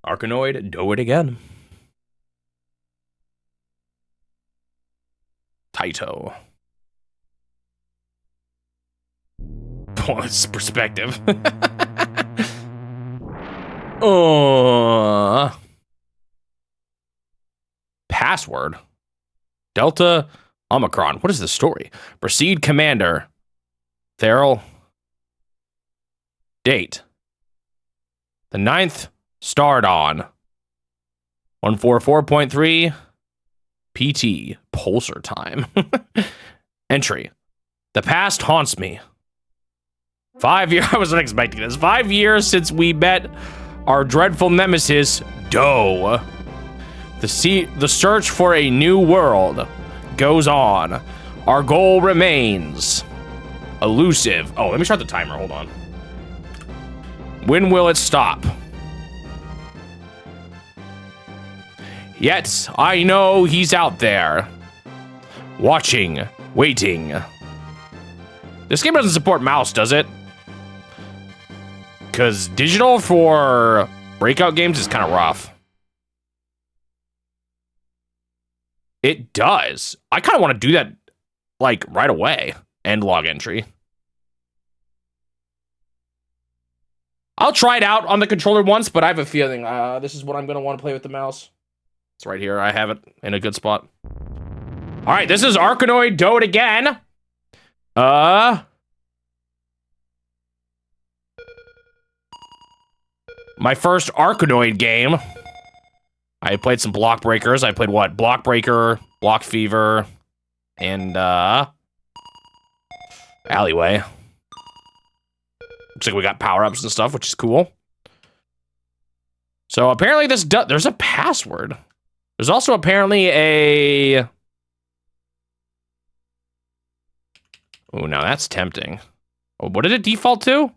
Arkanoid Doh It Again. Taito. Oh, it's perspective. Password. Delta Omicron. What is the story? Proceed, Commander. Theral. Date. The 9th. Starred on. 144.3. PT. Pulsar time. Entry. The past haunts me. 5 years. I wasn't expecting this. 5 years since we met our dreadful nemesis, Doh. The search for a new world goes on. Our goal remains elusive. Oh, let me start the timer. Hold on. When will it stop? Yet, I know he's out there. Watching. Waiting. This game doesn't support mouse, does it? Because digital for breakout games is kind of rough. It does. I kind of want to do that, like, right away. End log entry. I'll try it out on the controller once, but I have a feeling this is what I'm going to want to play with the mouse. It's right here. I have it in a good spot. All right, this is Arkanoid Doh It Again. My first Arkanoid game. I played some Block Breakers. I played what? Block Breaker, Block Fever, and Alleyway. Looks like we got power-ups and stuff, which is cool. So apparently there's a password. There's also apparently a... Oh, now that's tempting. Oh, what did it default to?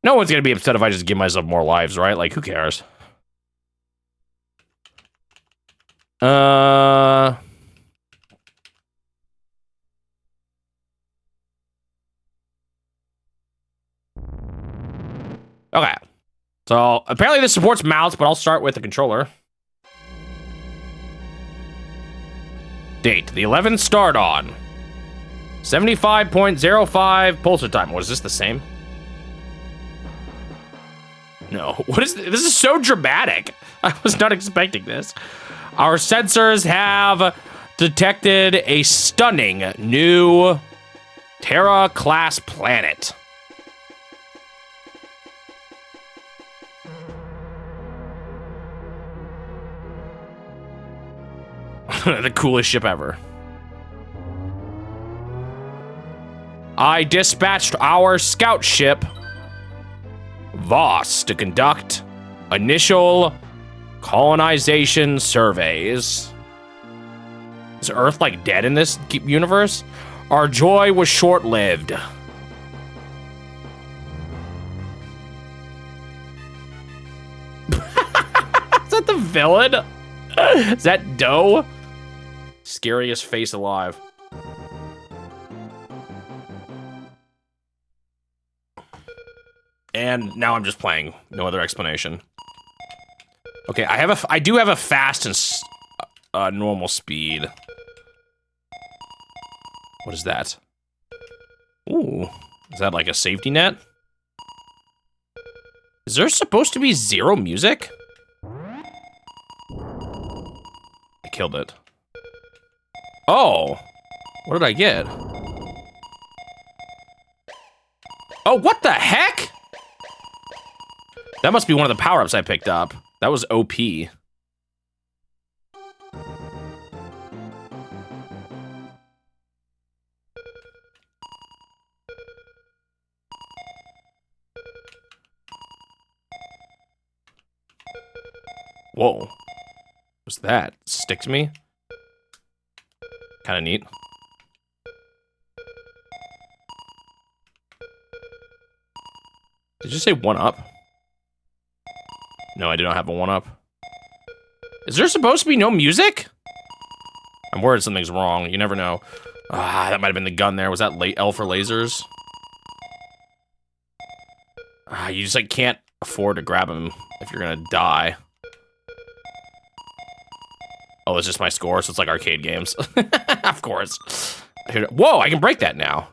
No one's gonna be upset if I just give myself more lives, right? Like, who cares? Okay. So, apparently this supports mouse, but I'll start with the controller. Date. The 11th start on. 75.05 pulsar time. What, is this the same? No. What is this? This is so dramatic. I was not expecting this. Our sensors have detected a stunning new Terra-class planet. The coolest ship ever. I dispatched our scout ship, Voss, to conduct initial colonization surveys. Is Earth, like, dead in this universe? Our joy was short-lived. Is that the villain? Is that Doh? Scariest face alive. And now I'm just playing. No other explanation. Okay, I do have a fast and normal speed. What is that? Ooh, is that like a safety net? Is there supposed to be zero music? I killed it. Oh, what did I get? Oh, what the heck? That must be one of the power-ups I picked up. That was OP. Whoa. What's that? Stick to me? Kind of neat. Did you say 1-up? No, I do not have a 1-up. Is there supposed to be no music? I'm worried something's wrong. You never know. Ah, that might have been the gun there. Was that L for lasers? You just like can't afford to grab them if you're gonna die. Oh, it's just my score, so it's like arcade games. Of course. Whoa, I can break that now.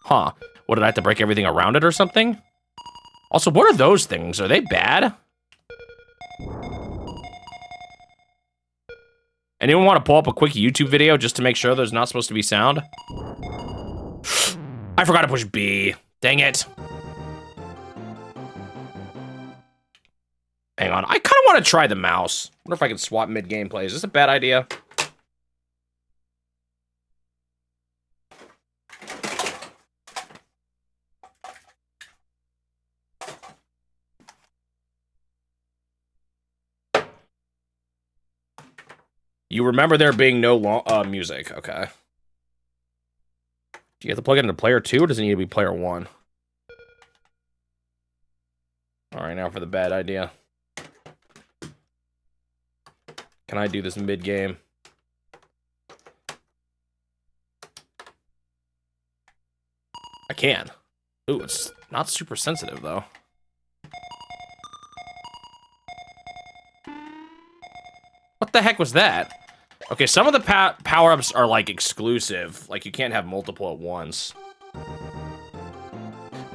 Huh. What, did I have to break everything around it or something? Also, what are those things? Are they bad? Anyone want to pull up a quick YouTube video just to make sure there's not supposed to be sound? I forgot to push B. Dang it. Hang on, I kind of want to try the mouse. Wonder if I can swap mid-gameplay. Is this a bad idea? You remember there being no music, okay. Do you have to plug it into player 2, or does it need to be player 1? All right, now for the bad idea. Can I do this mid-game? I can. Ooh, it's not super sensitive, though. What the heck was that? Okay, some of the power-ups are, like, exclusive. Like, you can't have multiple at once.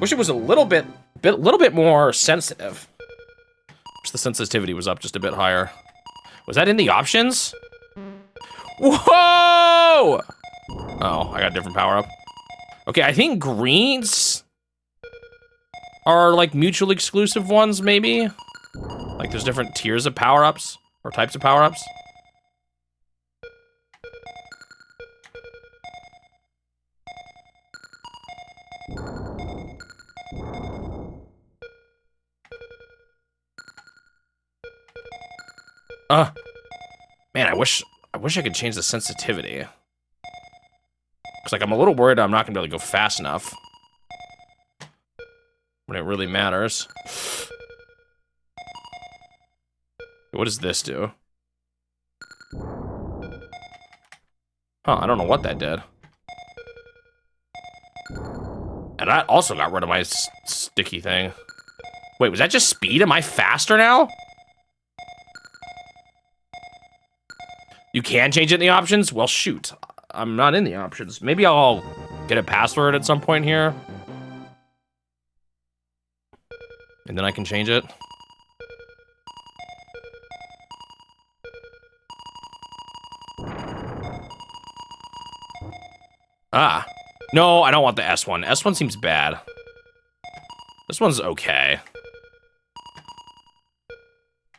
Wish it was a little bit more sensitive. Wish the sensitivity was up just a bit higher. Was that in the options? Whoa! Oh, I got a different power-up. Okay, I think greens are, like, mutually exclusive ones, maybe? Like, there's different tiers of power-ups, or types of power-ups. Man, I wish I could change the sensitivity. Cause like I'm a little worried I'm not gonna be able to go fast enough when it really matters. What does this do? Huh, I don't know what that did. And that also got rid of my sticky thing. Wait, was that just speed? Am I faster now? You can change it in the options? Well, shoot. I'm not in the options. Maybe I'll get a password at some point here. And then I can change it. Ah. No, I don't want the S1. S1 seems bad. This one's okay.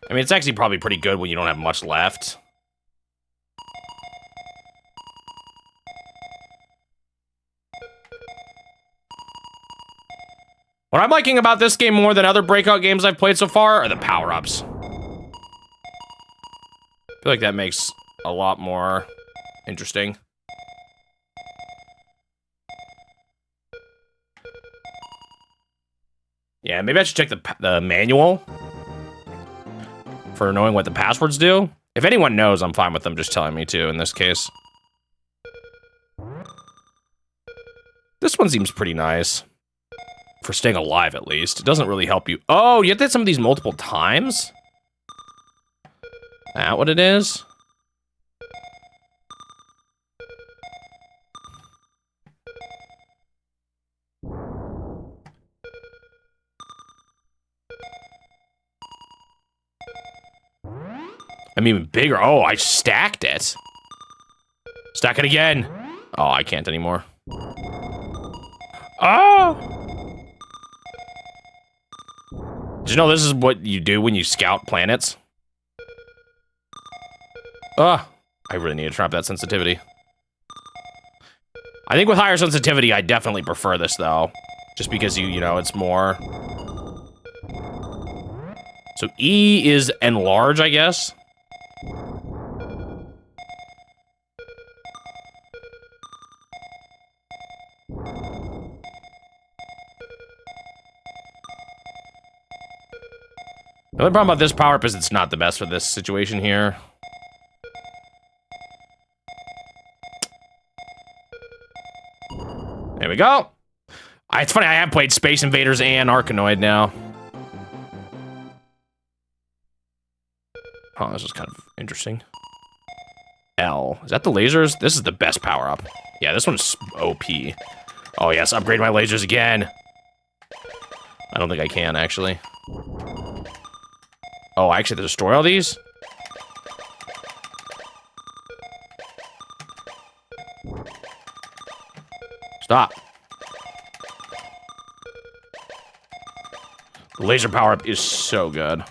I mean, it's actually probably pretty good when you don't have much left. What I'm liking about this game more than other Breakout games I've played so far are the power-ups. I feel like that makes a lot more interesting. Yeah, maybe I should check the manual for knowing what the passwords do. If anyone knows, I'm fine with them just telling me to in this case. This one seems pretty nice. For staying alive, at least. It doesn't really help you. Oh, you have to hit some of these multiple times? That what it is? I'm even bigger. Oh, I stacked it. Stack it again. Oh, I can't anymore. Oh! Did you know this is what you do when you scout planets? I really need to trap that sensitivity. I think with higher sensitivity, I definitely prefer this, though. Just because you know, it's more... So E is enlarge, I guess? The only problem about this power-up is it's not the best for this situation here. There we go. It's funny, I have played Space Invaders and Arkanoid now. Huh, this is kind of interesting. L. Is that the lasers? This is the best power-up. Yeah, this one's OP. Oh, yes, upgrade my lasers again. I don't think I can, actually. Oh, I actually have to destroy all these? Stop. The laser power-up is so good.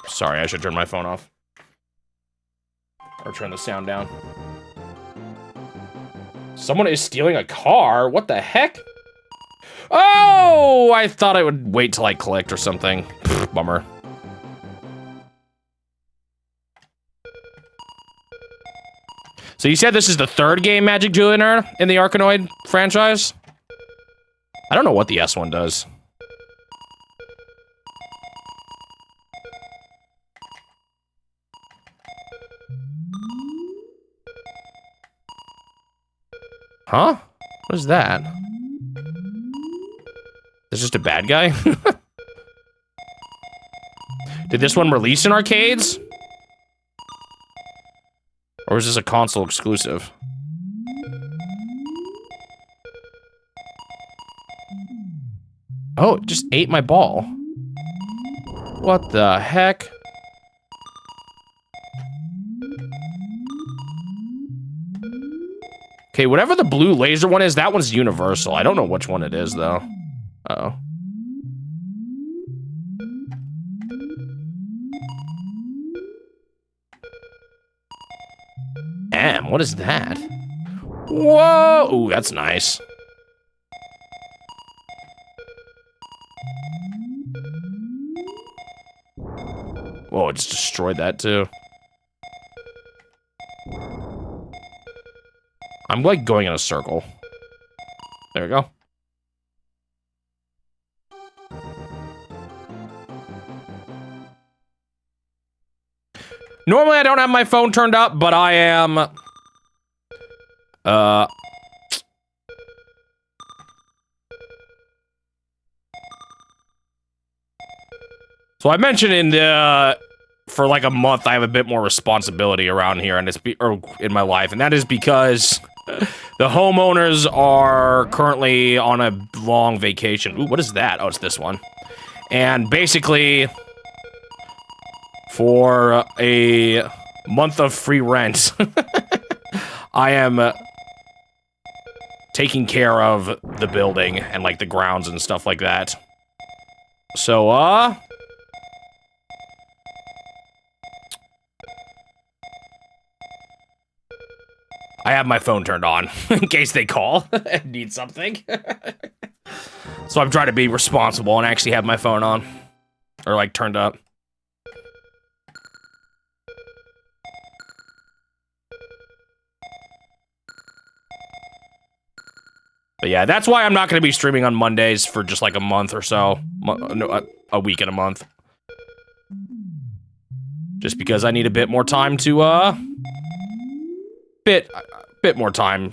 Sorry, I should turn my phone off. Or turn the sound down. Someone is stealing a car? What the heck? Oh, I thought I would wait till I clicked or something. Pfft, bummer. So you said this is the third game Magic Jeweliner in the Arkanoid franchise? I don't know what the S one does. Huh? What is that? Is just a bad guy? Did this one release in arcades? Or is this a console exclusive? Oh, it just ate my ball. What the heck? Okay, whatever the blue laser one is, that one's universal. I don't know which one it is, though. Uh-oh. Damn, what is that? Whoa! Ooh, that's nice. Whoa, it just destroyed that, too. I'm, like, going in a circle. There we go. Normally, I don't have my phone turned up, but I am... So I mentioned in the... For like a month, I have a bit more responsibility around here, and in my life, and that is because the homeowners are currently on a long vacation. Ooh, what is that? Oh, it's this one. And basically, for a month of free rent, I am taking care of the building and like the grounds and stuff like that. So, I have my phone turned on in case they call and need something. So I'm trying to be responsible and actually have my phone on. Or like turned up. But yeah, that's why I'm not going to be streaming on Mondays for just like a month or so. No, a week and a month. Just because I need a bit more time to, bit more time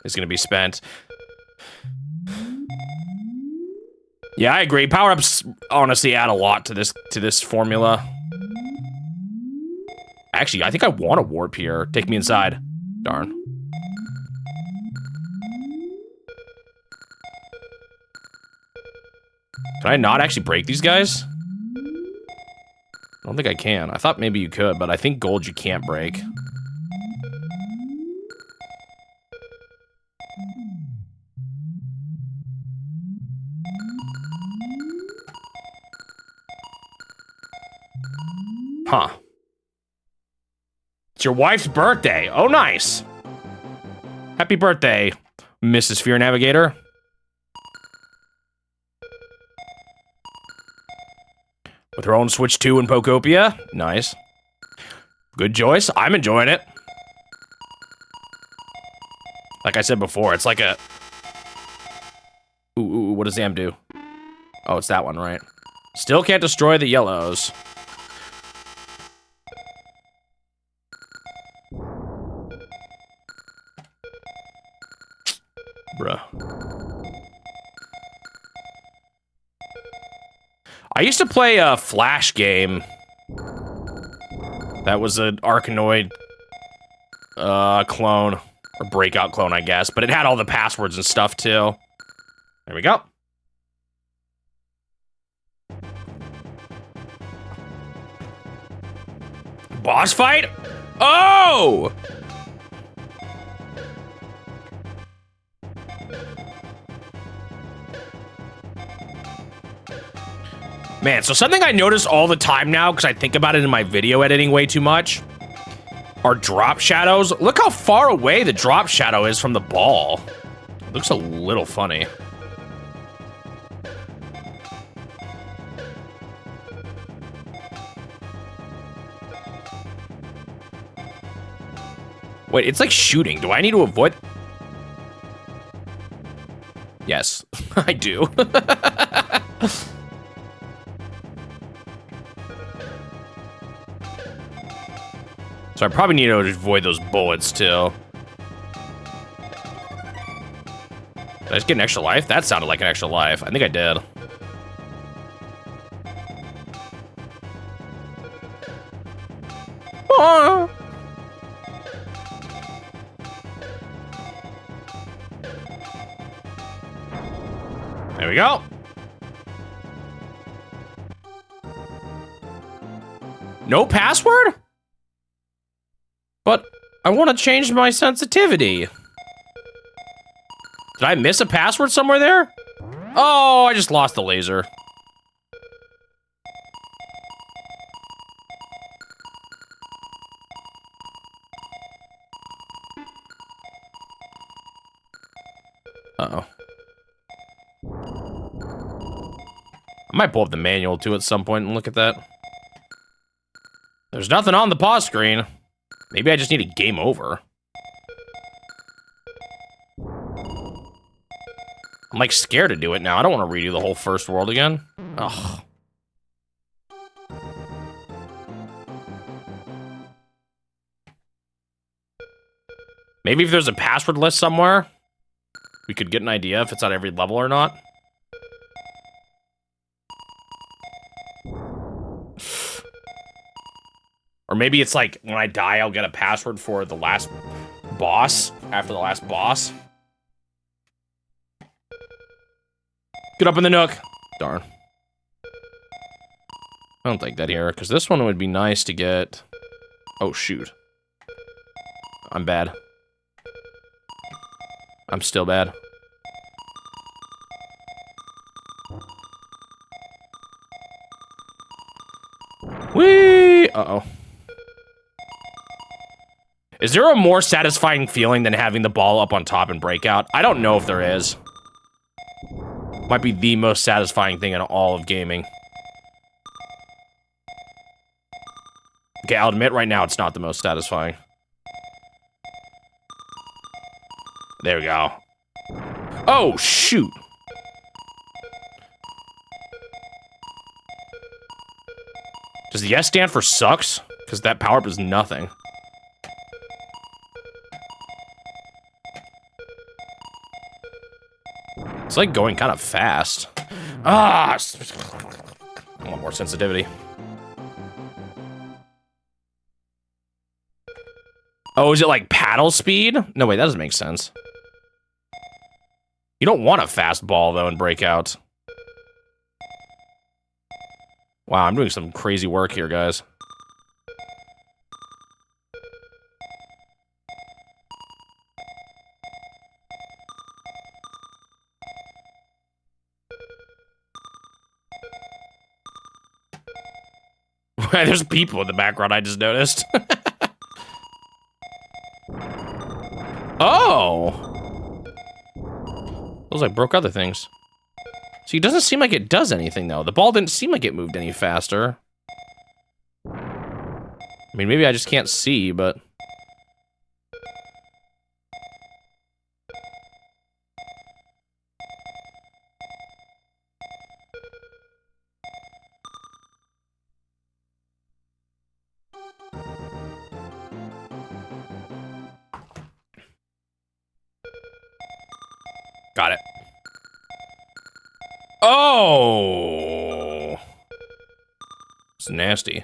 is going to be spent. Yeah, I agree. Power-ups honestly add a lot to this formula. Actually, I think I want a warp here. Take me inside. Darn. Can I not actually break these guys? I don't think I can. I thought maybe you could, but I think gold you can't break. Huh. It's your wife's birthday. Oh, nice. Happy birthday, Mrs. Fear Navigator. With her own Switch 2 and Pokopia. Nice. Good choice. I'm enjoying it. Like I said before, it's like a... Ooh, what does Zam do? Oh, it's that one, right? Still can't destroy the yellows. Bruh. I used to play a Flash game. That was an Arkanoid clone. Or breakout clone, I guess. But it had all the passwords and stuff, too. There we go. Boss fight? Oh! Man, so something I notice all the time now, because I think about it in my video editing way too much, are drop shadows. Look how far away the drop shadow is from the ball. It looks a little funny. Wait, it's like shooting. Do I need to avoid? Yes, I do. So I probably need to avoid those bullets, too. Did I just get an extra life? That sounded like an extra life. I think I did. Ah. There we go. No password? But I want to change my sensitivity. Did I miss a password somewhere there? Oh, I just lost the laser. Uh-oh. I might pull up the manual, too, at some point and look at that. There's nothing on the pause screen. Maybe I just need a game over. I'm like scared to do it now. I don't want to redo the whole first world again. Ugh. Maybe if there's a password list somewhere, we could get an idea if it's on every level or not. Or maybe it's like, when I die, I'll get a password for the last boss, after the last boss. Get up in the nook. Darn. I don't think that here, because this one would be nice to get... Oh, shoot. I'm bad. I'm still bad. Whee! Uh-oh. Is there a more satisfying feeling than having the ball up on top and breakout? I don't know if there is. Might be the most satisfying thing in all of gaming. Okay, I'll admit right now it's not the most satisfying. There we go. Oh, shoot. Does the S stand for sucks? Because that power-up is nothing. It's like going kind of fast. Ah! I want more sensitivity. Oh, is it like paddle speed? No, wait, that doesn't make sense. You don't want a fast ball, though, in Breakout. Wow, I'm doing some crazy work here, guys. There's people in the background, I just noticed. Oh! Those like broke other things. See, it doesn't seem like it does anything, though. The ball didn't seem like it moved any faster. I mean, maybe I just can't see, but... Got it. Oh! It's nasty.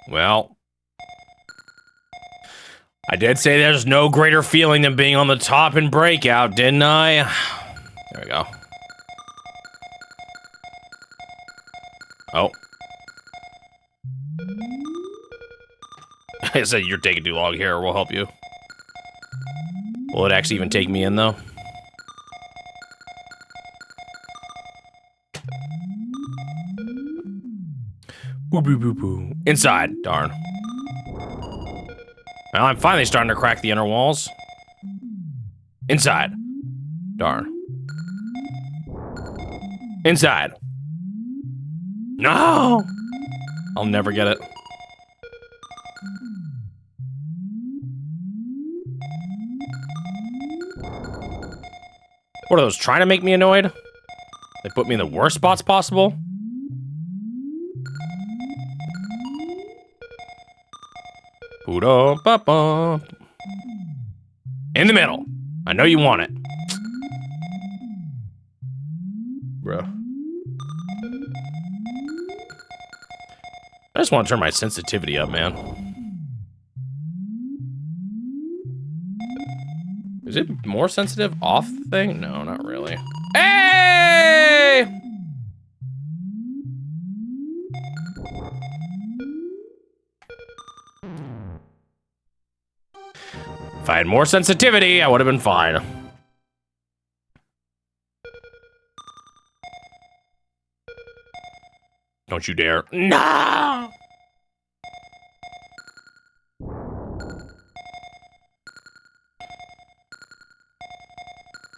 Well, I did say there's no greater feeling than being on the top in Breakout, didn't I? There we go. Oh. I said you're taking too long here, we'll help you. Will it actually even take me in, though? Boo boo boo boo. Inside, darn. Well, I'm finally starting to crack the inner walls. Inside. Darn. Inside. No! I'll never get it. What are those, trying to make me annoyed? They put me in the worst spots possible? In the middle. I know you want it. Bro. I just want to turn my sensitivity up, man. Is it more sensitive off thing? No, not really. Hey! If I had more sensitivity, I would have been fine. Don't you dare. No!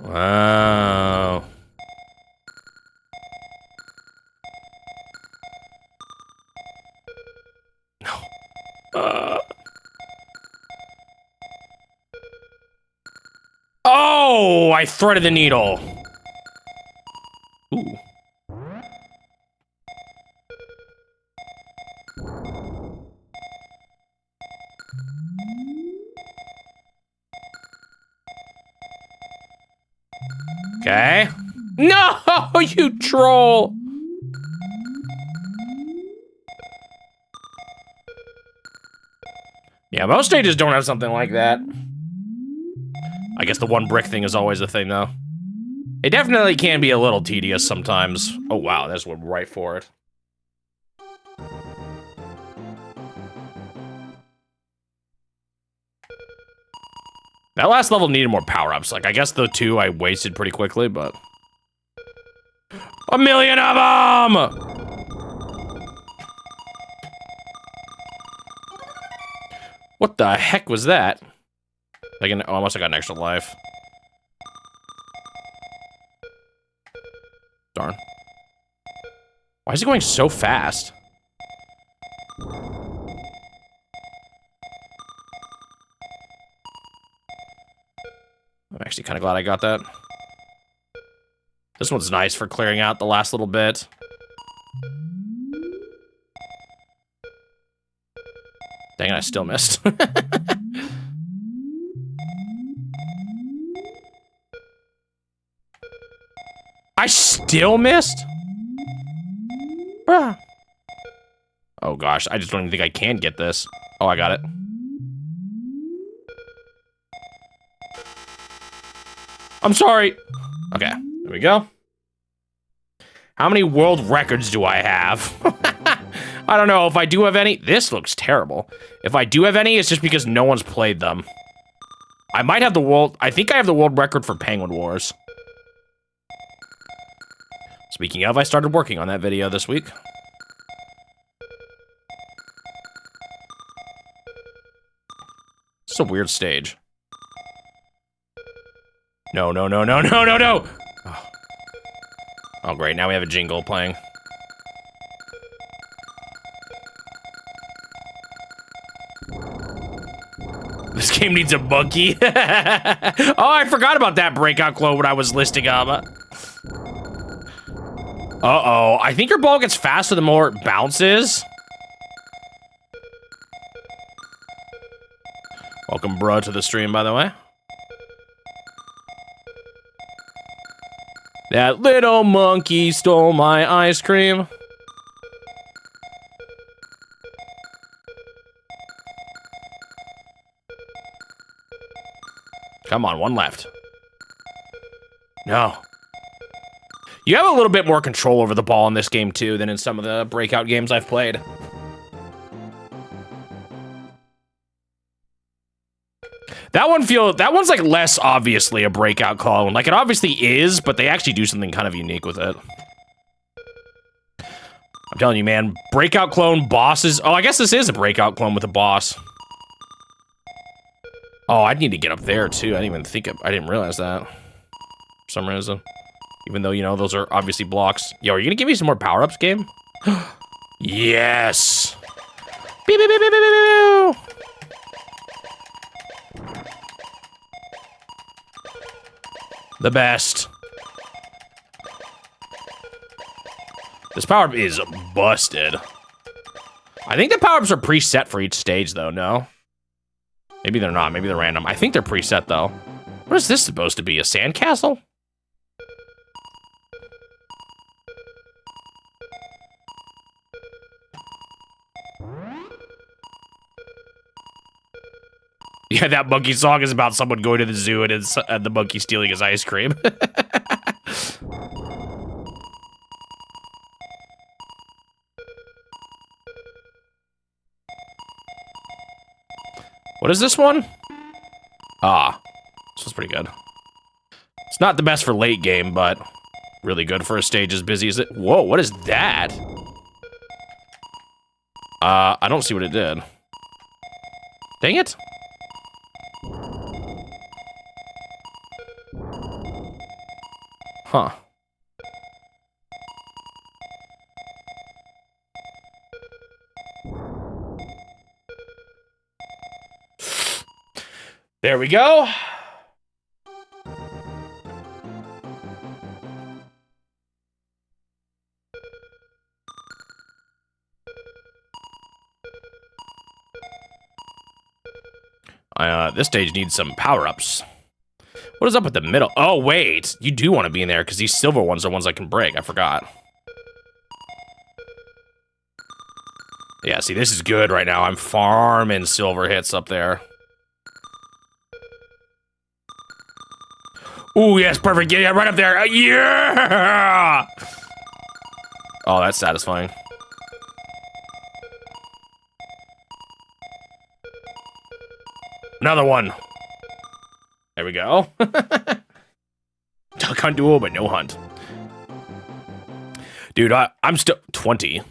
Wow. No. Oh, I threaded the needle. Ooh. Okay. No, you troll. Yeah, most stages don't have something like that. I guess the one brick thing is always a thing, though. It definitely can be a little tedious sometimes. Oh, wow, that's one right for it. That last level needed more power-ups. Like, I guess the two I wasted pretty quickly, but... A million of them! What the heck was that? Like oh, I must have got an extra life. Darn. Why is it going so fast? I'm actually kind of glad I got that. This one's nice for clearing out the last little bit. Dang it, I still missed. I still missed? Bruh. Oh gosh, I just don't even think I can get this. Oh, I got it. I'm sorry. Okay, there we go. How many world records do I have? I don't know if I do have any. This looks terrible. If I do have any, it's just because no one's played them. I might have the world, I think I have the world record for Penguin Wars. Speaking of, I started working on that video this week. It's a weird stage. No, no, no, no, no, no, no! Oh, great, now we have a jingle playing. This game needs a monkey. Oh, I forgot about that breakout glow when I was listing them. Uh-oh, I think your ball gets faster the more it bounces. Welcome, bro, to the stream, by the way. That little monkey stole my ice cream. Come on, one left. No. You have a little bit more control over the ball in this game, too, than in some of the breakout games I've played. That one's like less obviously a breakout clone. Like it obviously is, but they actually do something kind of unique with it. I'm telling you, man, breakout clone bosses. Oh, I guess this is a breakout clone with a boss. Oh, I'd need to get up there too. I didn't realize that for some reason. Even though, you know, those are obviously blocks. Yo, are you gonna give me some more power-ups, game? Yes. Beep, beep, beep, beep, beep, beep. The best. This power-up is busted. I think the power-ups are preset for each stage, though, no? Maybe they're not. Maybe they're random. I think they're preset, though. What is this supposed to be? A sandcastle? Yeah, that monkey song is about someone going to the zoo and the monkey stealing his ice cream. What is this one? Ah, this was pretty good. It's not the best for late game, but really good for a stage as busy as it. Whoa, what is that? I don't see what it did. Dang it. Huh. There we go. This stage needs some power-ups. What is up with the middle? Oh, wait. You do want to be in there because these silver ones are ones I can break. I forgot. Yeah, see, this is good right now. I'm farming silver hits up there. Ooh, yes, perfect. Yeah, right up there. Yeah! Oh, that's satisfying. Another one. There we go. Duck hunt duo, but no hunt. Dude, I'm still 20.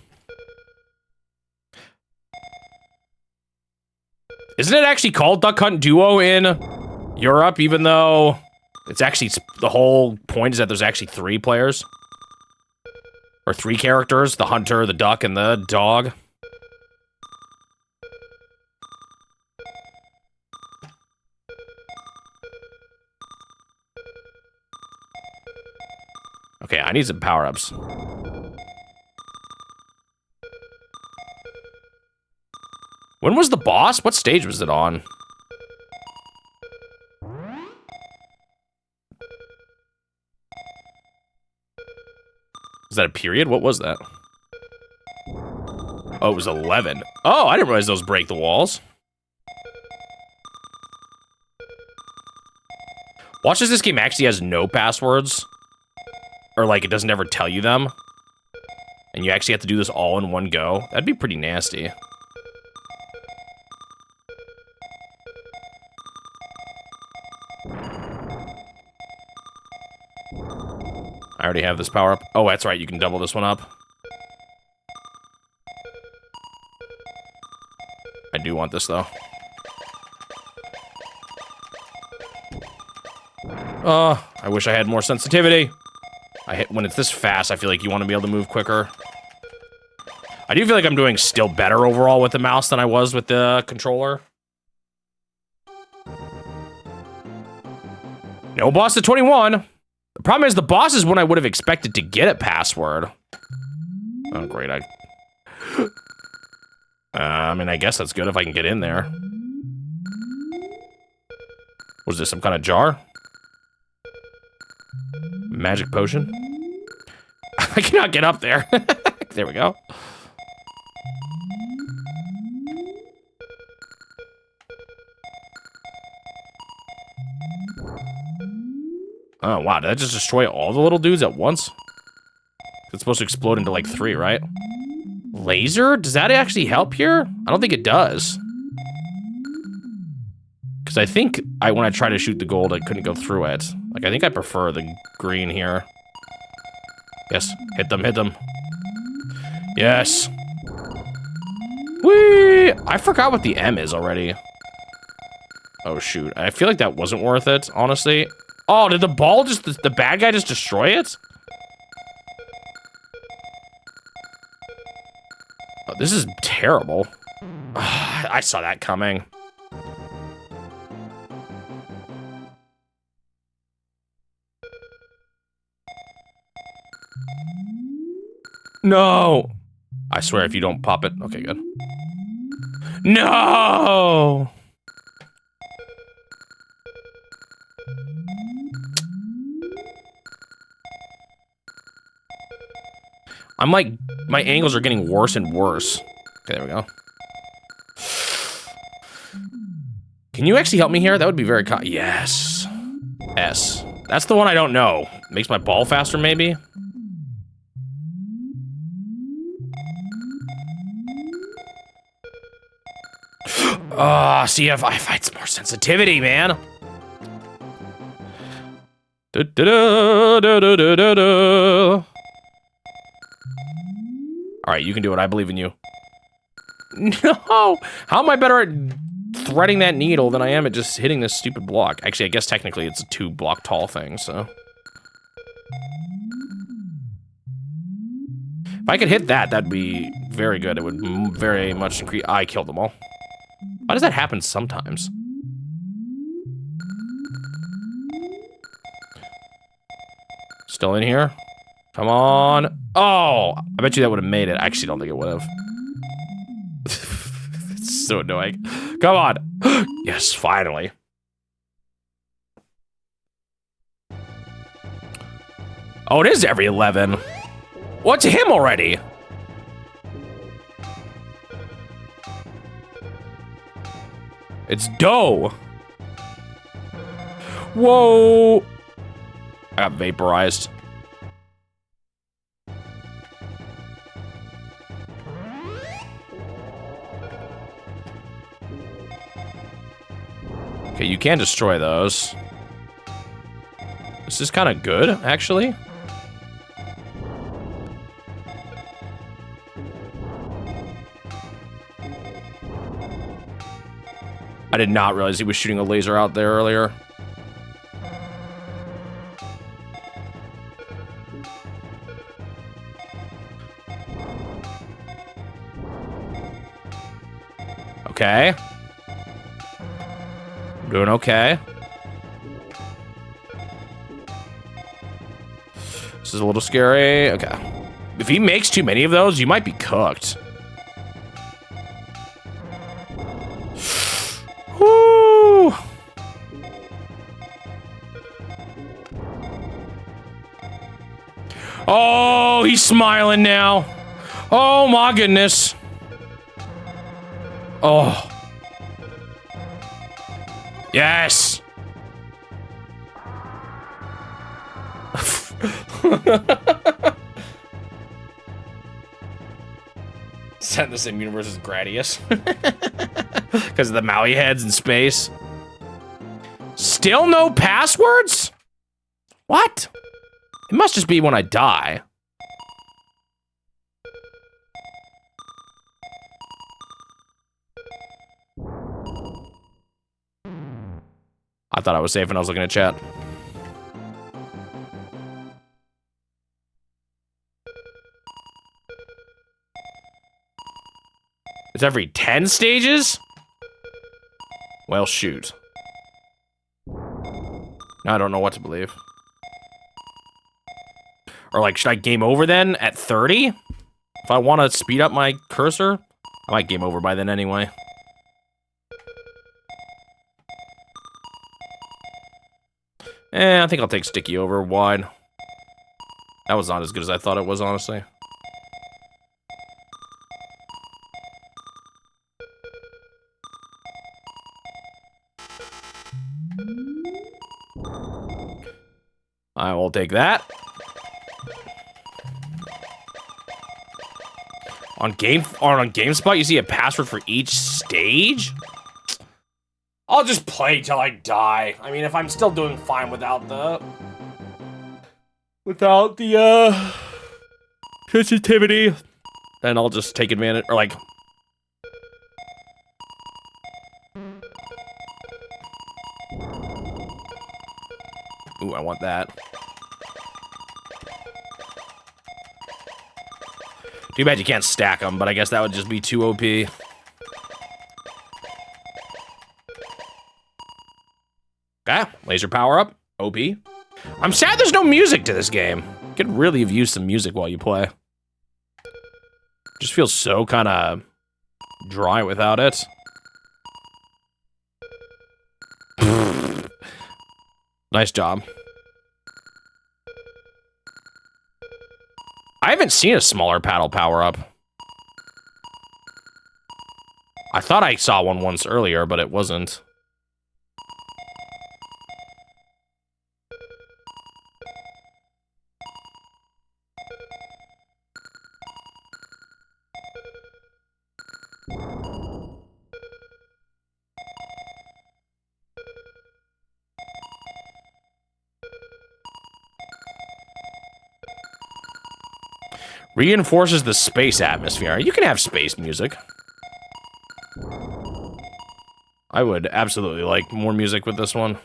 Isn't it actually called Duck Hunt Duo in Europe, even though it's actually, the whole point is that there's actually 3 players? Or 3 characters, the hunter, the duck, and the dog. Okay, I need some power-ups. When was the boss? What stage was it on? Was that a period? What was that? Oh, it was 11. Oh, I didn't realize those break the walls. Watch as this game actually has no passwords. Or, like, it doesn't ever tell you them. And you actually have to do this all in one go. That'd be pretty nasty. I already have this power up. Oh, that's right. You can double this one up. I do want this, though. Oh, I wish I had more sensitivity. When it's this fast, I feel like you want to be able to move quicker. I do feel like I'm doing still better overall with the mouse than I was with the controller. No boss at 21. The problem is the boss is when I would have expected to get a password. Oh, great. I mean, I guess that's good if I can get in there. Was this some kind of jar? Magic potion? I cannot get up there. There we go. Oh, wow. Did that just destroy all the little dudes at once? It's supposed to explode into like 3, right? Laser? Does that actually help here? I don't think it does. Because I think when I tried to shoot the gold, I couldn't go through it. Like, I think I prefer the green here. Yes. Hit them, hit them. Yes. Whee! I forgot what the M is already. Oh, shoot. I feel like that wasn't worth it, honestly. Oh, did the ball just, the bad guy just destroy it? Oh, this is terrible. I saw that coming. No! I swear if you don't pop it. Okay, good. No! I'm like, my angles are getting worse and worse. Okay, there we go. Can you actually help me here? That would be very yes. S. That's the one I don't know. Makes my ball faster, maybe? See if I fight some more sensitivity, man. All right, you can do it. I believe in you. No! How am I better at threading that needle than I am at just hitting this stupid block? Actually, I guess technically it's a 2-block tall thing, so. If I could hit that, that'd be very good. It would very much increase. I killed them all. Why does that happen sometimes? Still in here? Come on. Oh, I bet you that would have made it. I actually don't think it would have. It's so annoying. Come on. Yes, finally. Oh, it is every 11. What's him already? It's Doh. Whoa. I got vaporized. Okay, you can destroy those. This is kind of good, actually. I did not realize he was shooting a laser out there earlier. Okay. I'm doing okay. This is a little scary. Okay. If he makes too many of those, you might be cooked. Woo! Oh, he's smiling now. Oh my goodness. Oh. Yes. Set in the same universe as Gradius. Because of the Maui heads in space. Still no passwords? What? It must just be when I die. I thought I was safe when I was looking at chat. It's every 10 stages? Well, shoot. Now I don't know what to believe. Or like, should I game over then at 30? If I want to speed up my cursor? I might game over by then anyway. I think I'll take sticky over wide. That was not as good as I thought it was, honestly. I will take that. On GameSpot, you see a password for each stage? I'll just play till I die. I mean, if I'm still doing fine without the sensitivity, then I'll just take advantage, or like... Ooh, I want that. Too bad you can't stack them, but I guess that would just be too OP. Okay, laser power up, OP. I'm sad there's no music to this game. Could really have used some music while you play. Just feels so kind of dry without it. Nice job. I haven't seen a smaller paddle power up. I thought I saw one once earlier, but it wasn't. Reinforces the space atmosphere. You can have space music. I would absolutely like more music with this one.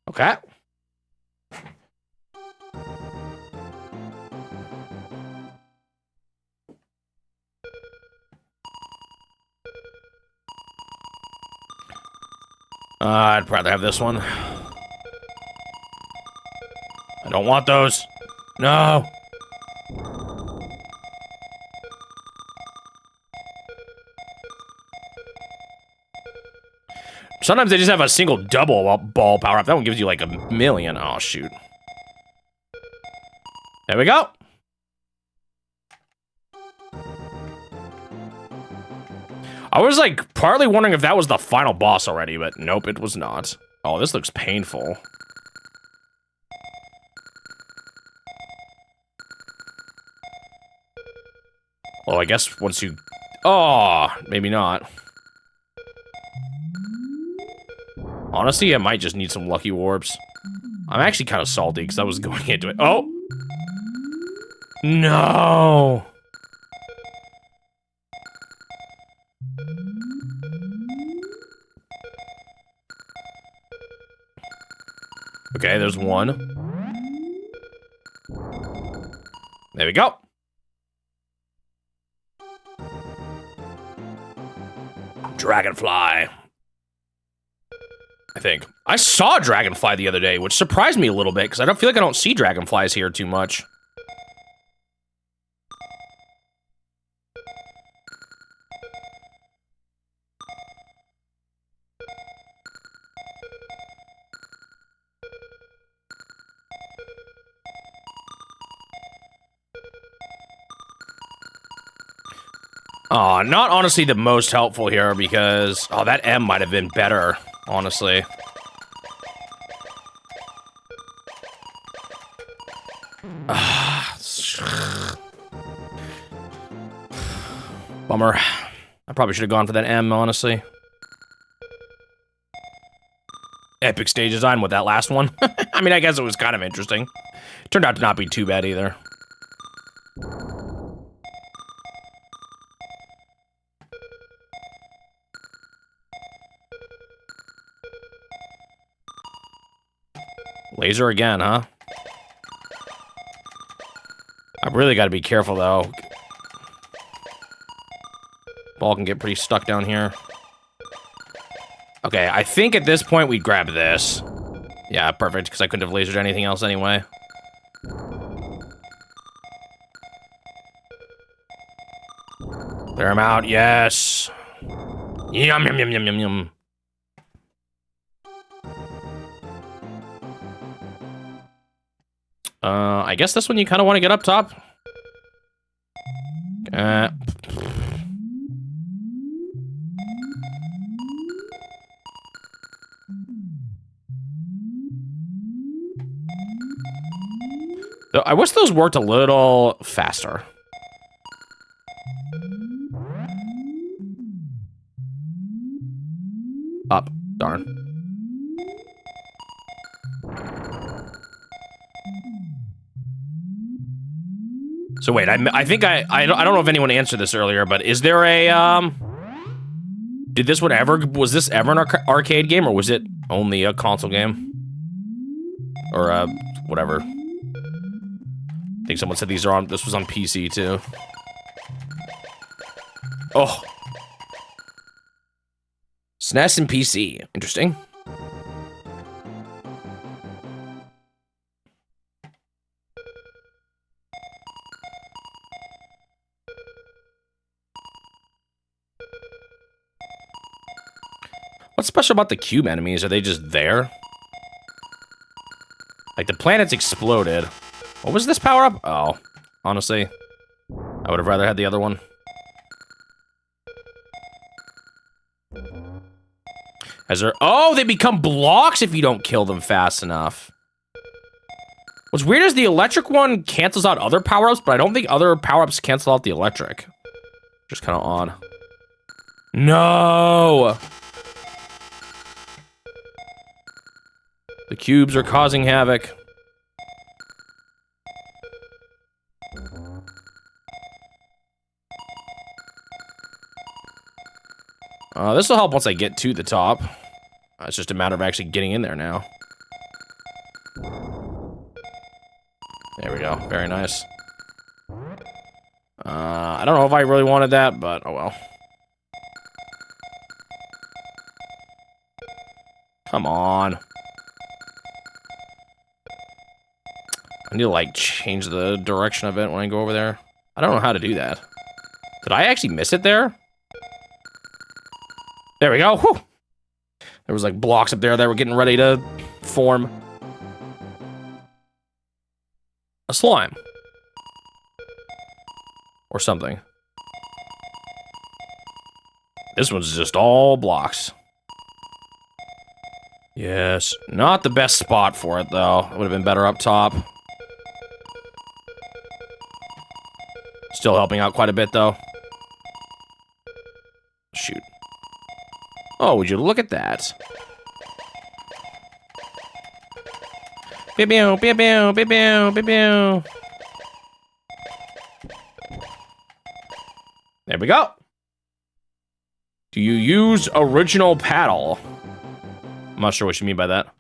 Okay. I'd rather have this one. I don't want those. No. Sometimes they just have a single double ball power up. That one gives you like 1,000,000. Oh, shoot. There we go. I was like partly wondering if that was the final boss already, but nope, it was not. Oh, this looks painful. Well, I guess once you... Oh, maybe not. Honestly, I might just need some lucky warps. I'm actually kind of salty because I was going into it. Oh! No! Okay, there's one. There we go. Dragonfly. I think. I saw a dragonfly the other day, which surprised me a little bit, because I don't feel like I don't see dragonflies here too much. Not honestly the most helpful here, because... Oh, that M might have been better, honestly. Bummer. I probably should have gone for that M, honestly. Epic stage design with that last one. I mean, I guess it was kind of interesting. Turned out to not be too bad either. Laser again, huh? Really got to be careful, though. Ball can get pretty stuck down here. Okay, I think at this point we'd grab this. Yeah, perfect, because I couldn't have lasered anything else anyway. Clear him out, yes. Yum, yum, yum, yum, yum, yum. I guess this one you kind of want to get up top. I wish those worked a little faster. Up. Darn. So wait, I think I don't know if anyone answered this earlier, but is there a did this one ever, was this ever an arcade game, or was it only a console game? Or whatever. I think someone said this was on PC too. Oh. SNES and PC. Interesting. What's special about the cube enemies? Are they just there? Like, the planets exploded. What was this power-up? Oh, honestly, I would have rather had the other one. Oh, they become blocks if you don't kill them fast enough. What's weird is the electric one cancels out other power-ups, but I don't think other power-ups cancel out the electric. Just kind of odd. No! The cubes are causing havoc. This will help once I get to the top. It's just a matter of actually getting in there now. There we go. Very nice. I don't know if I really wanted that, but oh well. Come on. I need to, like, change the direction of it when I go over there. I don't know how to do that. Did I actually miss it there? There we go. Whew. There was, like, blocks up there that were getting ready to form. A slime. Or something. This one's just all blocks. Yes. Not the best spot for it, though. It would have been better up top. Still helping out quite a bit, though. Shoot. Oh, would you look at that? Pew pew pew pew pew pew pew pew. There we go. Do you use original paddle? I'm not sure what you mean by that.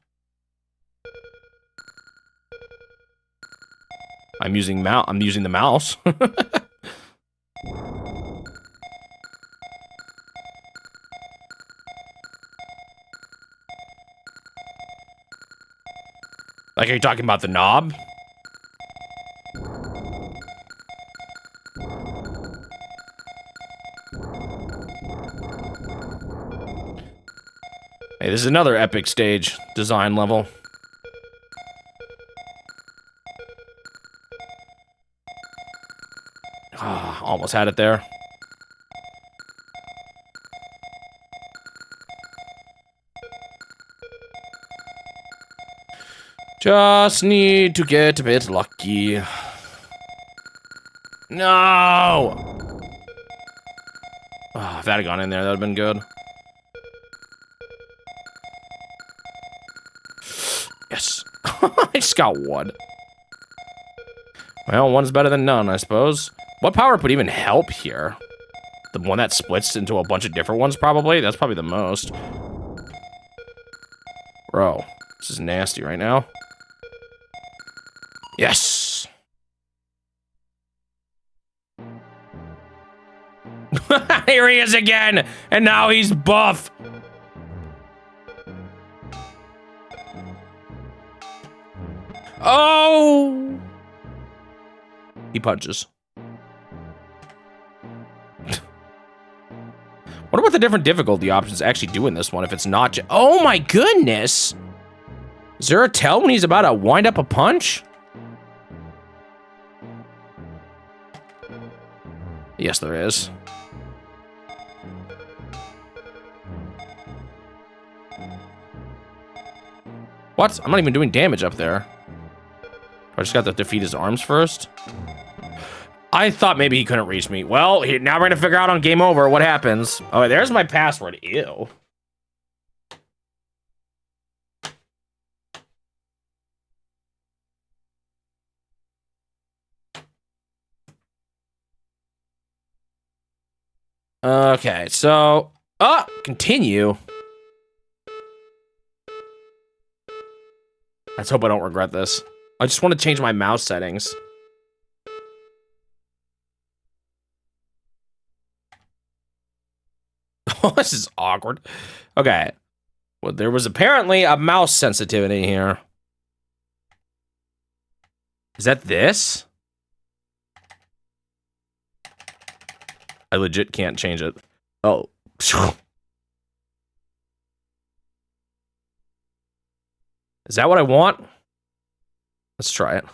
I'm using the mouse. Like, are you talking about the knob? Hey, this is another epic stage design level. Ah, almost had it there. Just need to get a bit lucky. No! Oh, if that had gone in there, that would have been good. Yes. I just got one. Well, one's better than none, I suppose. What power-up would even help here? The one that splits into a bunch of different ones, probably? That's probably the most. Bro, this is nasty right now. Yes! Here he is again, and now he's buff. Oh! He punches. What about the different difficulty options actually do in this one if it's not oh my goodness! Is there a tell when he's about to wind up a punch? Yes, there is. What? I'm not even doing damage up there. I just got to defeat his arms first. I thought maybe he couldn't reach me. Well, now we're gonna figure out on game over what happens. Oh, there's my password. Ew. Okay, so continue. Let's hope I don't regret this. I just want to change my mouse settings. Oh, this is awkward. Okay. Well, there was apparently a mouse sensitivity here. Is that this? I legit can't change it. Oh. Is that what I want? Let's try it.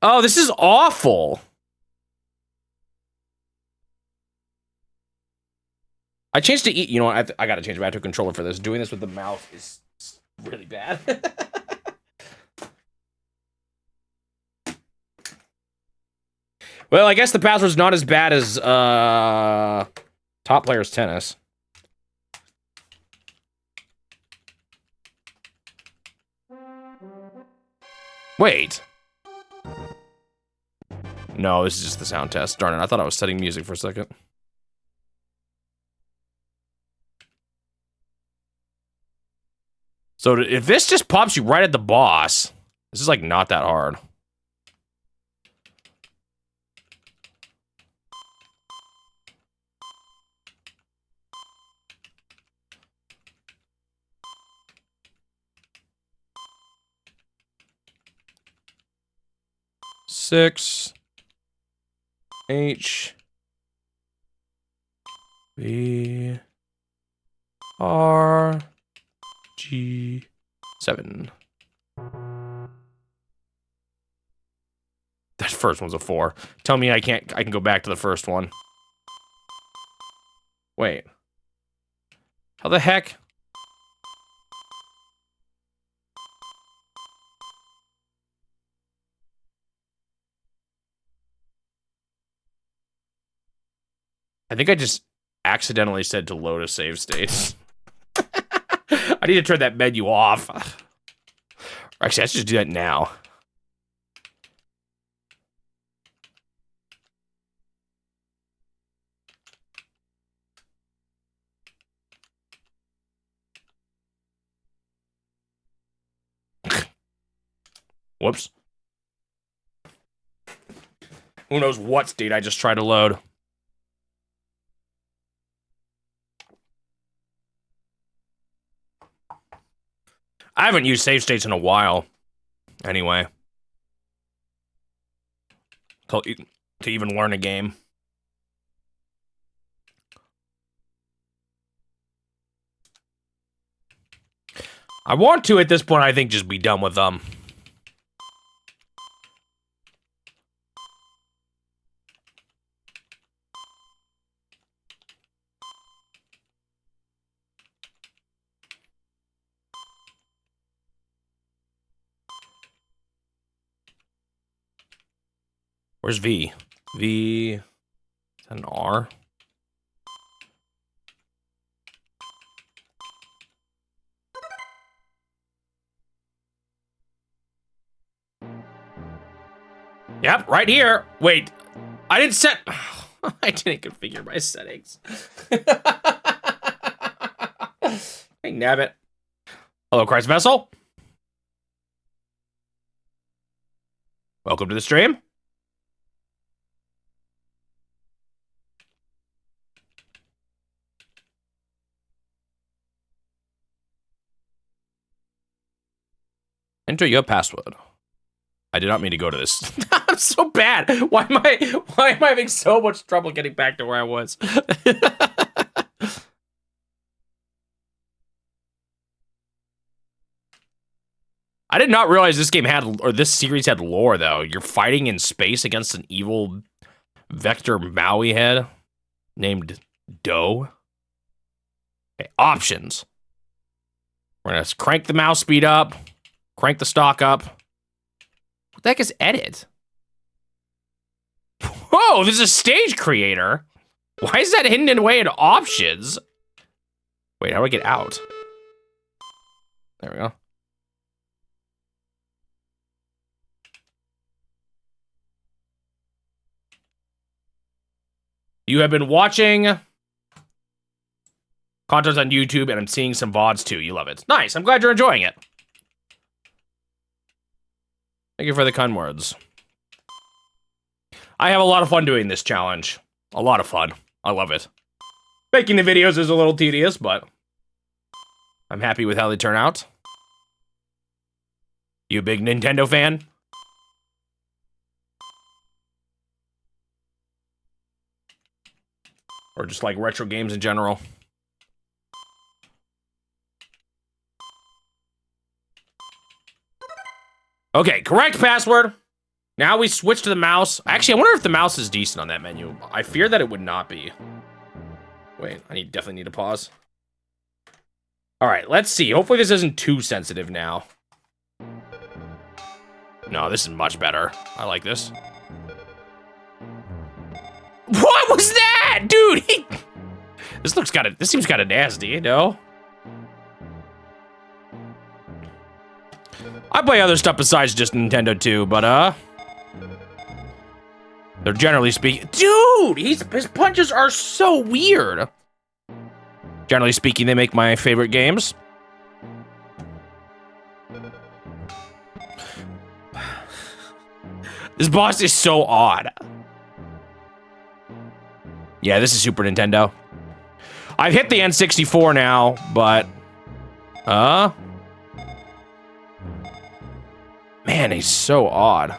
Oh, this is awful. I changed to you know what? I gotta change back to a controller for this. Doing this with the mouse is really bad. Well, I guess the password's not as bad as Top Players Tennis. Wait. No, this is just the sound test. Darn it, I thought I was setting music for a second. So if this just pops you right at the boss, this is like not that hard. Six H B R G 7. That first one's a 4. Tell me I can go back to the first one. Wait. How the heck? I think I just accidentally said to load a save state. I need to turn that menu off. Actually, let's just do that now. Whoops. Who knows what state I just tried to load. I haven't used save states in a while. Anyway. To even learn a game. I want to, at this point, I think, just be done with them. Where's V? V... Is that an R? Yep, right here. Wait, I didn't set... I didn't configure my settings. Hey, nabbit. Hello, Christ Vessel. Welcome to the stream. Enter your password. I did not mean to go to this. I'm so bad. Why am I having so much trouble getting back to where I was? I did not realize this game had, or this series had lore, though. You're fighting in space against an evil vector Maui head named Doh. Okay, options. We're gonna crank the mouse speed up, crank the stock up. What the heck is edit? Whoa, this is a stage creator. Why is that hidden away in options? Wait, how do I get out? There we go. You have been watching content on YouTube, and I'm seeing some VODs too. You love it. Nice. I'm glad you're enjoying it. Thank you for the kind words. I have a lot of fun doing this challenge. A lot of fun. I love it. Making the videos is a little tedious, but I'm happy with how they turn out. You a big Nintendo fan? Or just like retro games in general? Okay, correct password. Now we switch to the mouse. Actually, I wonder if the mouse is decent on that menu. I fear that it would not be. Wait, I definitely need to pause. All right, let's see. Hopefully this isn't too sensitive now. No, this is much better. I like this. What was that? Dude, this seems kind of nasty, you know? I play other stuff besides just Nintendo too, but they're generally speaking, dude, his punches are so weird. Generally speaking, they make my favorite games. This boss is so odd. Yeah, this is Super Nintendo. I've hit the N64 now, but man, he's so odd.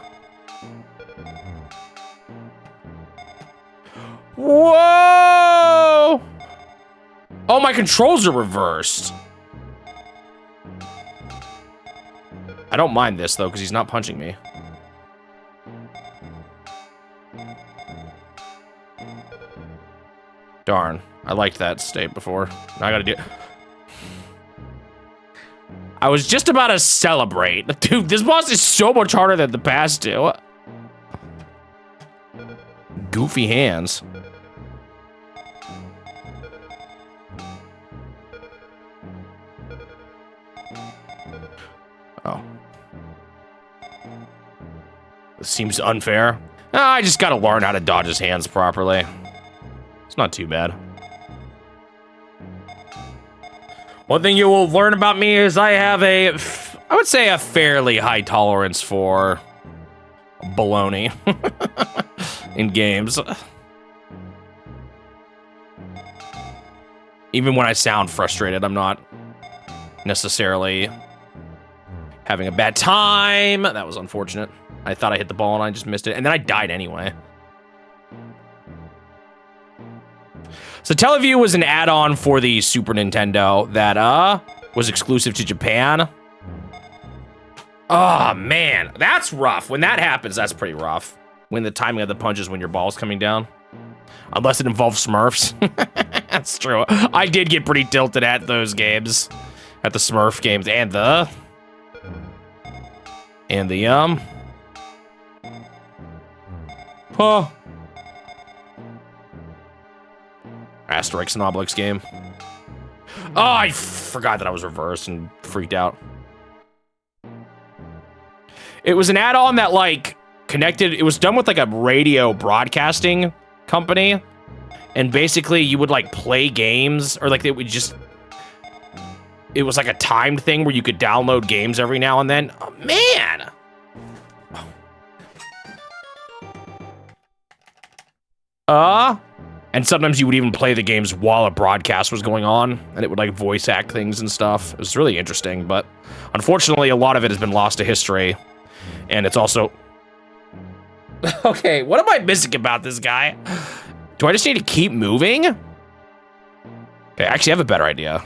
Whoa! Oh, my controls are reversed. I don't mind this, though, because he's not punching me. Darn. I liked that state before. Now I gotta do... I was just about to celebrate. Dude, this boss is so much harder than the past two. Goofy hands. Oh. This seems unfair. I just gotta learn how to dodge his hands properly. It's not too bad. One thing you will learn about me is I have I would say a fairly high tolerance for baloney in games. Even when I sound frustrated, I'm not necessarily having a bad time. That was unfortunate. I thought I hit the ball and I just missed it, and then I died anyway. So Teleview was an add-on for the Super Nintendo that was exclusive to Japan. Oh man, that's rough. When that happens, that's pretty rough. When the timing of the punches when your ball's coming down. Unless it involves Smurfs. That's true. I did get pretty tilted at those games. At the Smurf games and the oh. Asterix and Obelix game. Oh, I forgot that I was reversed and freaked out. It was an add-on that, like, connected. It was done with, like, a radio broadcasting company. And basically, you would, like, play games. Or, like, it would just... It was, like, a timed thing where you could download games every now and then. Oh, man! And sometimes you would even play the games while a broadcast was going on, and it would like voice act things and stuff. It was really interesting, but unfortunately a lot of it has been lost to history. And it's also... Okay, what am I missing about this guy? Do I just need to keep moving? Okay, I actually have a better idea.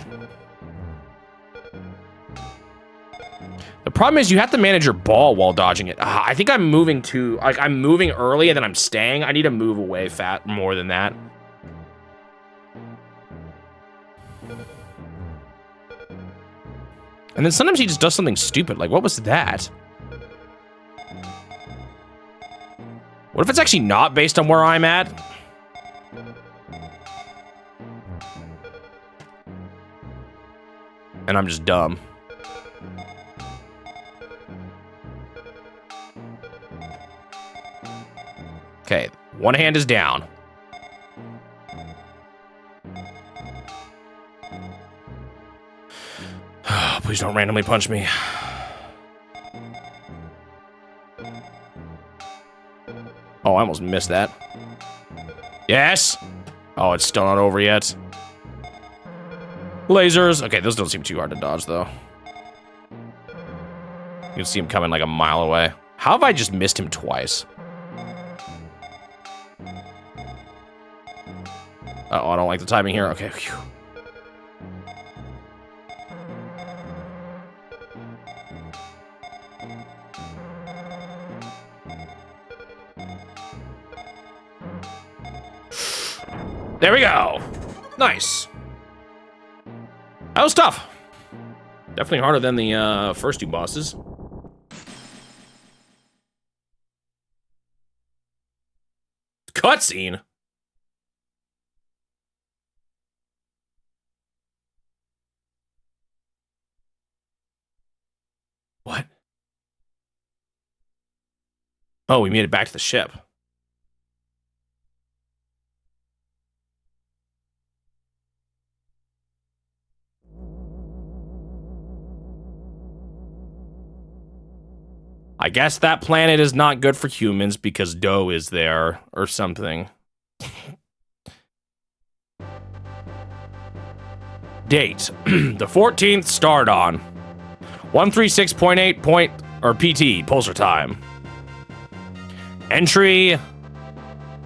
The problem is you have to manage your ball while dodging it. I think I'm moving too... Like, I'm moving early and then I'm staying. I need to move away more than that. And then sometimes he just does something stupid. Like, what was that? What if it's actually not based on where I'm at? And I'm just dumb. Okay, one hand is down. Please don't randomly punch me. Oh, I almost missed that. Yes! Oh, it's still not over yet. Lasers. Okay, those don't seem too hard to dodge, though. You can see him coming like a mile away. How have I just missed him twice? Uh-oh, I don't like the timing here. Okay, phew. There we go. Nice. That was tough. Definitely harder than the first two bosses. Cutscene. What? Oh, we made it back to the ship. I guess that planet is not good for humans because Doh is there or something. Date. The 14th start on 136.8 PT pulsar time. Entry.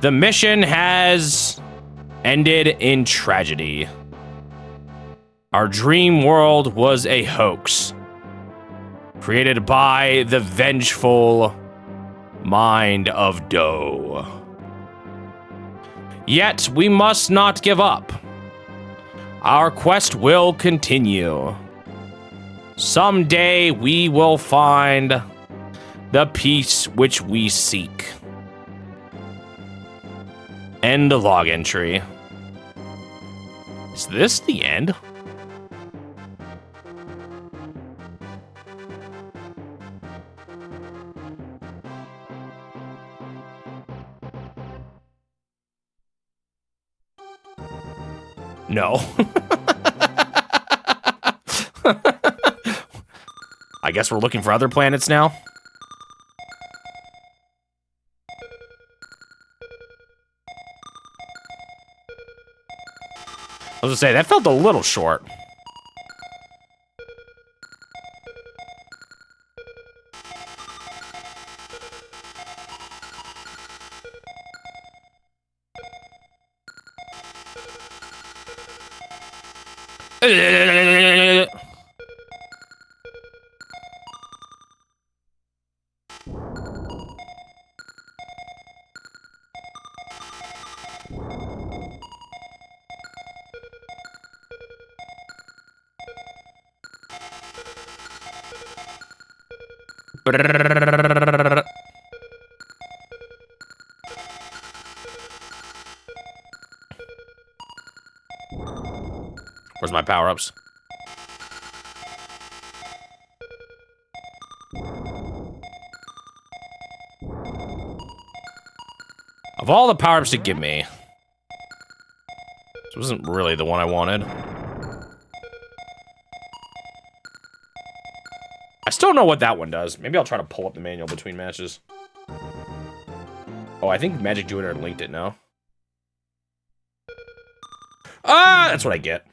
The mission has ended in tragedy. Our dream world was a hoax. Created by the vengeful mind of Doh. Yet we must not give up. Our quest will continue. Someday we will find the peace which we seek. End log entry. Is this the end? No. I guess we're looking for other planets now. I was gonna say, that felt a little short. Where's my power-ups? Of all the power-ups to give me, this wasn't really the one I wanted. I still don't know what that one does. Maybe I'll try to pull up the manual between matches. Oh, I think Magic Jupiter linked it now. Ah, that's what I get.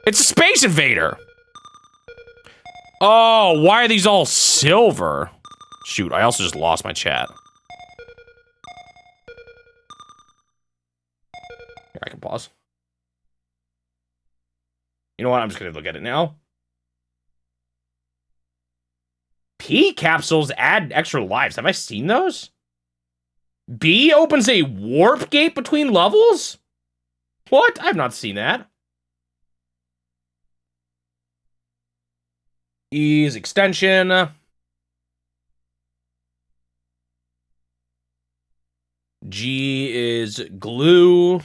It's a Space Invader. Oh, why are these all silver? Shoot, I also just lost my chat. Here, I can pause. You know what? I'm just gonna look at it now. P capsules add extra lives. Have I seen those? B opens a warp gate between levels? What? I've not seen that. E is extension. G is glue.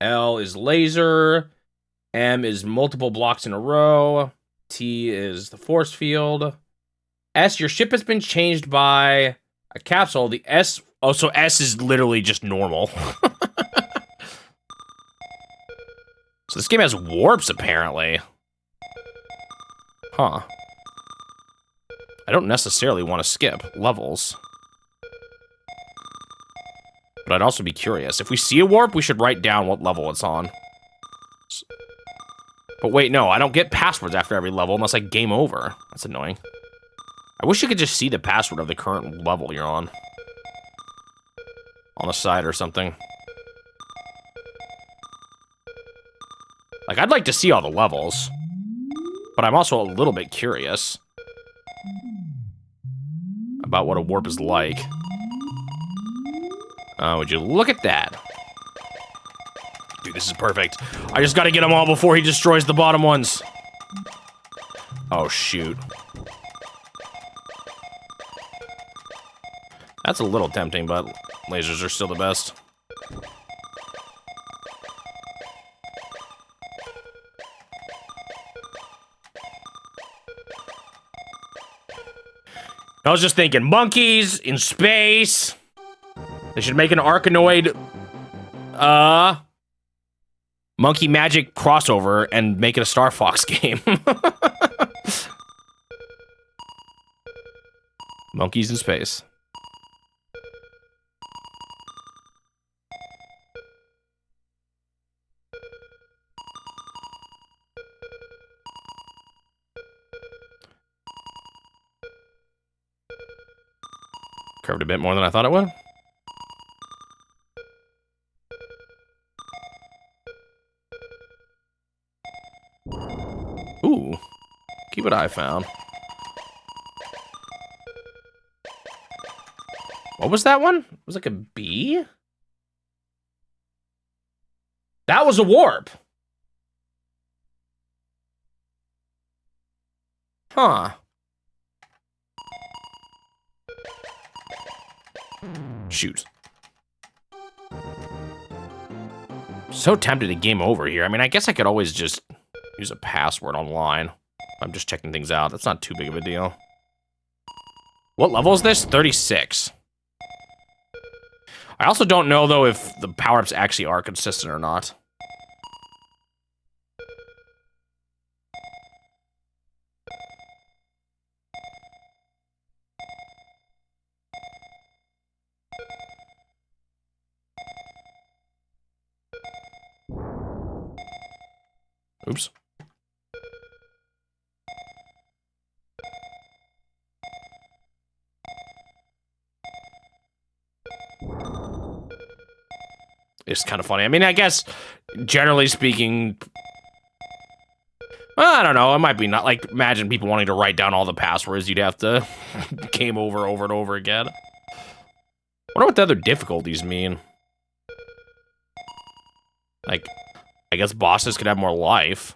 L is laser. M is multiple blocks in a row. T is the force field. S, your ship has been changed by a capsule. The S, oh, so S is literally just normal. So this game has warps, apparently. Huh. I don't necessarily want to skip levels. But I'd also be curious. If we see a warp, we should write down what level it's on. But wait, no, I don't get passwords after every level unless I game over. That's annoying. I wish you could just see the password of the current level you're on. On the side or something. Like, I'd like to see all the levels. But I'm also a little bit curious about what a warp is like. Would you look at that? Dude, this is perfect. I just gotta get them all before he destroys the bottom ones. Oh, shoot. That's a little tempting, but lasers are still the best. I was just thinking, monkeys in space. They should make an Arkanoid, monkey magic crossover and make it a Star Fox game. Monkeys in space. Curved a bit more than I thought it would. Ooh. Keep what I found. What was that one? It was like a B? That was a warp. Huh. Shoot. So tempted to game over here. I mean, I guess I could always just use a password online. I'm just checking things out. That's not too big of a deal. What level is this? 36. I also don't know, though, if the power-ups actually are consistent or not. Oops. It's kind of funny. I mean, I guess, generally speaking, well, I don't know. It might be not, like, imagine people wanting to write down all the passwords. You'd have to game over and over again. I wonder what the other difficulties mean. Like, I guess bosses could have more life.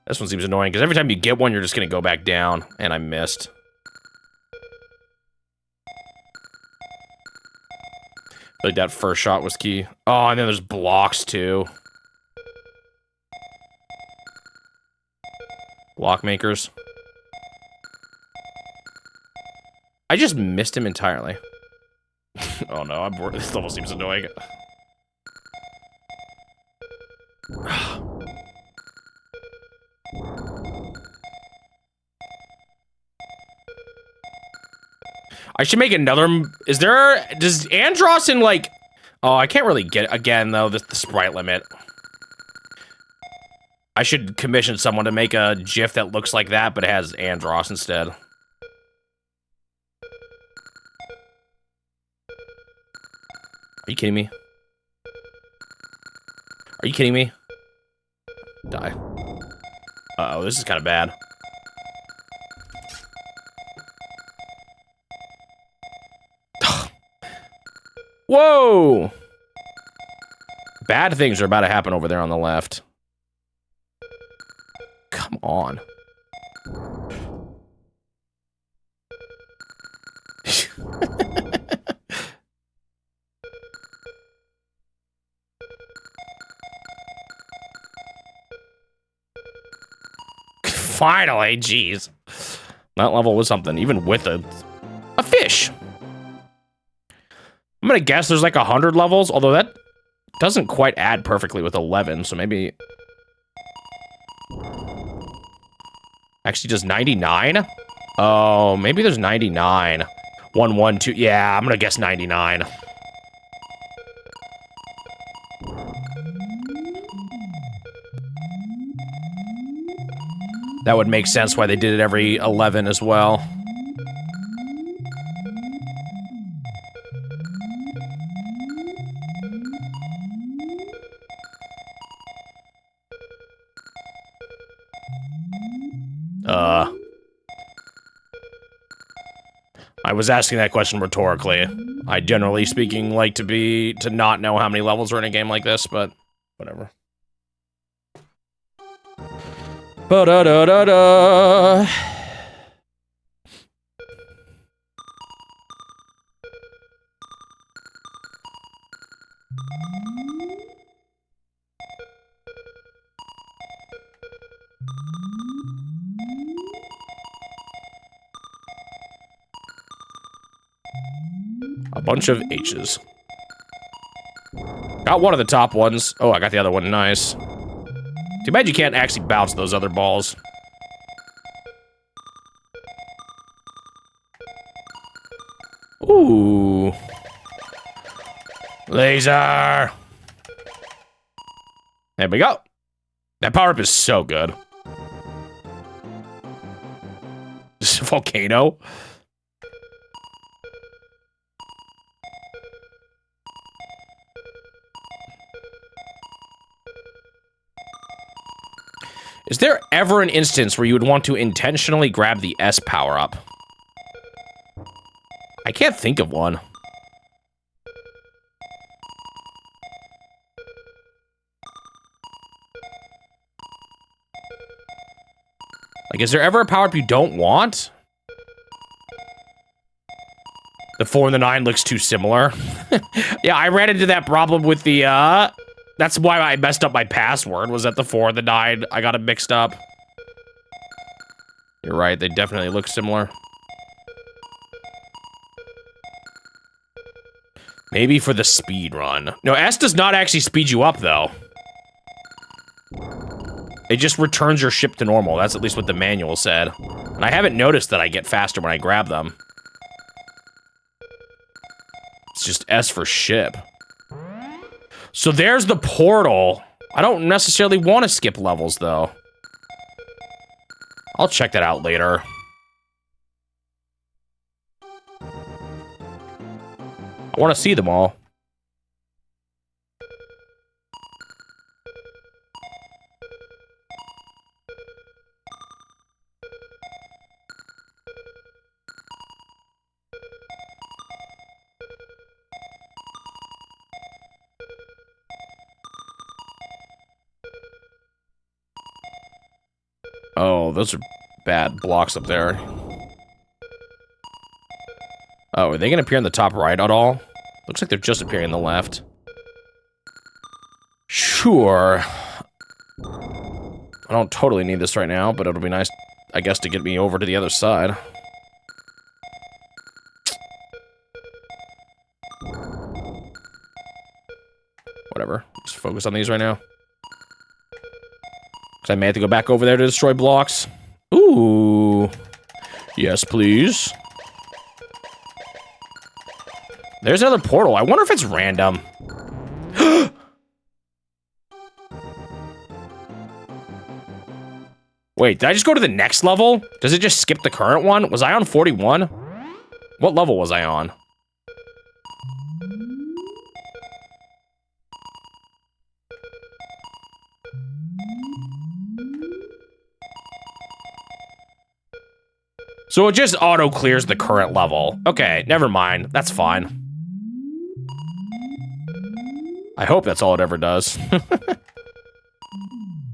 This one seems annoying, because every time you get one, you're just going to go back down, and I missed. Like, that first shot was key. Oh, and then there's blocks, too. Block makers. I just missed him entirely. Oh, no, I'm bored. This almost seems annoying. I should make another. Does Andros in like? Oh, I can't really get again though. The sprite limit. I should commission someone to make a GIF that looks like that, but it has Andros instead. Are you kidding me? Are you kidding me? Die. Uh-oh, this is kind of bad. Whoa! Bad things are about to happen over there on the left. Come on. Finally, jeez. That level was something, even with a fish. I'm gonna guess there's like 100 levels, although that doesn't quite add perfectly with 11, so maybe... Actually, just 99? Oh, maybe there's 99. 1, 1, 2, yeah, I'm gonna guess 99. That would make sense why they did it every 11 as well. I was asking that question rhetorically. I generally speaking like to not know how many levels are in a game like this, but whatever. Ba-da-da-da-da. A bunch of H's. Got one of the top ones. Oh, I got the other one. Nice. Too bad you can't actually bounce those other balls. Ooh. Laser. There we go. That power-up is so good. This is a volcano. Is there ever an instance where you would want to intentionally grab the S power-up? I can't think of one. Like, is there ever a power-up you don't want? The 4 and the 9 looks too similar. Yeah, I ran into that problem with the, that's why I messed up my password, was that the 4 and the 9, I got it mixed up. You're right, they definitely look similar. Maybe for the speed run. No, S does not actually speed you up, though. It just returns your ship to normal. That's at least what the manual said. And I haven't noticed that I get faster when I grab them. It's just S for ship. So there's the portal. I don't necessarily want to skip levels, though. I'll check that out later. I want to see them all. Oh, those are bad blocks up there. Oh, are they gonna appear in the top right at all? Looks like they're just appearing in the left. Sure. I don't totally need this right now, but it'll be nice, I guess, to get me over to the other side. Whatever. Just focus on these right now. Because I may have to go back over there to destroy blocks. Ooh. Yes, please. There's another portal. I wonder if it's random. Wait, did I just go to the next level? Does it just skip the current one? Was I on 41? What level was I on? So it just auto clears the current level. Okay, never mind. That's fine. I hope that's all it ever does.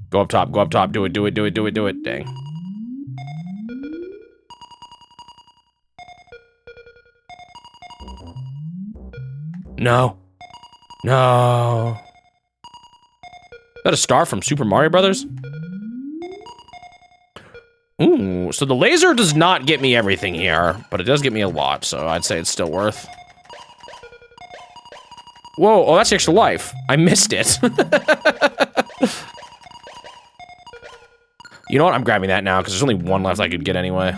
Go up top, go up top. Do it, do it, do it, do it, do it. Dang. No. No. Is that a star from Super Mario Brothers? Ooh, so the laser does not get me everything here, but it does get me a lot, so I'd say it's still worth. Whoa, oh, that's extra life. I missed it. You know what? I'm grabbing that now, because there's only one left I could get anyway.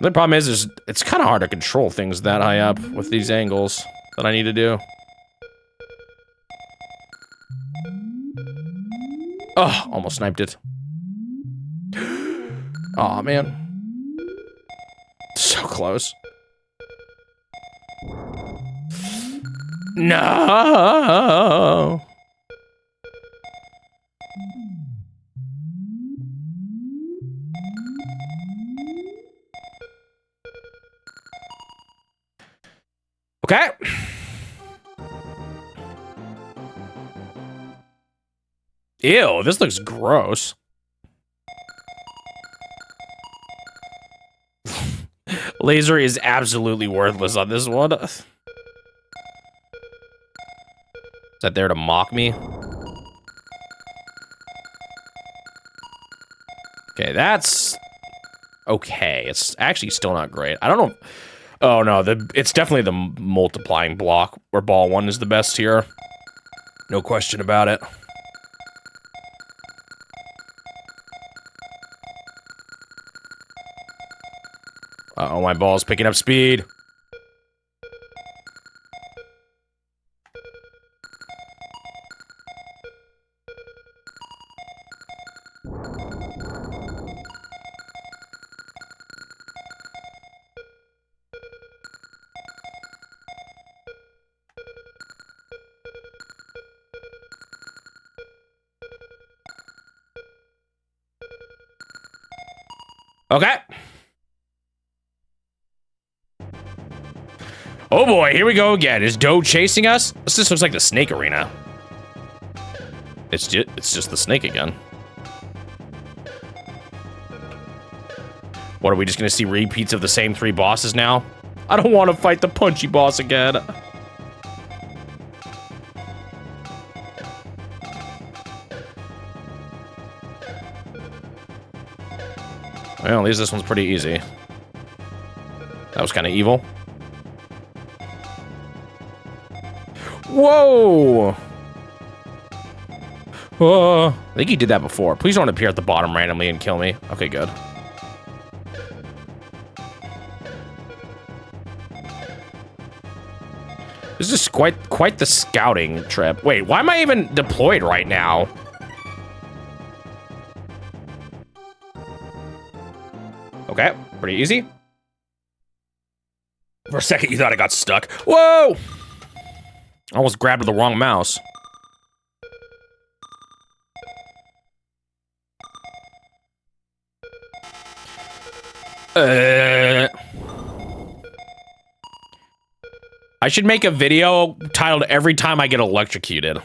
The problem is it's kind of hard to control things that high up with these angles that I need to do. Oh, almost sniped it. Aw, man. So close. No. Okay. Ew, this looks gross. Laser is absolutely worthless on this one. Is that there to mock me? Okay, that's okay. It's actually still not great. I don't know. Oh no, it's definitely the multiplying block where ball one is the best here. No question about it. Uh-oh, my ball's picking up speed. Okay. Oh boy, here we go again. Is Doh chasing us? This just looks like the snake arena. It's just the snake again. What, are we just gonna see repeats of the same 3 bosses now? I don't want to fight the punchy boss again. Well, at least this one's pretty easy. That was kind of evil. Whoa! I think he did that before. Please don't appear at the bottom randomly and kill me. Okay, good. This is quite the scouting trip. Wait, why am I even deployed right now? Okay, pretty easy. For a second, you thought I got stuck. Whoa! I almost grabbed the wrong mouse. I should make a video titled "Every Time I Get Electrocuted."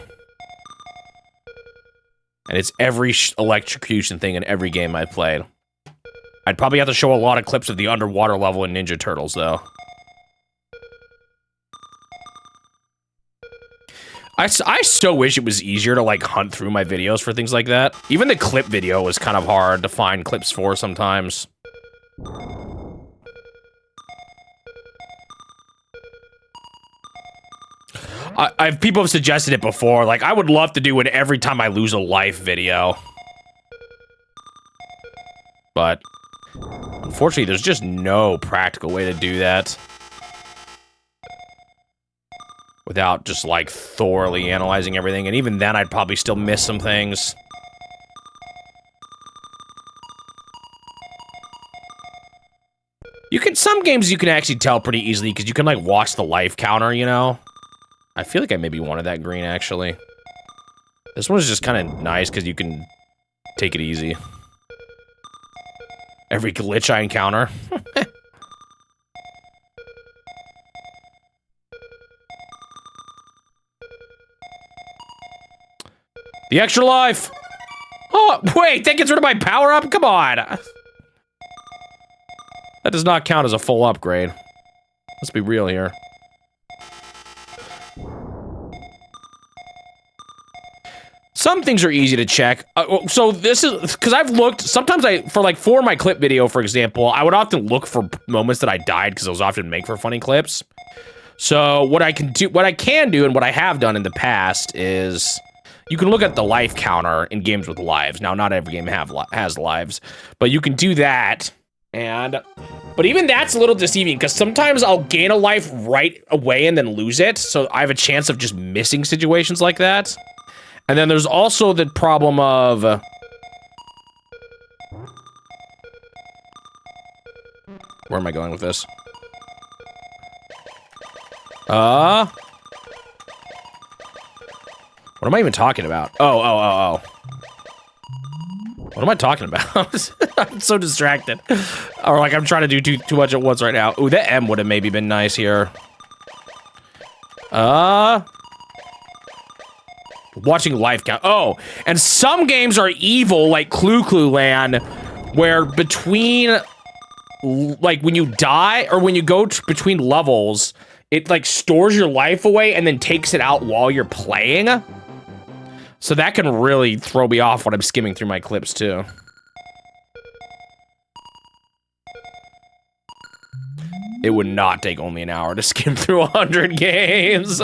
And it's every electrocution thing in every game I've played. I'd probably have to show a lot of clips of the underwater level in Ninja Turtles, though. I still wish it was easier to, like, hunt through my videos for things like that. Even the clip video is kind of hard to find clips for sometimes. People have suggested it before. Like, I would love to do an every time I lose a life video. but unfortunately, there's just no practical way to do that without just, like, thoroughly analyzing everything, and even then, I'd probably still miss some things. Some games you can actually tell pretty easily, because you can, like, watch the life counter, you know? I feel like I maybe wanted that green, actually. This one's just kind of nice, because you can take it easy. Every glitch I encounter. The extra life! Oh, wait, that gets rid of my power-up? Come on! That does not count as a full upgrade. Let's be real here. Some things are easy to check. So this is, because I've looked, sometimes for my clip video, for example, I would often look for moments that I died, because those often make for funny clips. So what I can do, and what I have done in the past is, you can look at the life counter in games with lives. Now, not every game has lives, but you can do that. But even that's a little deceiving, because sometimes I'll gain a life right away and then lose it, so I have a chance of just missing situations like that. And then there's also the problem of... where am I going with this? What am I even talking about? Oh. What am I talking about? I'm so distracted. Or like I'm trying to do too much at once right now. Ooh, that M would have maybe been nice here. Watching life count. Oh, and some games are evil, like Clue Land, where between, like when you die or when you go between levels, it like stores your life away and then takes it out while you're playing. So that can really throw me off when I'm skimming through my clips, too. It would not take only an hour to skim through 100 games.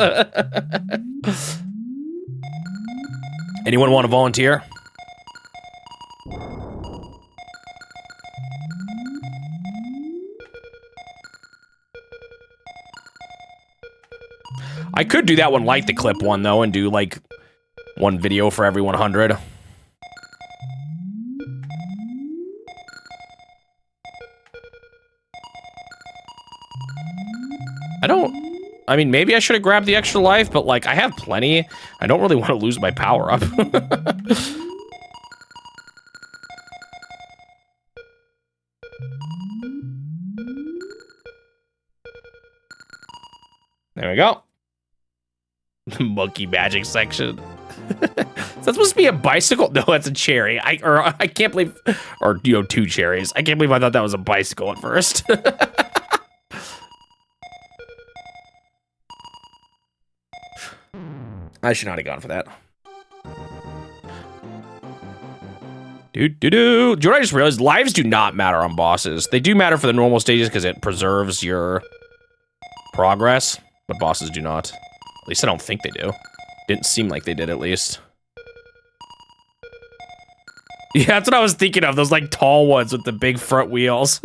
Anyone want to volunteer? I could do that one like the clip one, though, and do, like, one video for every 100. I mean, maybe I should have grabbed the extra life, but, like, I have plenty. I don't really want to lose my power-up. There we go. Monkey magic section. Is that supposed to be a bicycle? No, that's a cherry. I can't believe, or, you know, 2 cherries. I can't believe I thought that was a bicycle at first. I should not have gone for that. Do you know what I just realized? Lives do not matter on bosses. They do matter for the normal stages because it preserves your progress, but bosses do not. At least I don't think they do. Didn't seem like they did, at least. Yeah, that's what I was thinking of. Those, like, tall ones with the big front wheels.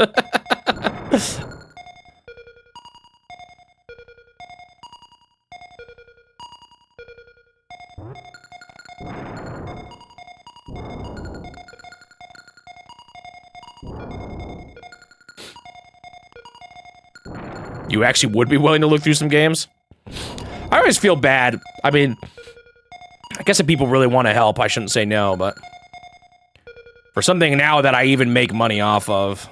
You actually would be willing to look through some games? I always feel bad. I mean, I guess if people really want to help, I shouldn't say no, but for something now that I even make money off of.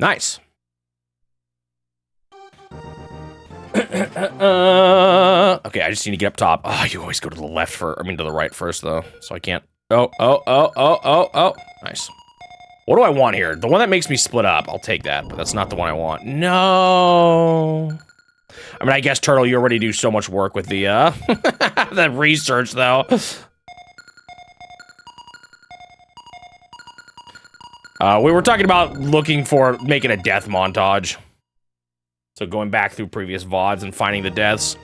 Nice. Okay, I just need to get up top. Oh, you always go to the left first. I mean, to the right first, though. So I can't. Oh. Nice. What do I want here? The one that makes me split up. I'll take that, but that's not the one I want. No. I mean, I guess, Turtle, you already do so much work with the, the research, though. We were talking about making a death montage. So going back through previous VODs and finding the deaths.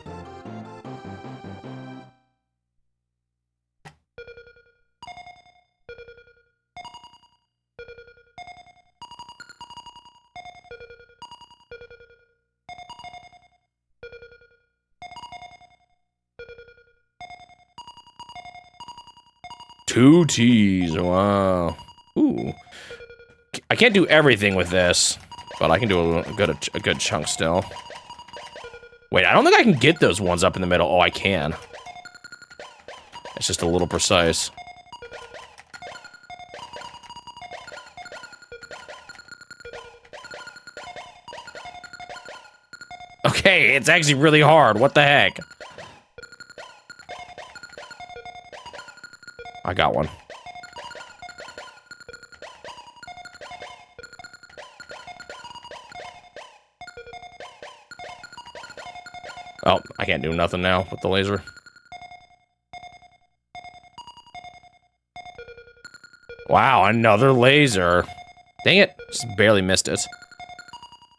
Two T's, wow. Ooh. I can't do everything with this, but I can do a good chunk still. Wait, I don't think I can get those ones up in the middle. Oh, I can. It's just a little precise. Okay, it's actually really hard. What the heck? I got one. Oh, I can't do nothing now with the laser. Wow, another laser. Dang it, just barely missed it.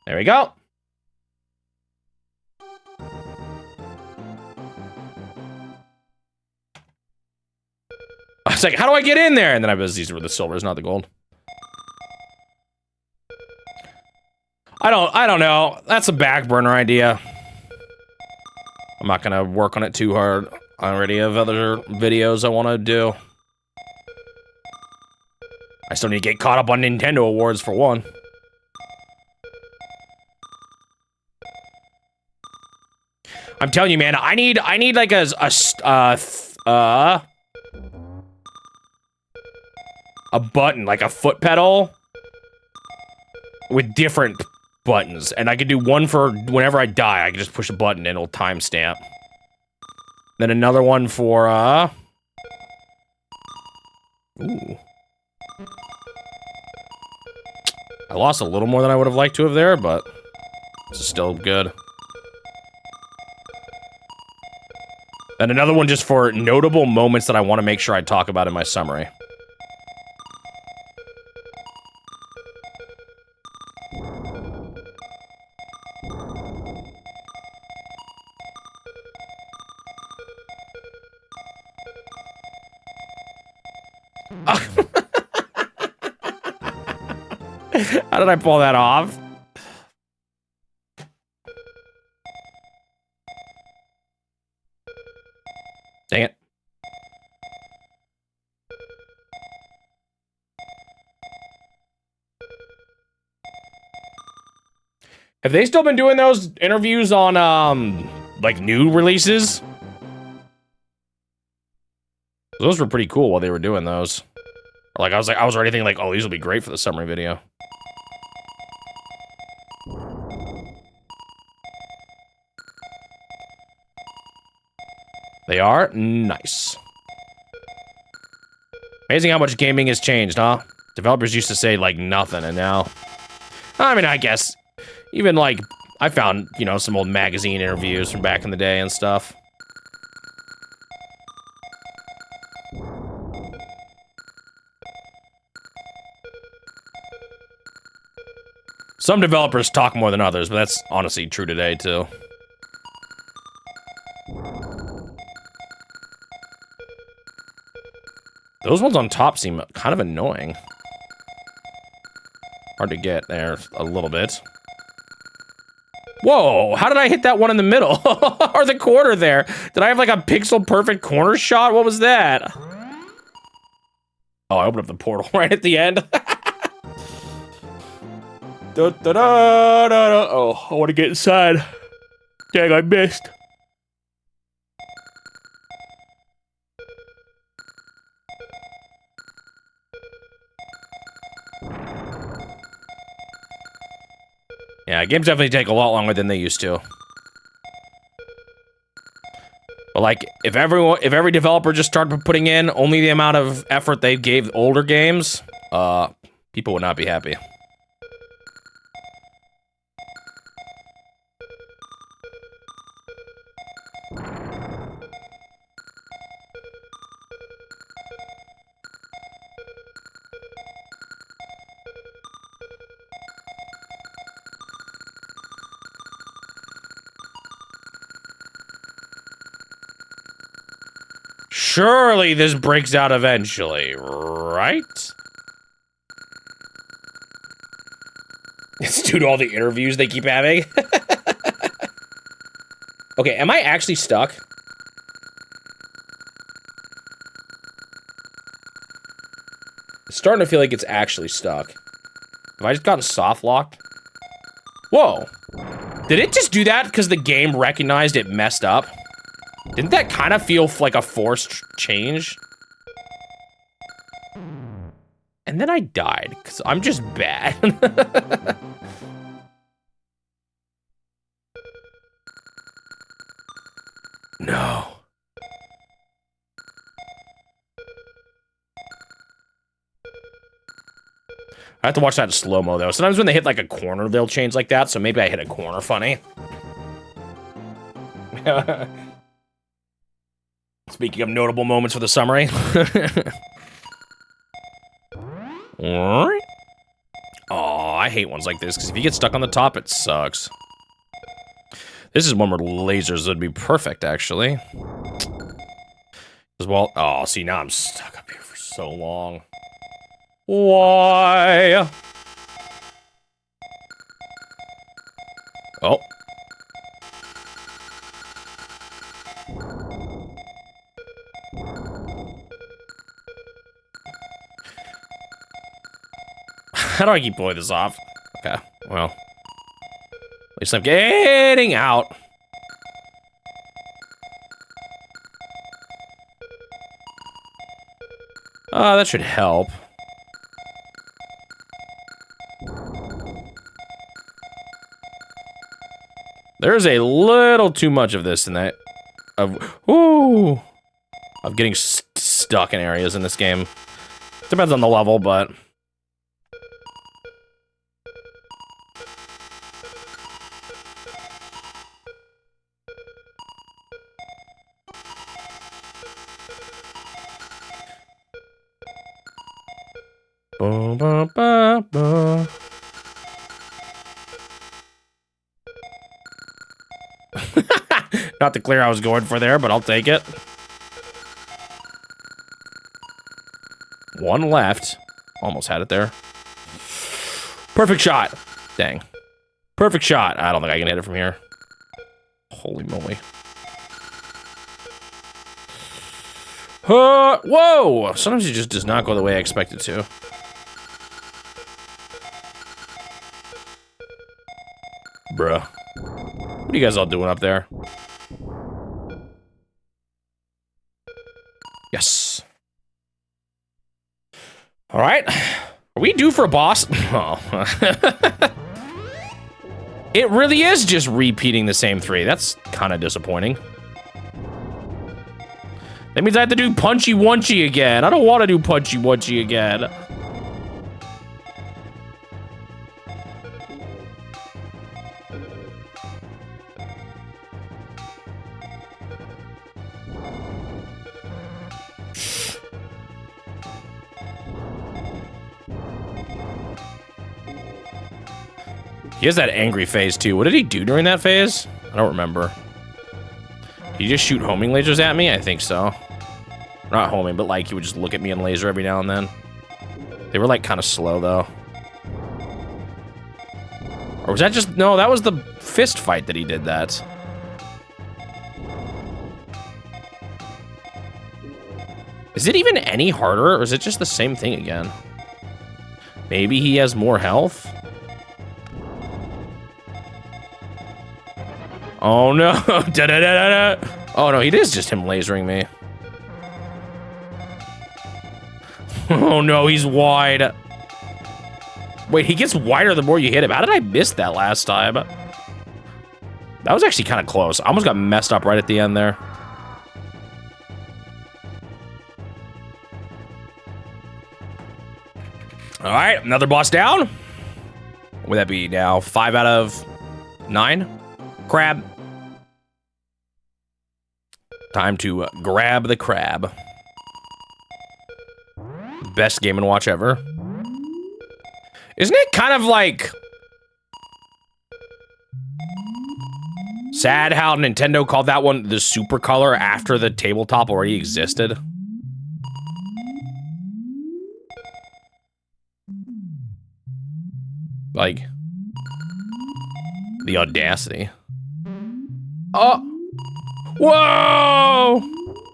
There we go. I was like, how do I get in there? And then I was, these were the silvers, not the gold. I don't know. That's a back burner idea. I'm not gonna work on it too hard. I already have other videos I want to do. I still need to get caught up on Nintendo awards for one. I'm telling you, man, I need like a button, like a foot pedal with different buttons, and I could do one for whenever I die. I can just push a button and it'll timestamp. Then another one for ooh. I lost a little more than I would have liked to have there, but this is still good. And another one just for notable moments that I want to make sure I talk about in my summary. How did I pull that off? Dang it. Have they still been doing those interviews on, like, new releases? Those were pretty cool while they were doing those. Like, I was already thinking, like, oh, these will be great for the summary video. They are? Nice. Amazing how much gaming has changed, huh? Developers used to say, like, nothing, and now... I mean, I guess... Even, like, I found, you know, some old magazine interviews from back in the day and stuff. Some developers talk more than others, but that's honestly true today, too. Those ones on top seem kind of annoying. Hard to get there a little bit. Whoa, how did I hit that one in the middle? Or the corner there? Did I have like a pixel perfect corner shot? What was that? Oh, I opened up the portal right at the end. Da, da, da, da, da. Oh, I want to get inside. Dang, I missed. Yeah, games definitely take a lot longer than they used to. But like, if every developer just started putting in only the amount of effort they gave older games, people would not be happy. Surely this breaks out eventually, right? It's due to all the interviews they keep having. Okay, am I actually stuck? It's starting to feel like it's actually stuck. Have I just gotten soft locked? Whoa. Did it just do that because the game recognized it messed up? Didn't that kind of feel like a forced change? And then I died because I'm just bad. No. I have to watch that in slow-mo, though. Sometimes when they hit, like, a corner, they'll change like that, so maybe I hit a corner funny. Speaking of notable moments for the summary. Oh, I hate ones like this, because if you get stuck on the top, it sucks. This is one where lasers would be perfect, actually. As well, oh, see, now I'm stuck up here for so long. Why? Oh. How do I keep pulling this off? Okay, well. At least I'm getting out. That should help. There's a little too much of this in that. Of getting stuck in areas in this game. Depends on the level, but. Not the clear I was going for there, but I'll take it. One left. Almost had it there. Perfect shot. Dang. Perfect shot. I don't think I can hit it from here. Holy moly. Whoa! Sometimes it just does not go the way I expect it to. Bruh. What are you guys all doing up there? Yes. All right. Are we due for a boss? Oh. It really is just repeating the same three. That's kind of disappointing. That means I have to do Punchy Wunchy again. I don't want to do Punchy Wunchy again. He has that angry phase, too. What did he do during that phase? I don't remember. Did he just shoot homing lasers at me? I think so. Not homing, but like he would just look at me and laser every now and then. They were like kind of slow, though. Or was that just... No, that was the fist fight that he did that. Is it even any harder, or is it just the same thing again? Maybe he has more health? Oh no! Da -da -da -da -da. Oh no, it is just him lasering me. Oh no, he's wide. Wait, he gets wider the more you hit him. How did I miss that last time? That was actually kind of close. I almost got messed up right at the end there. All right, another boss down. What would that be now? 5 out of 9? Crab. Time to grab the crab. Best Game & Watch ever. Isn't it kind of like Sad how Nintendo called that one the super color after the tabletop already existed. Like, the audacity. Oh! Whoa!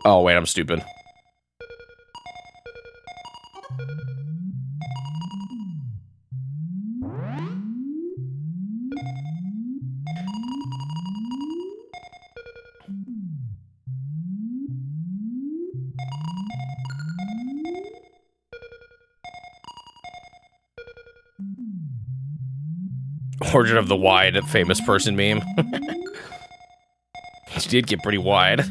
Oh, wait, I'm stupid. Origin of the wide famous person meme. She did get pretty wide.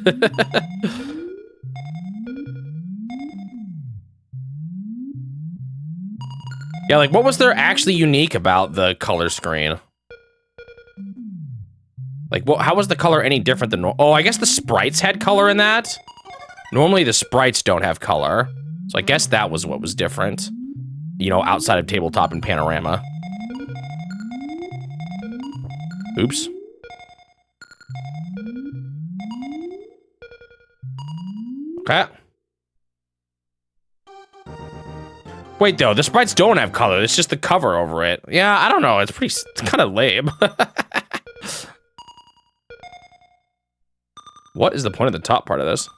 Yeah, like, what was there actually unique about the color screen? Like, how was the color any different than oh, I guess the sprites had color in that? Normally, the sprites don't have color. So I guess that was what was different. You know, outside of tabletop and panorama. Oops. Okay. Wait, though, the sprites don't have color. It's just the cover over it. Yeah, I don't know. It's kind of lame. What is the point of the top part of this?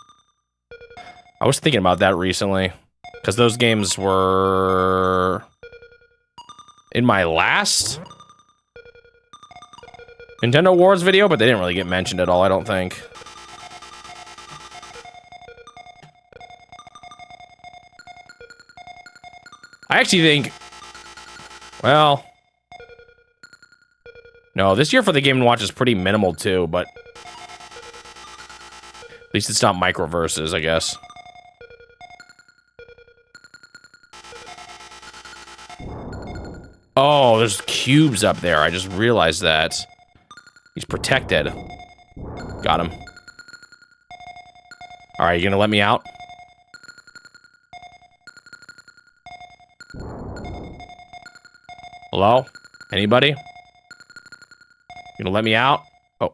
I was thinking about that recently. Because those games were... in my last... Nintendo Wars video, but they didn't really get mentioned at all, I don't think. I actually think... well... no, this year for the Game & Watch is pretty minimal too, but... at least it's not microverses, I guess. Oh, there's cubes up there. I just realized that. He's protected. Got him. Alright, you gonna let me out? Hello? Anybody? You gonna let me out? Oh.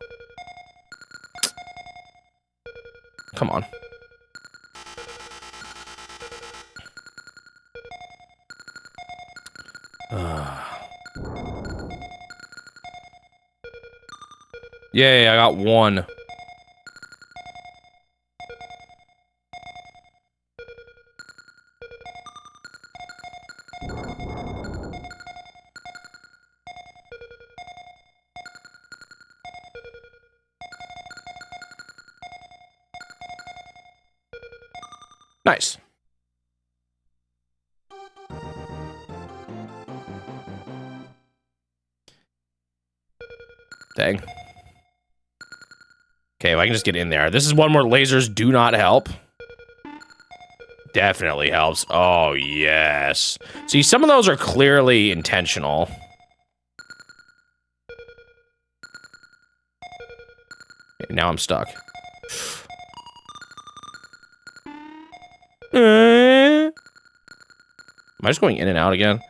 Come on. Yay, I got one. Nice. Dang. Okay, if I can just get in there. This is one where lasers do not help. Definitely helps. Oh, yes. See, some of those are clearly intentional. Okay, now I'm stuck. Am I just going in and out again?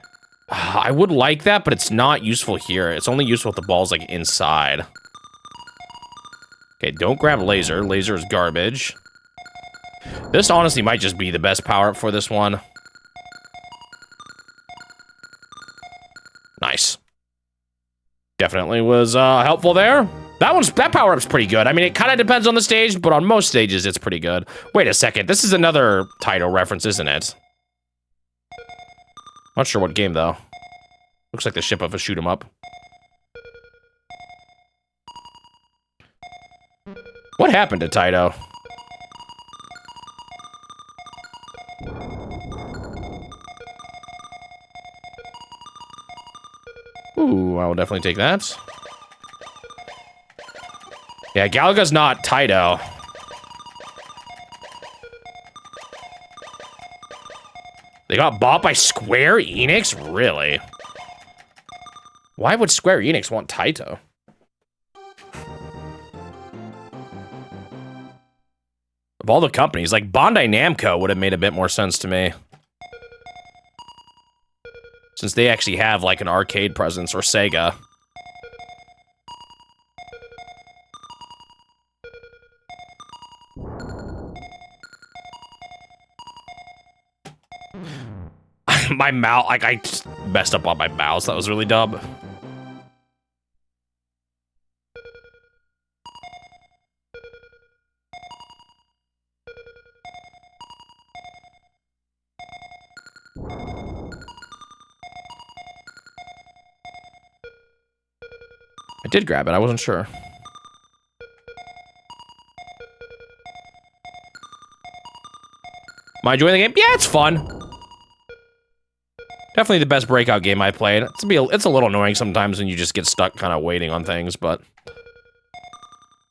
I would like that, but it's not useful here. It's only useful if the ball's, like, inside. Okay, don't grab laser. Laser is garbage. This honestly might just be the best power-up for this one. Nice. Definitely was helpful there. That power-up's pretty good. I mean, it kind of depends on the stage, but on most stages, it's pretty good. Wait a second. This is another Taito reference, isn't it? Not sure what game, though. Looks like the ship of a shoot-'em-up. What happened to Taito? Ooh, I will definitely take that. Yeah, Galaga's not Taito. They got bought by Square Enix? Really? Why would Square Enix want Taito? Of all the companies, like Bandai Namco would have made a bit more sense to me. Since they actually have like an arcade presence, or Sega. My mouse, like, I just messed up on my mouse. That was really dumb. I did grab it. I wasn't sure. Am I enjoying the game? Yeah, it's fun. Definitely the best breakout game I played. It's a little annoying sometimes when you just get stuck kind of waiting on things, but I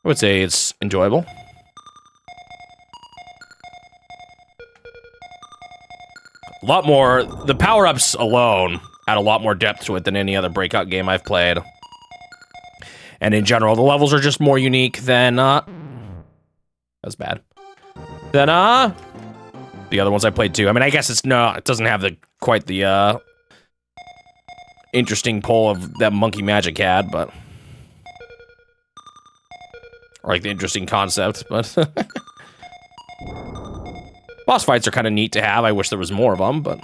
would say it's enjoyable. A lot more, the power-ups alone add a lot more depth to it than any other breakout game I've played. And in general, the levels are just more unique than, that's bad. Than, the other ones I played too. I mean, I guess it doesn't have quite the, interesting pull of that Monkey Magic had, but... Or like the interesting concept, but... Boss fights are kind of neat to have. I wish there was more of them, but...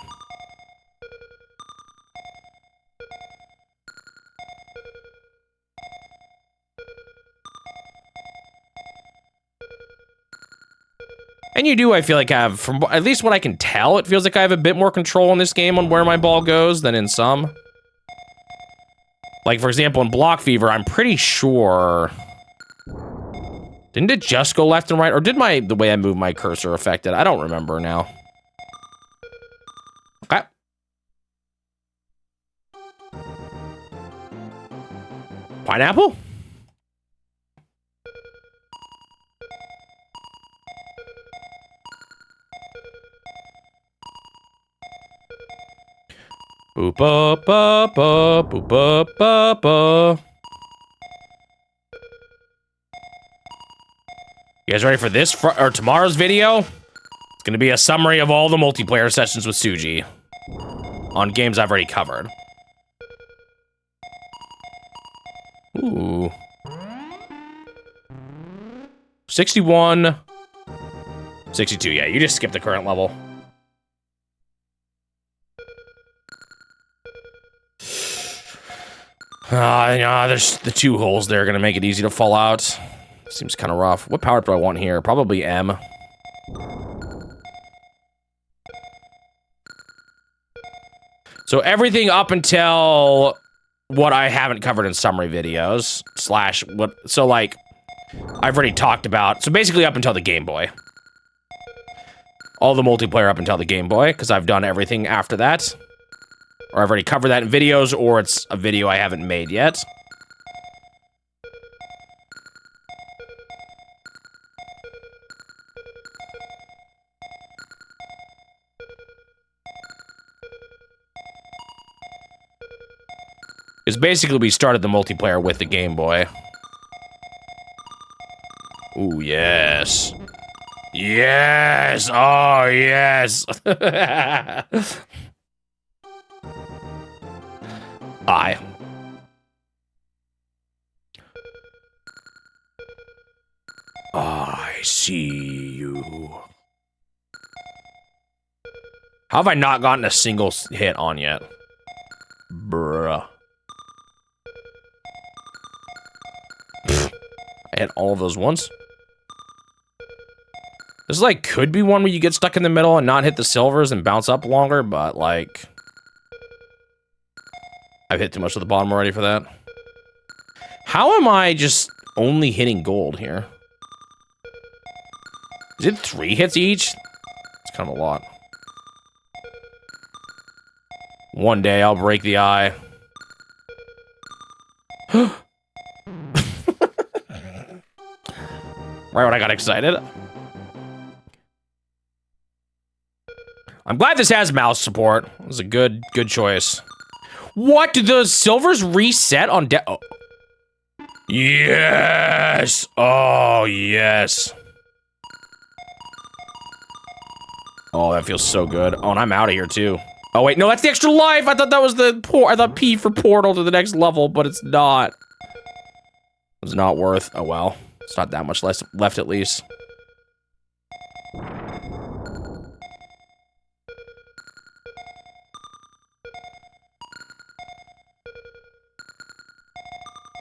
And you do, I feel like, have, from at least what I can tell, it feels like I have a bit more control in this game on where my ball goes than in some. Like, for example, in Block Fever, I'm pretty sure... Didn't it just go left and right? Or did the way I move my cursor affect it? I don't remember now. Okay. Pineapple? Boop ba ba ba boop ba ba ba. You guys ready for this or tomorrow's video? It's gonna be a summary of all the multiplayer sessions with Suji on games I've already covered. Ooh. 61. 62, yeah, you just skipped the current level. There's the 2 holes there gonna make it easy to fall out. Seems kind of rough. What power up do I want here? Probably M. So everything up until what I haven't covered in summary videos, so like, I've already talked about, so basically up until the Game Boy. All the multiplayer up until the Game Boy, because I've done everything after that. Or I've already covered that in videos, or it's a video I haven't made yet. It's basically we started the multiplayer with the Game Boy. Ooh, yes. Yes! Oh, yes! I see you. How have I not gotten a single hit on yet? Bruh. I hit all of those once. This like could be one where you get stuck in the middle and not hit the silvers and bounce up longer, but like I've hit too much of the bottom already for that. How am I just only hitting gold here? Is it 3 hits each? It's kind of a lot. One day I'll break the eye. Right when I got excited. I'm glad this has mouse support. It was a good choice. What? Did the silvers reset on oh. Yes! Oh, yes. Oh, that feels so good. Oh, and I'm out of here, too. Oh, wait, no, that's the extra life! I thought that was I thought P for portal to the next level, but it's not. It's not worth. Oh, well. It's not that much less left, at least.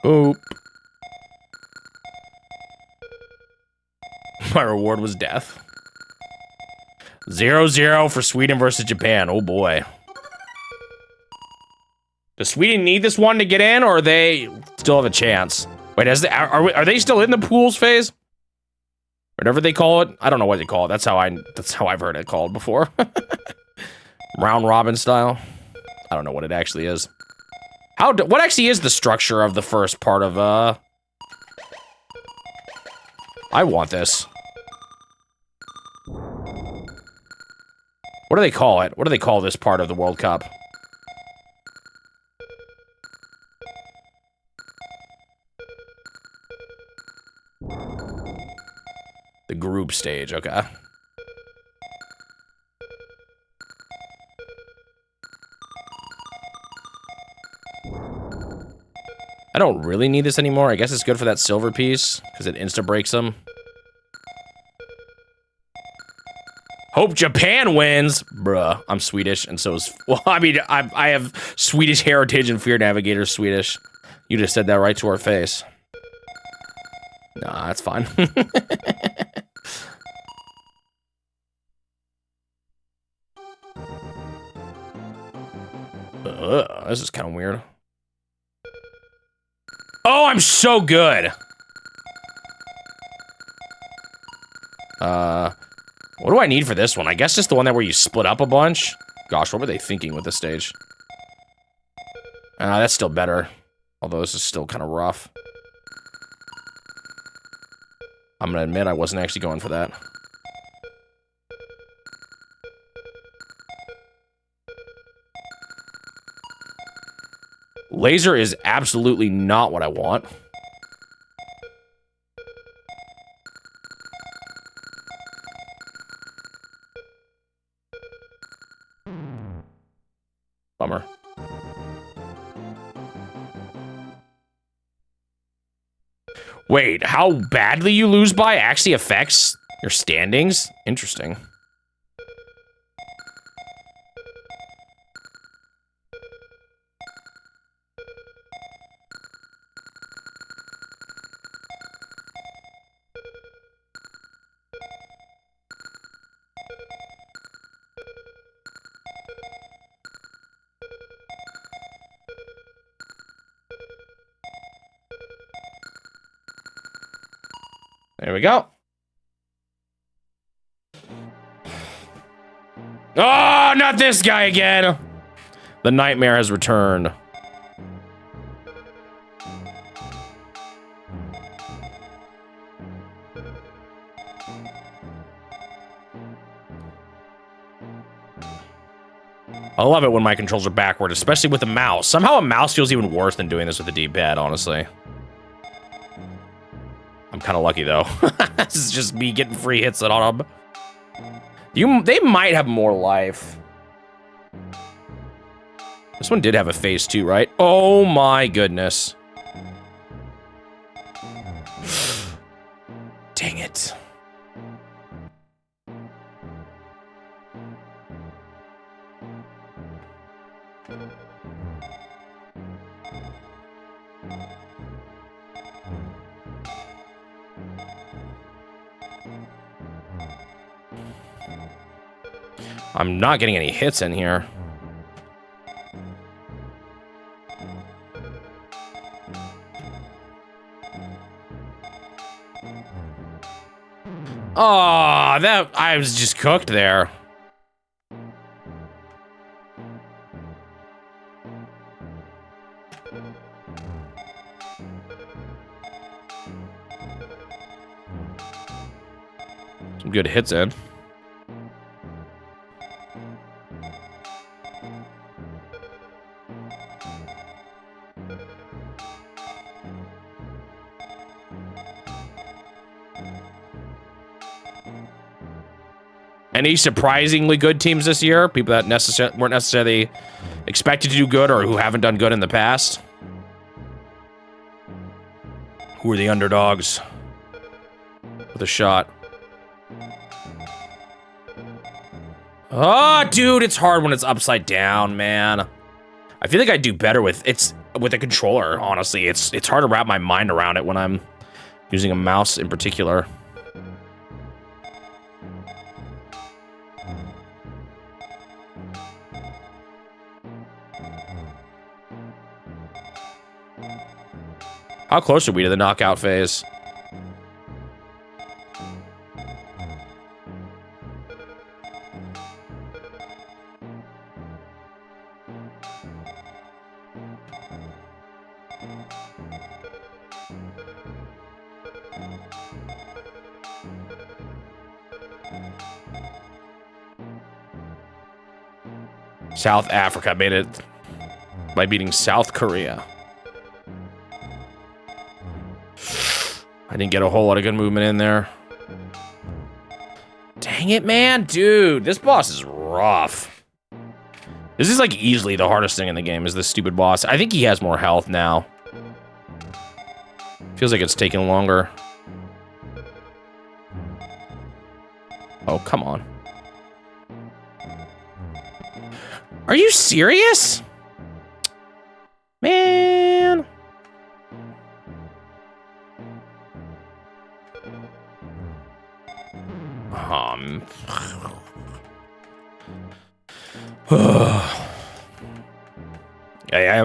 Oop. My reward was death. 0-0 for Sweden versus Japan. Oh boy. Does Sweden need this one to get in, or they still have a chance? Wait, are they still in the pools phase? Whatever they call it. I don't know what they call it. That's how I've heard it called before. Round robin style. I don't know what it actually is. What actually is the structure of the first part of I want this. What do they call it? What do they call this part of the World Cup? The group stage, okay. I don't really need this anymore. I guess it's good for that silver piece, because it insta-breaks them. Hope Japan wins! Bruh, I'm Swedish, and so is... Well, I mean, I have Swedish heritage and Fear Navigator's Swedish. You just said that right to our face. Nah, that's fine. This is kind of weird. Oh, I'm so good! What do I need for this one? I guess just the one that where you split up a bunch? Gosh, what were they thinking with this stage? That's still better. Although this is still kind of rough. I'm gonna admit I wasn't actually going for that. Laser is absolutely not what I want. Bummer. Wait, how badly you lose by actually affects your standings? Interesting. There we go. Oh, not this guy again. The nightmare has returned. I love it when my controls are backward, especially with the mouse. Somehow a mouse feels even worse than doing this with a D-pad, honestly. I'm kind of lucky, though. This is just me getting free hits on them. They might have more life. This one did have a phase 2, right? Oh my goodness. Dang it. I'm not getting any hits in here. Oh, I was just cooked there. Some good hits in. Any surprisingly good teams this year? People that weren't necessarily expected to do good or who haven't done good in the past? Who are the underdogs? With a shot. Oh, dude, it's hard when it's upside down, man. I feel like I do better with a controller, honestly. It's hard to wrap my mind around it when I'm using a mouse in particular. How close are we to the knockout phase? South Africa made it by beating South Korea. I didn't get a whole lot of good movement in there. Dang it, man. Dude, this boss is rough. This is like easily the hardest thing in the game is this stupid boss. I think he has more health now. Feels like it's taking longer. Oh, come on. Are you serious? Man.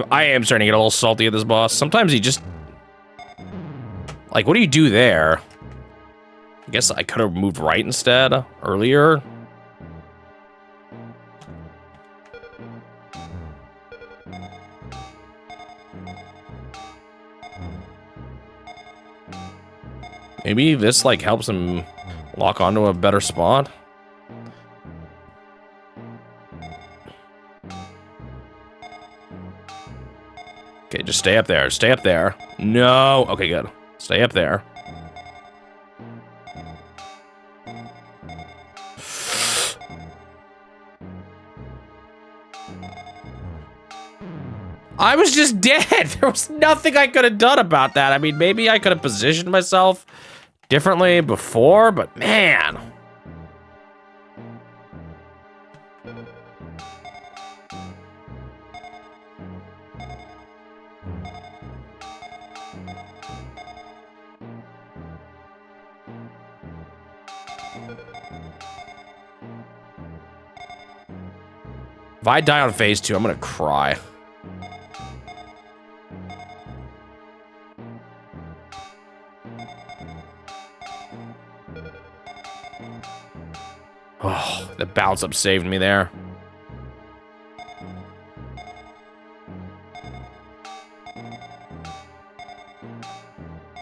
I am starting to get a little salty at this boss. Sometimes he just... Like, what do you do there? I guess I could have moved right instead earlier. Maybe this, like, helps him lock onto a better spot. Okay, just stay up there. Stay up there. No. Okay, good. Stay up there. I was just dead. There was nothing I could have done about that. I mean, maybe I could have positioned myself differently before, but man. If I die on phase 2, I'm gonna cry. Oh, the bounce up saved me there.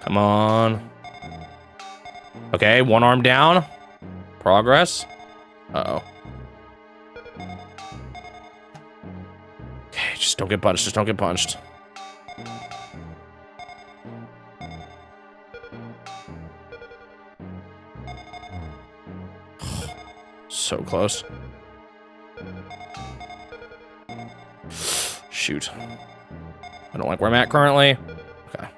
Come on. Okay, one arm down. Progress. Uh-oh. Okay, just don't get punched. Just don't get punched. So close. Shoot. I don't like where I'm at currently. Okay.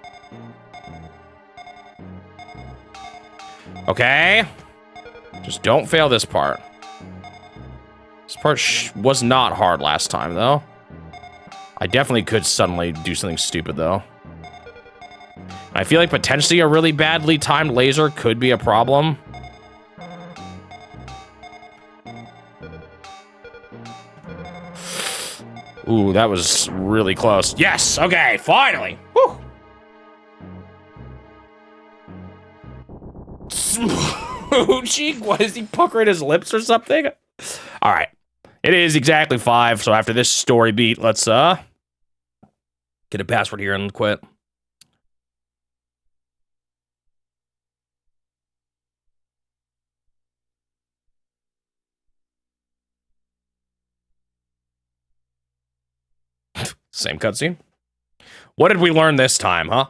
Okay. Just don't fail this part. This part was not hard last time, though. I definitely could suddenly do something stupid, though. I feel like potentially a really badly timed laser could be a problem. Ooh, that was really close. Yes! Okay, finally! Woo! Cheek, what is he puckering his lips or something? Alright. It is exactly 5, so after this story beat, let's get a password here and quit. Same cutscene. What did we learn this time, huh?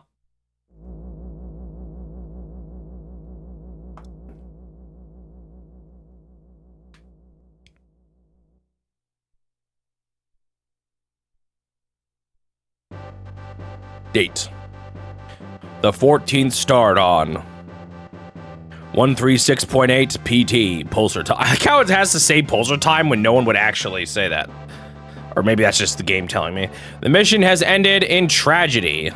Date. The 14th start on 136.8 PT pulsar time. I like how it has to say pulsar time when no one would actually say that. Or maybe that's just the game telling me. The mission has ended in tragedy.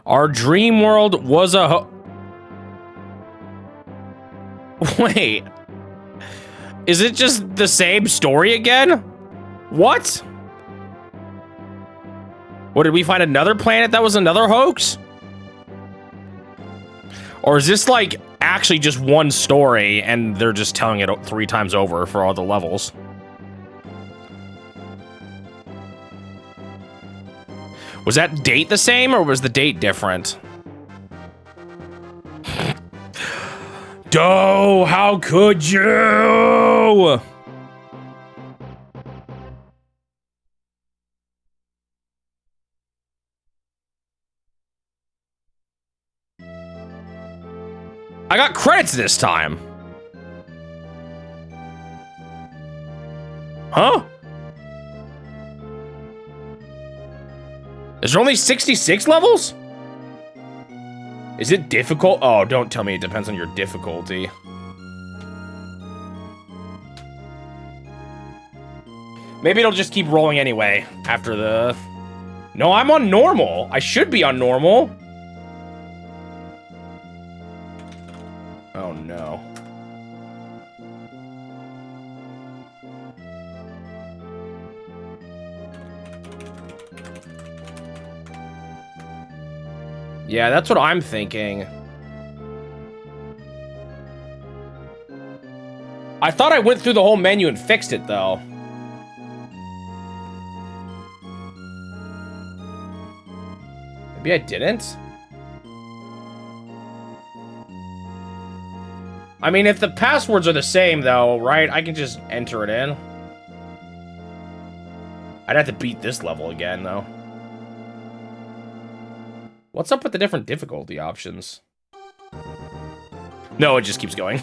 Our dream world was a Wait. Is it just the same story again? What? What, did we find another planet that was another hoax? Or is this like actually just one story and they're just telling it 3 times over for all the levels? Was that date the same or was the date different? Doh, how could you? I got credits this time. Huh? Is there only 66 levels? Is it difficult? Oh, don't tell me it depends on your difficulty. Maybe it'll just keep rolling anyway after the... No, I'm on normal. I should be on normal. Oh, no. Yeah, that's what I'm thinking. I thought I went through the whole menu and fixed it, though. Maybe I didn't? I mean, if the passwords are the same, though, right? I can just enter it in. I'd have to beat this level again, though. What's up with the different difficulty options? No, it just keeps going.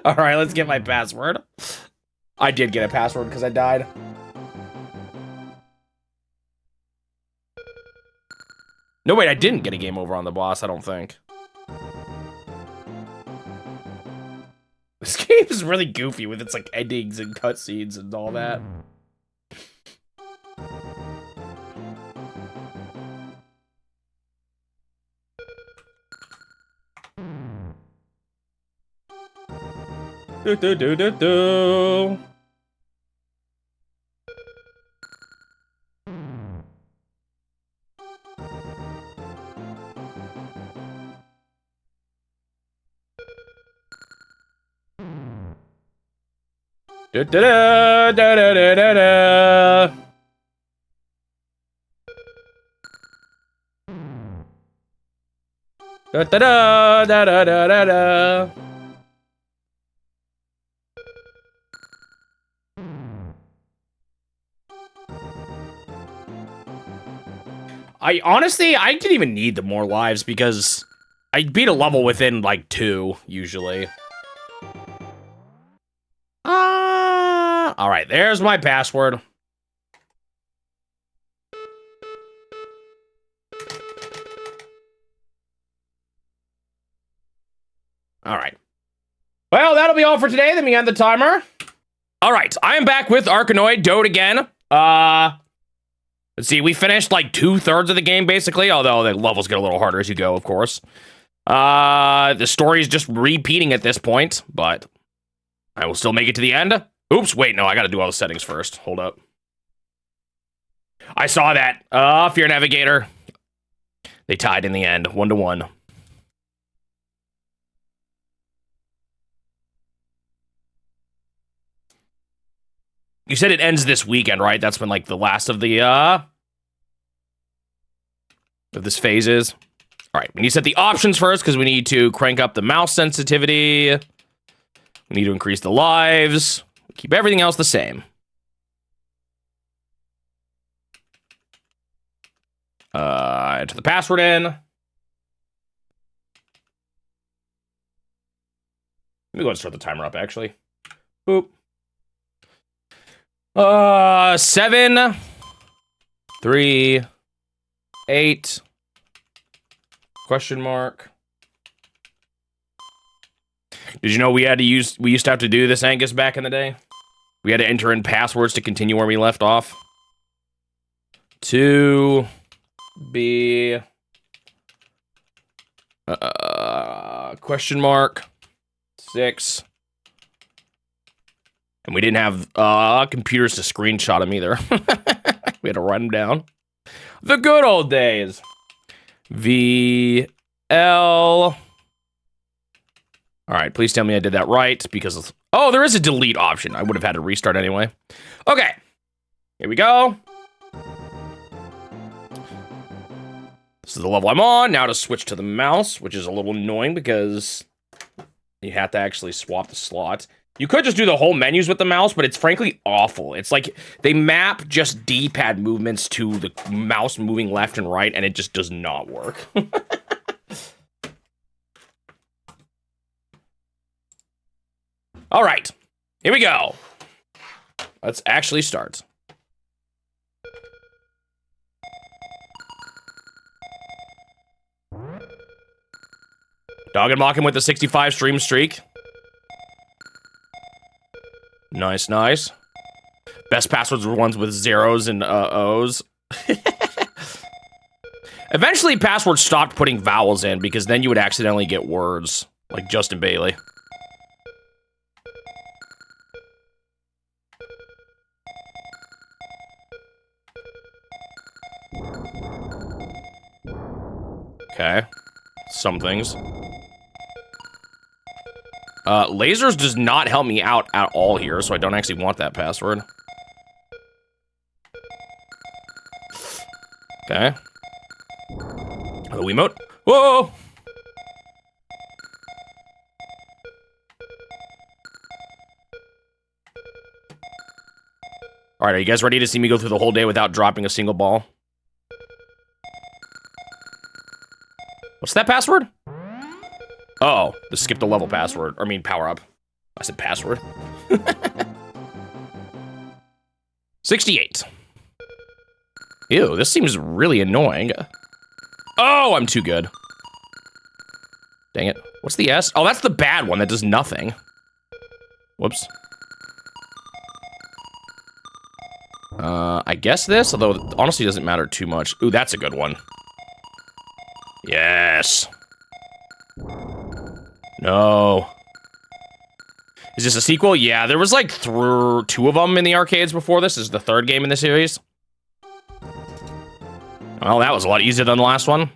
All right, let's get my password. I did get a password because I died. No, wait, I didn't get a game over on the boss, I don't think. This game is really goofy with its, like, endings and cutscenes and all that. Do do do do do. Da da da da da da da. Da da da da da da da da. I didn't even need the more lives because I beat a level within like 2 usually. All right, there's my password. All right. Well, that'll be all for today. Let me end the timer. All right, I am back with Arkanoid Doh It Again. Let's see, we finished like 2/3 of the game basically, although the levels get a little harder as you go, of course. The story is just repeating at this point, but I will still make it to the end. Oops, wait, no, I gotta do all the settings first. Hold up. I saw that. Fear Navigator. They tied in the end, 1-1. You said it ends this weekend, right? That's when, like, the last of the, of this phase is. All right, we need to set the options first because we need to crank up the mouse sensitivity. We need to increase the lives. Keep everything else the same. Enter the password in. Let me go ahead and start the timer up, actually. Boop. 7, 3, 8, question mark. Did you know we used to have to do this, Angus, back in the day? We had to enter in passwords to continue where we left off. 2 B question mark 6. And we didn't have computers to screenshot them either. We had to write them down. The good old days. VL. All right, please tell me I did that right because oh, there is a delete option. I would have had to restart anyway. Okay, here we go. This is the level I'm on. Now to switch to the mouse, which is a little annoying because you have to actually swap the slots. You could just do the whole menus with the mouse, but it's frankly awful. It's like they map just D-pad movements to the mouse moving left and right, and it just does not work. All right, here we go. Let's actually start. Dog and Mock him with the 65 stream streak. Nice, nice. Best passwords were ones with zeros and O's. Eventually, passwords stopped putting vowels in because then you would accidentally get words, like Justin Bailey. Okay. Some things. Lasers does not help me out at all here, so I don't actually want that password. Okay. The Wiimote. Whoa! Alright, are you guys ready to see me go through the whole day without dropping a single ball? What's that password? Oh, the skip the level password. I mean, power up. I said password. 68. Ew, this seems really annoying. Oh, I'm too good. Dang it. What's the S? Oh, that's the bad one that does nothing. Whoops. I guess this, although it honestly doesn't matter too much. Ooh, that's a good one. Yes. No. Is this a sequel? Yeah, there was like 2 of them in the arcades before this. This is the 3rd game in the series. Well, that was a lot easier than the last one.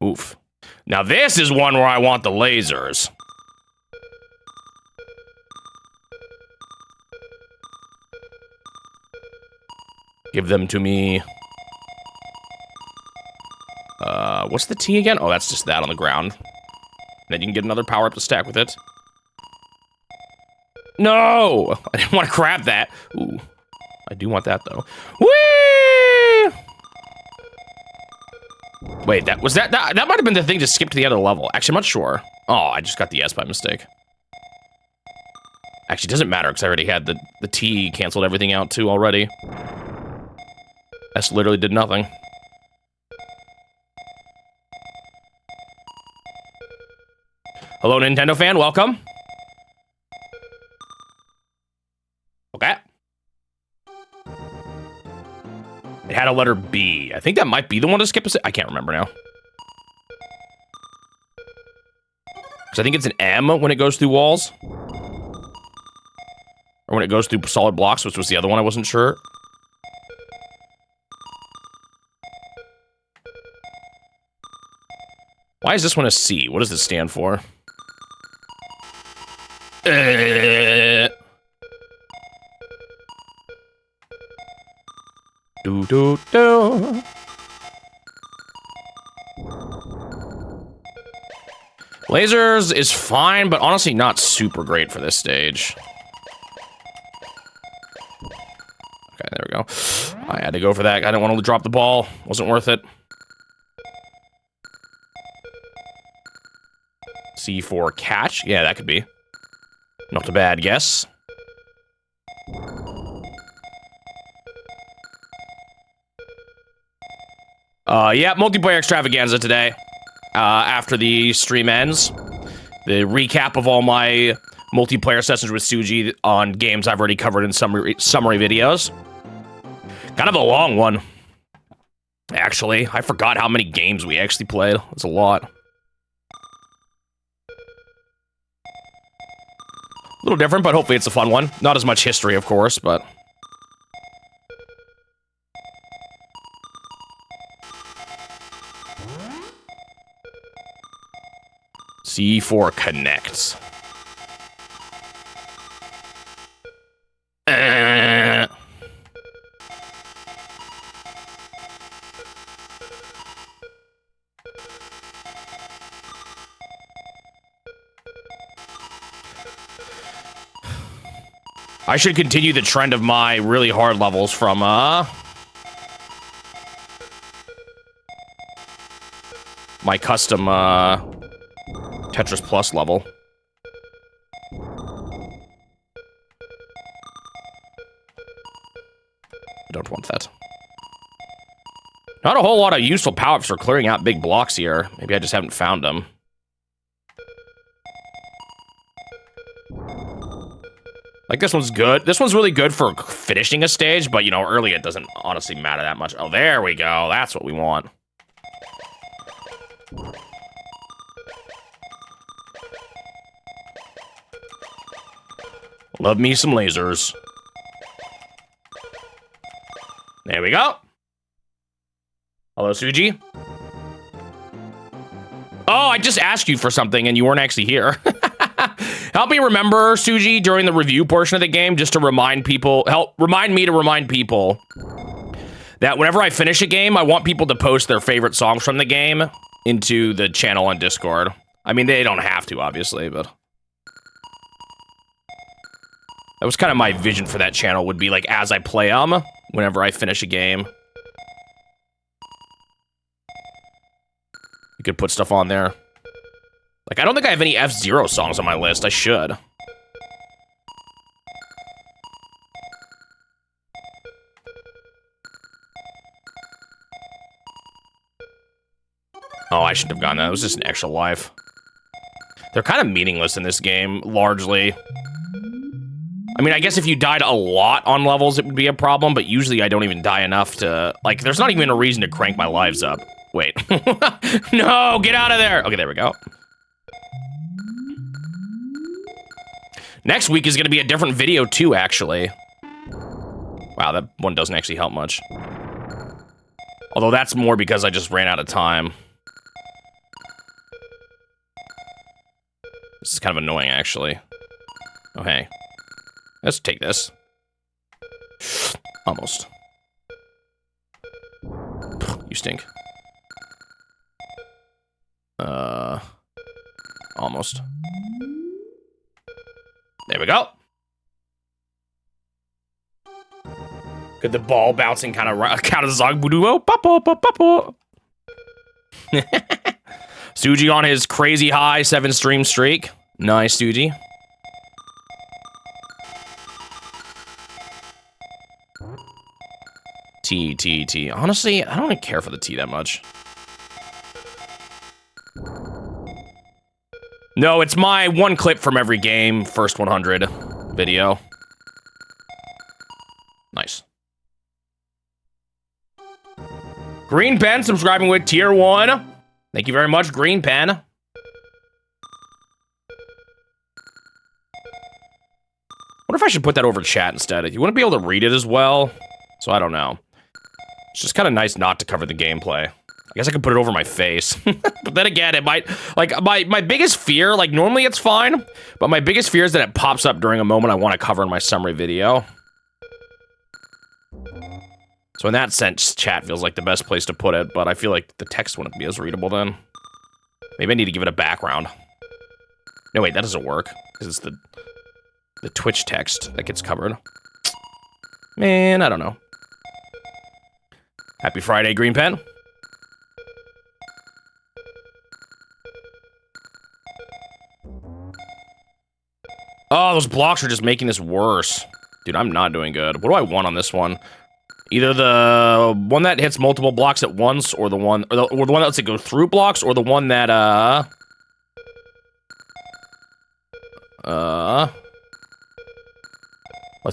Oof. Now this is one where I want the lasers. Give them to me. What's the T again? Oh, that's just that on the ground. Then you can get another power up to stack with it. No! I didn't want to grab that. Ooh. I do want that, though. Whee! Wait, that might have been the thing to skip to the other level. Actually, I'm not sure. Oh, I just got the S by mistake. Actually, it doesn't matter, because I already had the T canceled everything out, too, already. S literally did nothing. Hello, Nintendo fan. Welcome. Okay. It had a letter B. I think that might be the one to skip. I can't remember now. Because I think it's an M when it goes through walls. Or when it goes through solid blocks, which was the other one I wasn't sure. Why is this one a C? What does this stand for? Do do do. Lasers is fine, but honestly not super great for this stage. Okay, there we go. I had to go for that. I didn't want to drop the ball. Wasn't worth it. C for catch. Yeah, that could be. Not a bad guess. Yeah, multiplayer extravaganza today. After the stream ends. The recap of all my multiplayer sessions with Suji on games I've already covered in summary videos. Kind of a long one. Actually, I forgot how many games we actually played. It's a lot. A little different, but hopefully it's a fun one. Not as much history, of course, but... C4 connects. I should continue the trend of my really hard levels from, my custom, Tetris Plus level. I don't want that. Not a whole lot of useful power-ups for clearing out big blocks here. Maybe I just haven't found them. Like, this one's good. This one's really good for finishing a stage, but, you know, early it doesn't honestly matter that much. Oh, there we go. That's what we want. Love me some lasers. There we go. Hello, Suji. Oh, I just asked you for something and you weren't actually here. Help me remember, Suji, during the review portion of the game, just to remind people, remind me to remind people that whenever I finish a game, I want people to post their favorite songs from the game into the channel on Discord. I mean, they don't have to, obviously, but... that was kind of my vision for that channel, would be like, as I play them, whenever I finish a game. You could put stuff on there. Like, I don't think I have any F-Zero songs on my list. I should. Oh, I shouldn't have gotten that. It was just an extra life. They're kind of meaningless in this game, largely. I mean, I guess if you died a lot on levels, it would be a problem, but usually I don't even die enough to... like, there's not even a reason to crank my lives up. Wait. No, get out of there! Okay, there we go. Next week is going to be a different video, too, actually. Wow, that one doesn't actually help much. Although that's more because I just ran out of time. This is kind of annoying, actually. Oh, hey. Let's take this. Almost. You stink. Almost. There we go. Good, the ball bouncing kind of count as a song. Suji on his crazy high 7-stream streak. Nice, Suji. T. Honestly, I don't really care for the T that much. No, it's my one clip from every game, first 100 video. Nice. Green Pen subscribing with tier 1. Thank you very much, Green Pen. Wonder if I should put that over chat instead. You wouldn't be able to read it as well, so I don't know. It's just kind of nice not to cover the gameplay. I guess I could put it over my face. But then again, it might... like, my biggest fear... like, normally it's fine, but my biggest fear is that it pops up during a moment I want to cover in my summary video. So in that sense, chat feels like the best place to put it, but I feel like the text wouldn't be as readable then. Maybe I need to give it a background. No, wait, that doesn't work, because it's the Twitch text that gets covered. Man, I don't know. Happy Friday, Green Pen. Oh, those blocks are just making this worse. Dude, I'm not doing good. What do I want on this one? Either the one that hits multiple blocks at once, or the one that lets it go through blocks, or the one that, Unless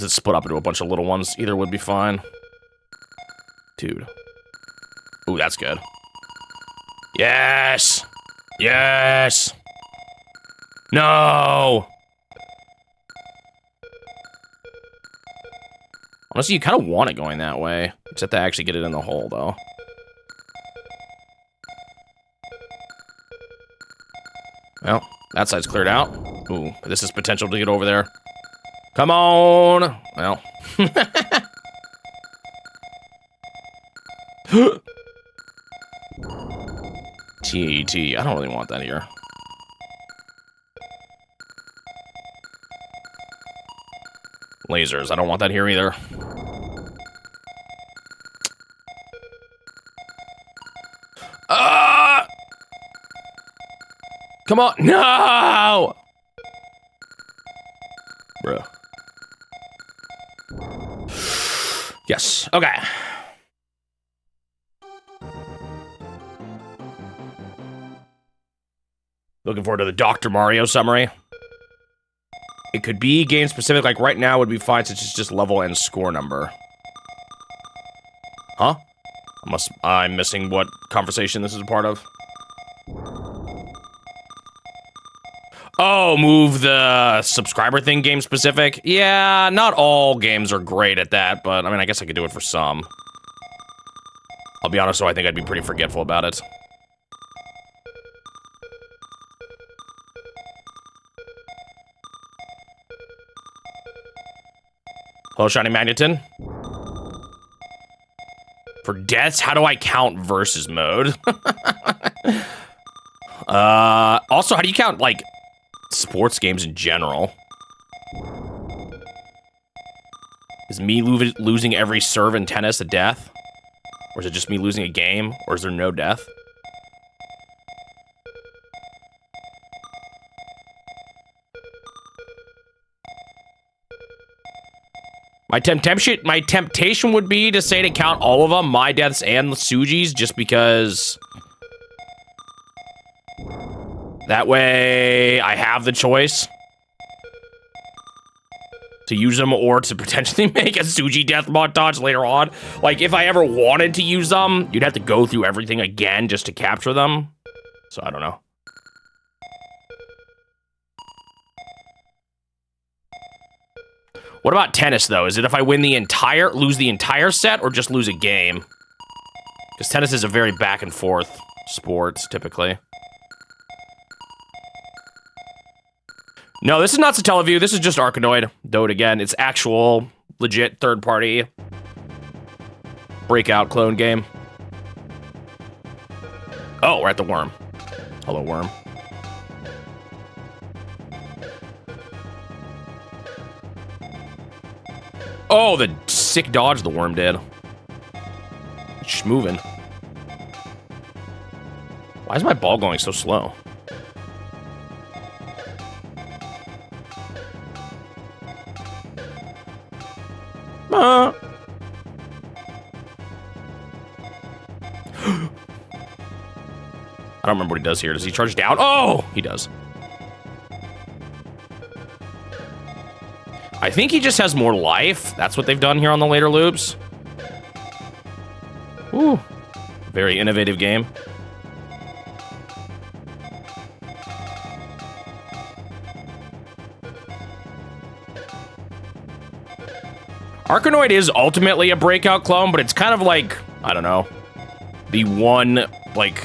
it's split up into a bunch of little ones. Either would be fine. Dude. Ooh, that's good. Yes! Yes! No! Honestly, you kind of want it going that way. Except to actually get it in the hole, though. Well, that side's cleared out. Ooh, this is potential to get over there. Come on! Well. TET. I don't really want that here. Lasers. I don't want that here either. Come on. No! Bro. Yes. Okay. Looking forward to the Dr. Mario summary. It could be game specific, like right now would be fine since it's just level and score number. Huh? I'm missing what conversation this is a part of. Oh, move the subscriber thing game specific? Yeah, not all games are great at that, but I mean, I guess I could do it for some. I'll be honest, though, I think I'd be pretty forgetful about it. Hello, Shiny Magneton. For deaths, how do I count versus mode? Also, how do you count, like, sports games in general? Is me losing every serve in tennis a death? Or is it just me losing a game? Or is there no death? My temptation would be to say to count all of them, my deaths and Suji's, just because that way I have the choice to use them or to potentially make a Suji death montage later on. Like, if I ever wanted to use them, you'd have to go through everything again just to capture them. So, I don't know. What about tennis, though? Is it if I win lose the entire set, or just lose a game? Because tennis is a very back and forth sport, typically. No, this is not Satellaview. This is just Arkanoid Doh It Again. It's actual, legit, third-party breakout clone game. Oh, we're at the worm. Hello, worm. Oh, the sick dodge the worm did. Schmovin'. Why is my ball going so slow? I don't remember what he does here. Does he charge down? Oh, he does. I think he just has more life. That's what they've done here on the later loops. Ooh. Very innovative game. Arkanoid is ultimately a breakout clone, but it's kind of like, I don't know, the one, like,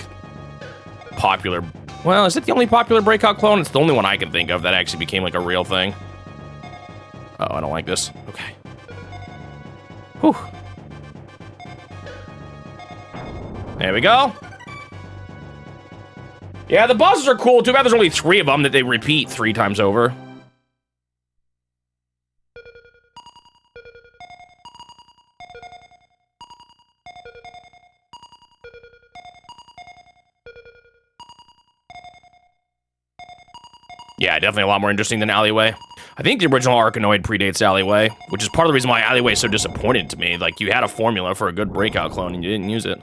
popular... Well, is it the only popular breakout clone? It's the only one I can think of that actually became, like, a real thing. Oh, I don't like this. Okay. Whew. There we go. Yeah, the bosses are cool. Too bad there's only 3 of them that they repeat 3 times over. Yeah, definitely a lot more interesting than Alleyway. I think the original Arkanoid predates Alleyway, which is part of the reason why Alleyway is so disappointed to me. Like, you had a formula for a good breakout clone and you didn't use it.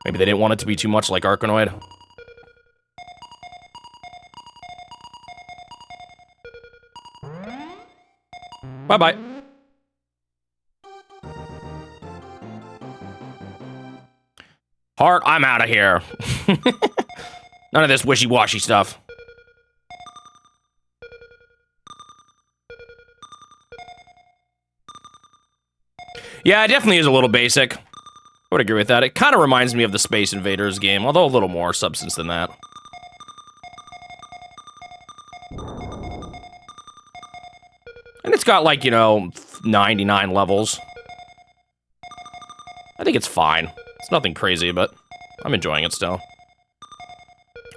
Maybe they didn't want it to be too much like Arkanoid. Bye-bye. Heart, I'm out of here. None of this wishy-washy stuff. Yeah, it definitely is a little basic. I would agree with that. It kind of reminds me of the Space Invaders game, although a little more substance than that. And it's got, like, you know, 99 levels. I think it's fine. It's nothing crazy, but I'm enjoying it still.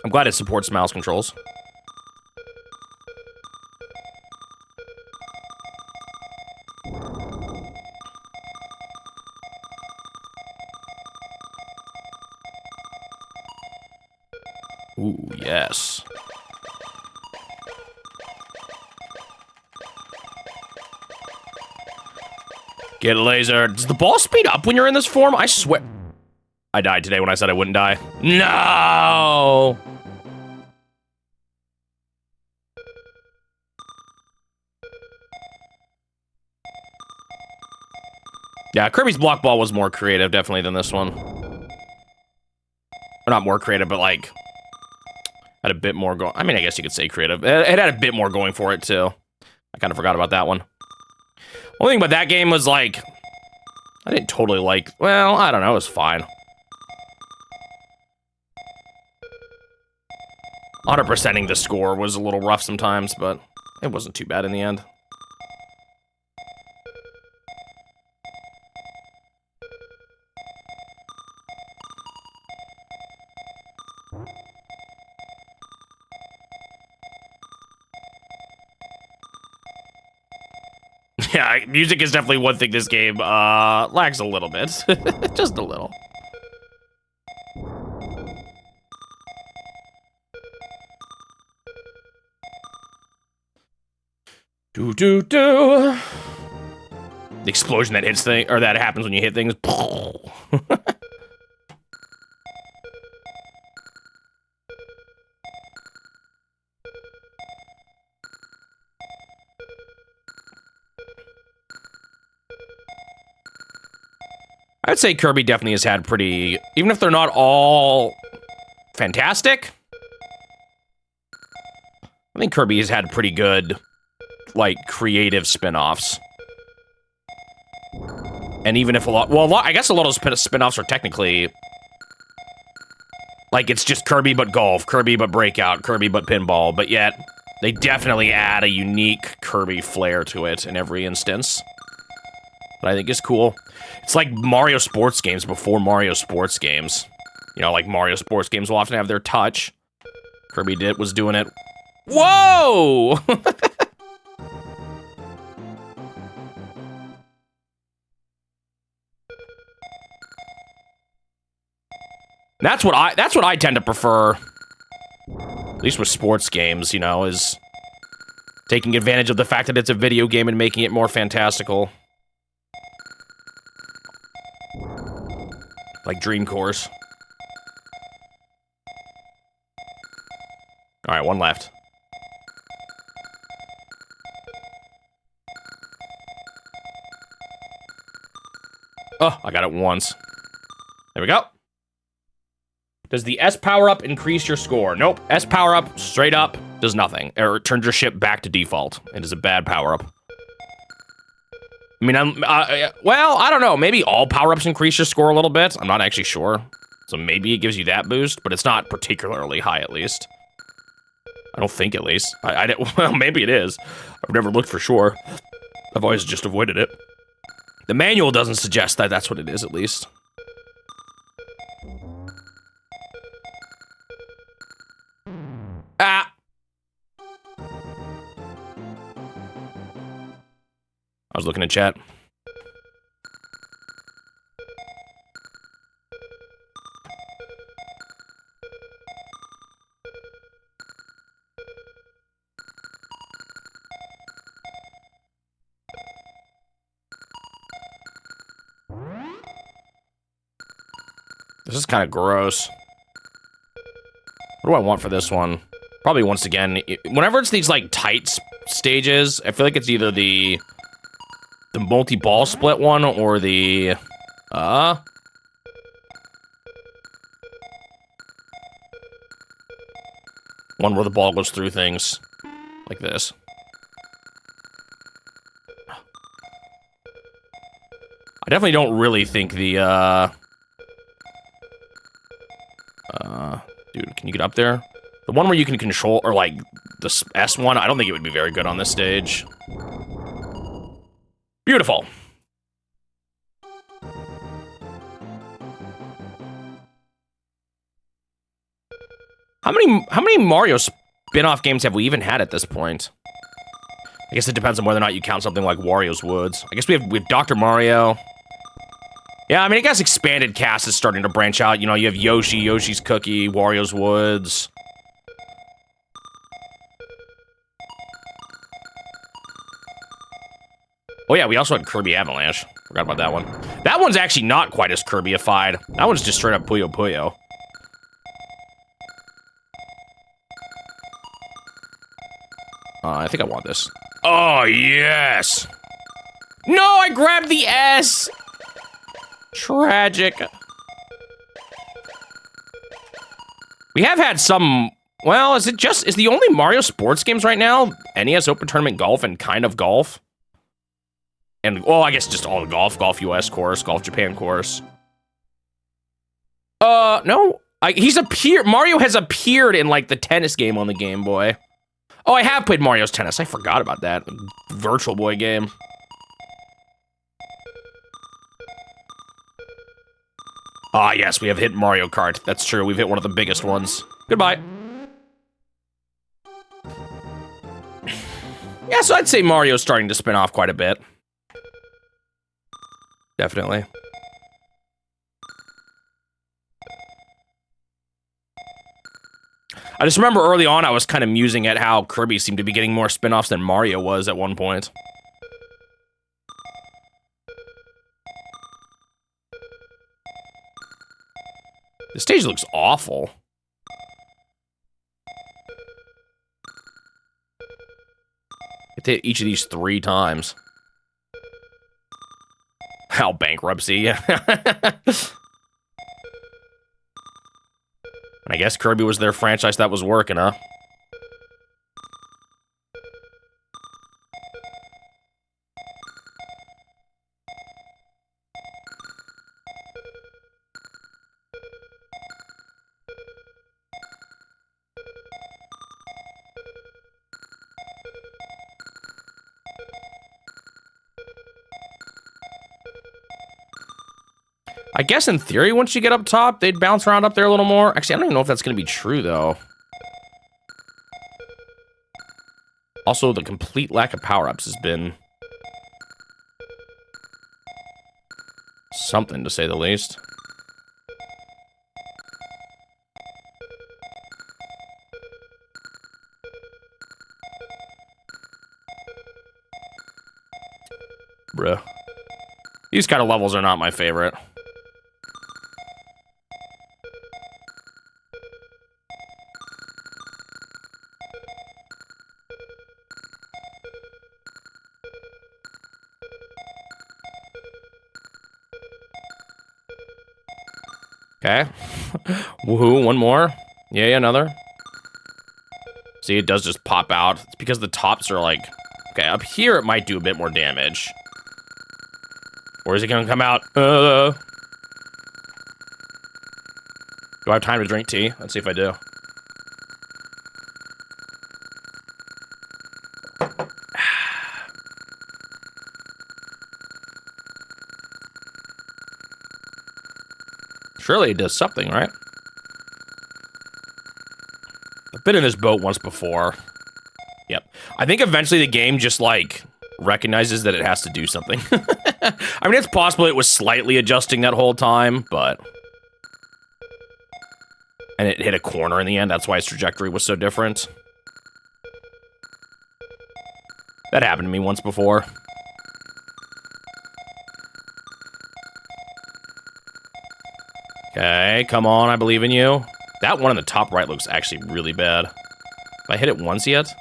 I'm glad it supports mouse controls. Ooh, yes. Get laser. Does the ball speed up when you're in this form? I swear. I died today when I said I wouldn't die. No! Yeah, Kirby's Block Ball was more creative, definitely, than this one. Or not more creative, but, like, had a bit more going. I mean, I guess you could say creative. It had a bit more going for it, too. I kind of forgot about that one. Only thing about that game was, like, I didn't totally like, well, I don't know, it was fine. 100%ing the score was a little rough sometimes, but it wasn't too bad in the end. Yeah, music is definitely one thing this game lacks a little bit. Just a little. Do. The explosion that hits thing, or that happens when you hit things. I'd say Kirby definitely has had pretty, even if they're not all fantastic, I think Kirby has had pretty good, like, creative spin-offs. And even if I guess a lot of those spin-offs are technically, like, it's just Kirby but golf, Kirby but breakout, Kirby but pinball, but yet they definitely add a unique Kirby flair to it in every instance. That I think is cool. It's like Mario sports games before Mario sports games. You know, like Mario sports games will often have their touch. Kirby was doing it. Whoa! That's what I tend to prefer. At least with sports games, you know, is taking advantage of the fact that it's a video game and making it more fantastical. Like Dream Course. Alright, one left. Oh, I got it once. There we go. Does the S power-up increase your score? Nope. S power-up, straight up, does nothing. Or it turns your ship back to default. It is a bad power-up. I mean, well, I don't know. Maybe all power-ups increase your score a little bit. I'm not actually sure. So maybe it gives you that boost, but it's not particularly high, at least. I don't think, at least. Well, maybe it is. I've never looked for sure. I've always just avoided it. The manual doesn't suggest that that's what it is, at least. Ah! I was looking at chat. This is kind of gross. What do I want for this one? Probably once again, whenever it's these like tight stages, I feel like it's either the The multi-ball split one or the... one where the ball goes through things. Like this. I definitely don't really think the, dude, can you get up there? The one where you can control, or like, the S one, I don't think it would be very good on this stage. Beautiful. How many Mario spin-off games have we even had at this point? I guess it depends on whether or not you count something like Wario's Woods. I guess we have Dr. Mario. Yeah, I mean, I guess expanded cast is starting to branch out. You know, you have Yoshi, Yoshi's Cookie, Wario's Woods. Oh yeah, we also had Kirby Avalanche. Forgot about that one. That one's actually not quite as Kirby-ified. That one's just straight up Puyo Puyo. I think I want this. Oh, yes! No, I grabbed the S! Tragic. We have had some... Well, is the only Mario sports games right now NES Open Tournament Golf and kind of Golf? And, well, I guess just all the Golf. Golf US course, Golf Japan course. No. Mario has appeared in, like, the tennis game on the Game Boy. Oh, I have played Mario's Tennis. I forgot about that. Virtual Boy game. Ah, yes, we have hit Mario Kart. That's true. We've hit one of the biggest ones. Goodbye. Yeah, so I'd say Mario's starting to spin off quite a bit. Definitely. I just remember early on I was kind of musing at how Kirby seemed to be getting more spin-offs than Mario was at one point. The stage looks awful. I hit each of these 3 times. How bankruptcy. I guess Kirby was their franchise that was working, huh? I guess in theory, once you get up top, they'd bounce around up there a little more. Actually, I don't even know if that's going to be true, though. Also, the complete lack of power-ups has been something, to say the least. Bruh. These kind of levels are not my favorite. Okay. Woohoo, one more. Yay, another. See, it does just pop out. It's because the tops are like... Okay, up here it might do a bit more damage. Or is it gonna come out? Do I have time to drink tea? Let's see if I do. Surely it does something, right? I've been in this boat once before. Yep. I think eventually the game just, like, recognizes that it has to do something. I mean, it's possible it was slightly adjusting that whole time, but... And it hit a corner in the end, that's why its trajectory was so different. That happened to me once before. Okay, come on, I believe in you. That one on the top right looks actually really bad. Have I hit it once yet?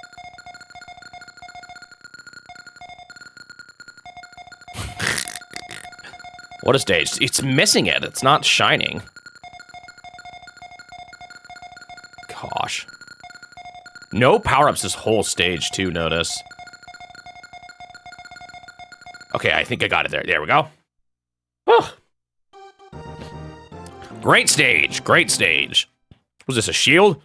What a stage. It's missing it. It's not shining. Gosh. No power-ups this whole stage, too, notice. Okay, I think I got it there. There we go. Oh. Great stage. Great stage. Was this a shield?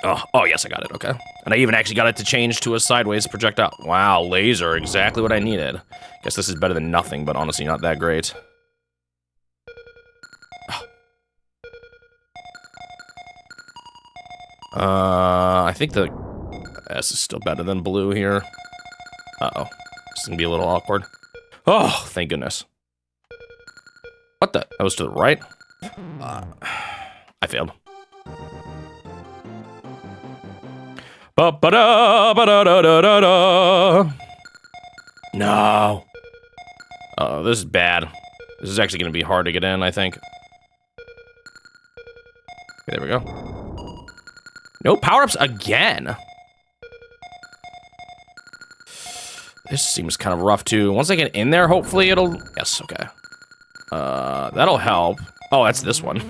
Oh, yes, I got it. Okay. And I even actually got it to change to a sideways projectile. Wow, laser. Exactly what I needed. Guess this is better than nothing, but honestly not that great. I think the S is still better than blue here. Uh-oh. This is gonna be a little awkward. Oh, thank goodness. What the? That was to the right? I failed. Ba-ba-da-ba-da-da-da-da. No. Uh-oh, this is bad. This is actually gonna be hard to get in, I think. Okay, there we go. No power-ups again. This seems kind of rough, too. Once I get in there, hopefully it'll... Yes, okay. That'll help. Oh, that's this one.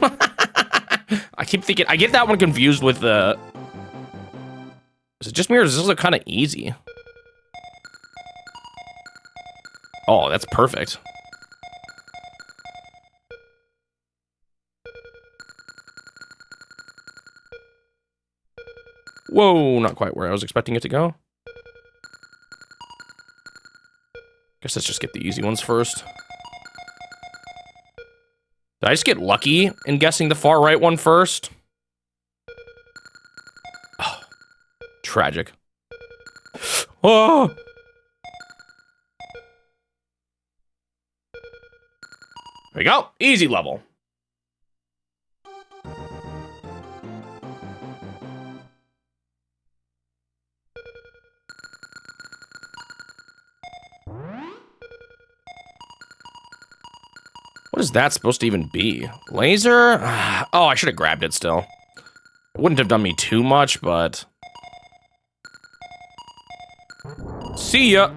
I keep thinking... I get that one confused with the... Is it just me, or does this look kind of easy? Oh, that's perfect. Whoa, not quite where I was expecting it to go. Guess let's just get the easy ones first. Did I just get lucky in guessing the far right one first? Oh, tragic. Oh! There we go. Easy level. What is that supposed to even be? Laser? Oh, I should have grabbed it still. It wouldn't have done me too much, but... See ya!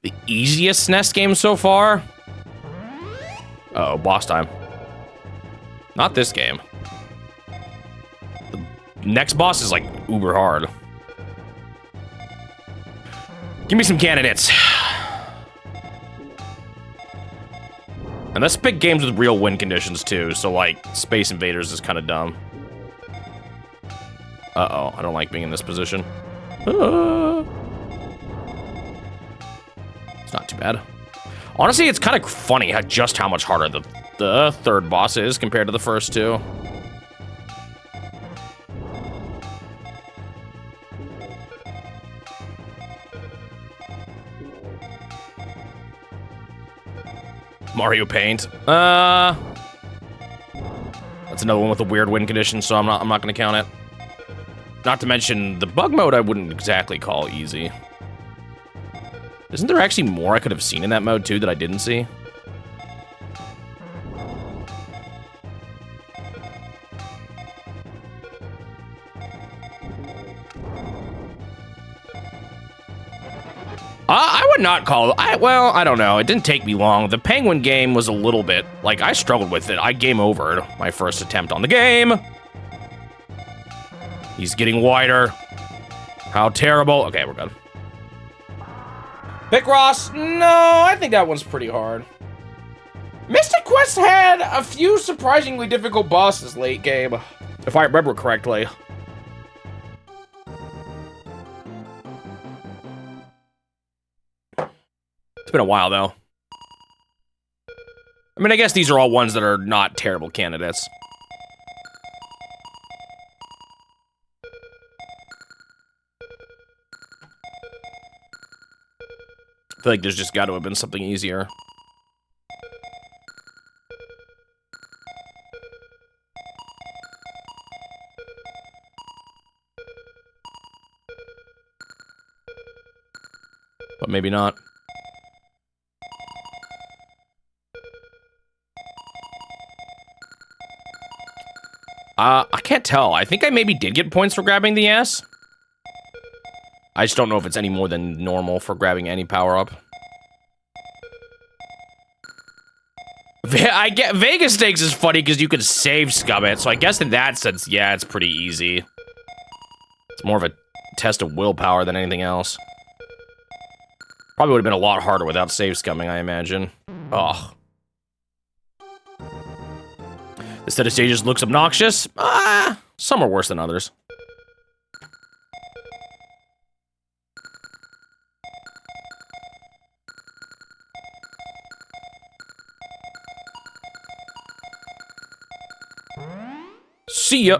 The easiest SNES game so far? Uh-oh, boss time. Not this game. The next boss is, like, uber hard. Give me some candidates. And let's pick games with real win conditions, too, so, like, Space Invaders is kind of dumb. Uh-oh, I don't like being in this position. It's not too bad. Honestly, it's kind of funny just how much harder the third boss is compared to the first two. Mario Paint. That's another one with a weird win condition, so I'm not gonna count it. Not to mention the bug mode I wouldn't exactly call easy. Isn't there actually more I could have seen in that mode too that I didn't see? I would not call it, well, I don't know. It didn't take me long. The Penguin game was a little bit, like, I struggled with it. I game overed my first attempt on the game. He's getting wider. How terrible. Okay, we're good. Picross, no, I think that one's pretty hard. Mystic Quest had a few surprisingly difficult bosses late game, if I remember correctly. It's been a while, though. I mean, I guess these are all ones that are not terrible candidates. I feel like there's just got to have been something easier. But maybe not. I can't tell. I think I maybe did get points for grabbing the S. I just don't know if it's any more than normal for grabbing any power-up. I get Vegas Stakes is funny because you can save scum it, so I guess in that sense, yeah, it's pretty easy. It's more of a test of willpower than anything else. Probably would have been a lot harder without save scumming, I imagine. Ugh. This set of stages looks obnoxious. Some are worse than others. See ya.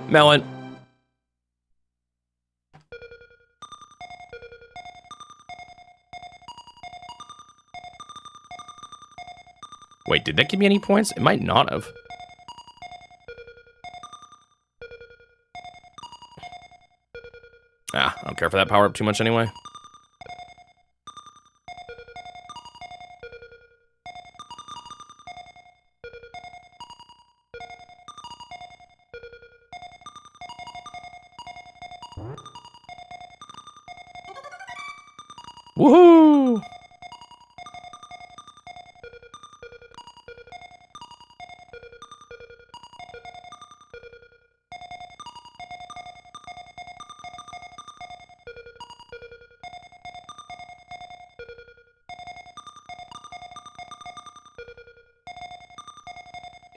Melon. Wait, did that give me any points? It might not have. I don't care for that power up too much anyway. Woohoo!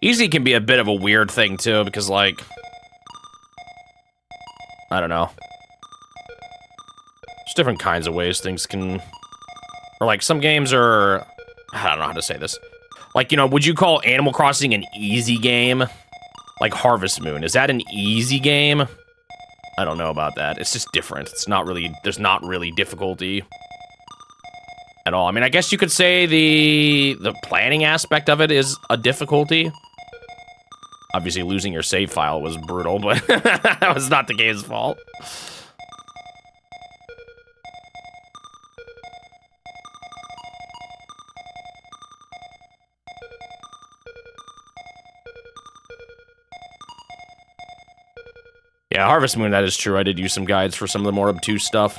Easy can be a bit of a weird thing too, because like, I don't know. There's different kinds of ways things can, or like some games are, I don't know how to say this. Like, you know, would you call Animal Crossing an easy game? Like Harvest Moon, is that an easy game? I don't know about that. It's just different. It's not really, there's not really difficulty at all. I mean, I guess you could say the planning aspect of it is a difficulty. Obviously, losing your save file was brutal, but that was not the game's fault. Yeah, Harvest Moon, that is true. I did use some guides for some of the more obtuse stuff.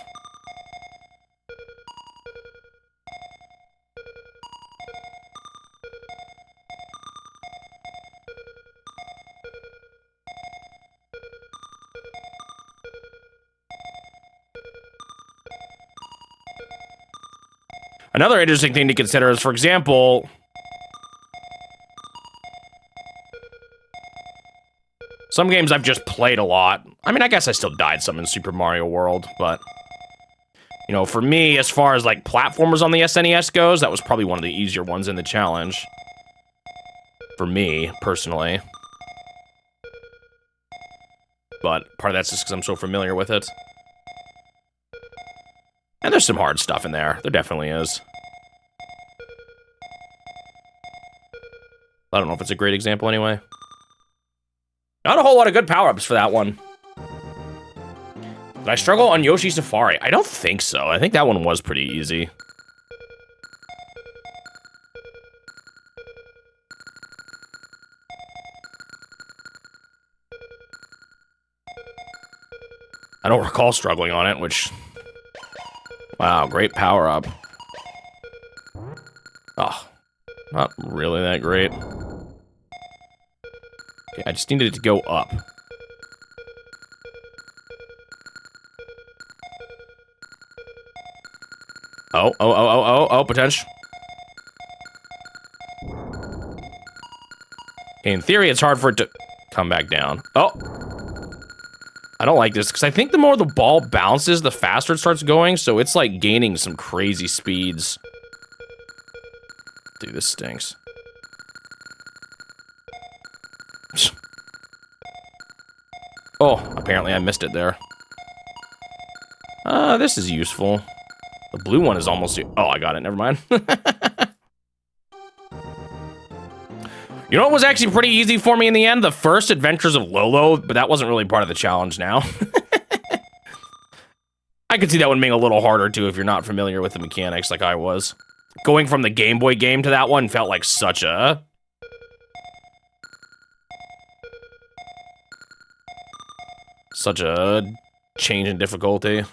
Another interesting thing to consider is, for example, some games I've just played a lot. I mean, I guess I still died some in Super Mario World, but, you know, for me, as far as, like, platformers on the SNES goes, that was probably one of the easier ones in the challenge. For me, personally. But part of that's just because I'm so familiar with it. And there's some hard stuff in there. There definitely is. I don't know if it's a great example anyway. Not a whole lot of good power-ups for that one. Did I struggle on Yoshi Safari? I don't think so. I think that one was pretty easy. I don't recall struggling on it, which... Wow, great power-up. Oh, not really that great. Okay, I just needed it to go up. Oh, potential. Okay, in theory, it's hard for it to come back down. Oh. I don't like this, because I think the more the ball bounces, the faster it starts going, so it's like gaining some crazy speeds. Dude, this stinks. Oh, apparently I missed it there. This is useful. The blue one is almost... Oh, I got it, never mind. You know what was actually pretty easy for me in the end? The first Adventures of Lolo, but that wasn't really part of the challenge now. I could see that one being a little harder too if you're not familiar with the mechanics like I was. Going from the Game Boy game to that one felt like such a... such a change in difficulty.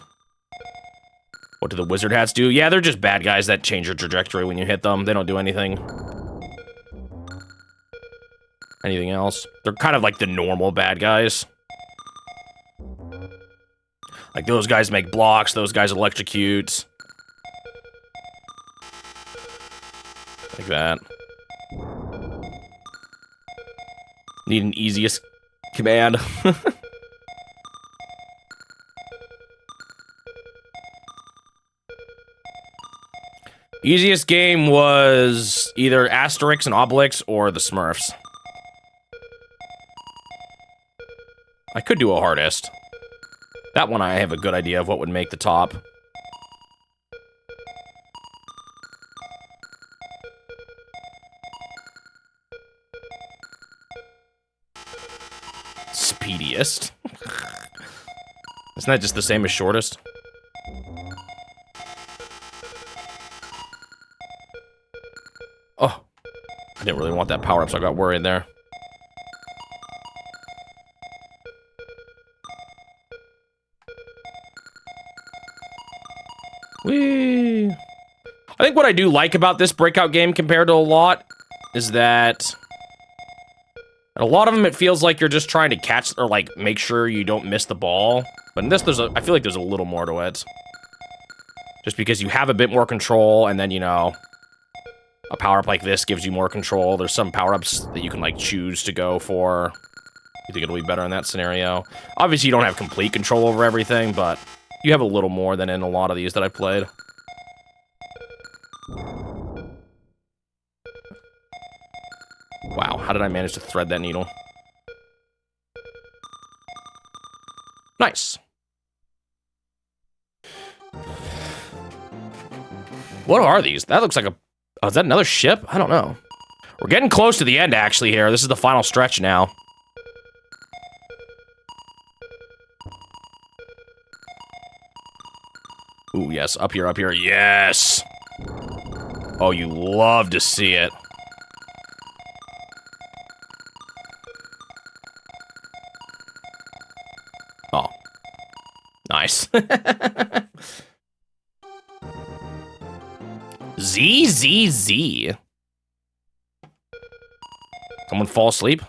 What do the wizard hats do? Yeah, they're just bad guys that change your trajectory when you hit them. They don't do anything. Anything else? They're kind of like the normal bad guys. Like those guys make blocks, those guys electrocute. Like that. Need an easiest command. Easiest game was either Asterix and Obelix or the Smurfs. I could do a hardest. That one I have a good idea of what would make the top. Speediest. Isn't that just the same as shortest? Oh, I didn't really want that power up, so I got worried there. Whee! I think what I do like about this breakout game compared to a lot is that a lot of them it feels like you're just trying to catch or like make sure you don't miss the ball. But in this, I feel like there's a little more to it. Just because you have a bit more control, and then, you know, a power-up like this gives you more control. There's some power-ups that you can, like, choose to go for. You think it'll be better in that scenario. Obviously, you don't have complete control over everything, but you have a little more than in a lot of these that I've played. Wow, how did I manage to thread that needle? Nice. What are these? That looks like a... Oh, is that another ship? I don't know. We're getting close to the end, actually, here. This is the final stretch now. Ooh, yes. Up here, up here. Yes! Oh, you love to see it. Oh. Nice. Z. Someone fall asleep?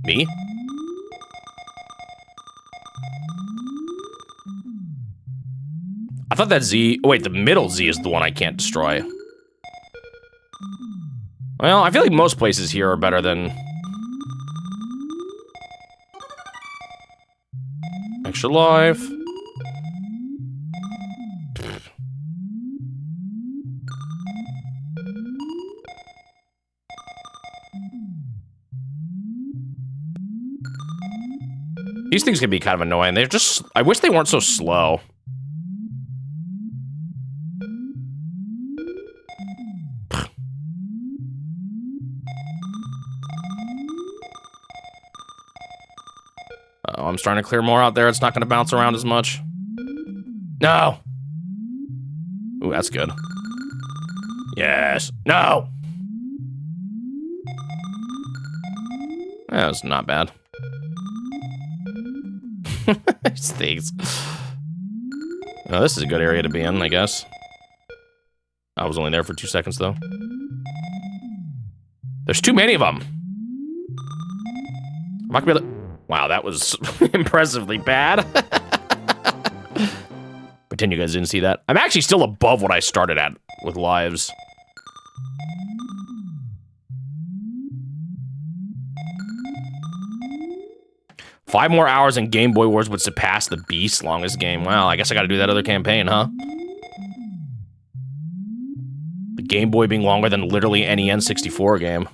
Me? I thought that Z... Oh, wait, the middle Z is the one I can't destroy. Well, I feel like most places here are better than... Extra life. These things can be kind of annoying. They're just... I wish they weren't so slow. I'm starting to clear more out there. It's not going to bounce around as much. No! Ooh, that's good. Yes. No! That was not bad. These things. Oh, this is a good area to be in, I guess. I was only there for 2 seconds, though. There's too many of them. I'm not gonna be able to... Wow, that was impressively bad. Pretend you guys didn't see that. I'm actually still above what I started at with lives. Five more hours and Game Boy Wars would surpass the Beast's longest game. Well, I guess I gotta do that other campaign, huh? The Game Boy being longer than literally any N64 game.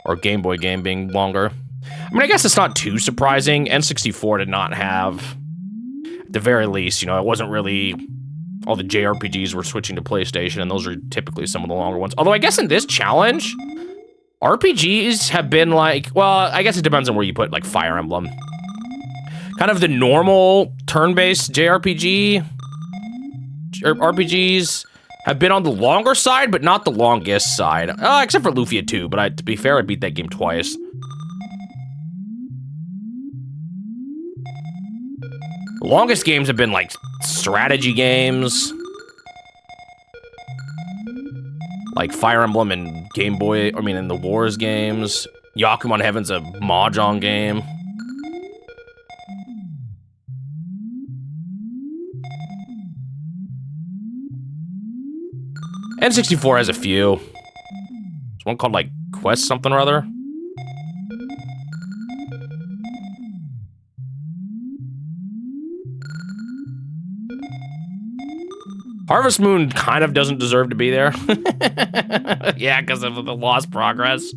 Or Game Boy game being longer. I mean, I guess it's not too surprising. N64 did not have, at the very least, you know, it wasn't really, all the JRPGs were switching to PlayStation, and those are typically some of the longer ones. Although I guess in this challenge, RPGs have been like, well, I guess it depends on where you put, like, Fire Emblem. Kind of the normal turn-based JRPG, RPGs have been on the longer side, but not the longest side. Except for Lufia 2, but to be fair, I beat that game twice. The longest games have been like strategy games. Like Fire Emblem and Game Boy, and the Wars games. Yakuman Heaven's a Mahjong game. N64 has a few. There's one called like Quest something or other. Harvest Moon kind of doesn't deserve to be there. Yeah, because of the lost progress.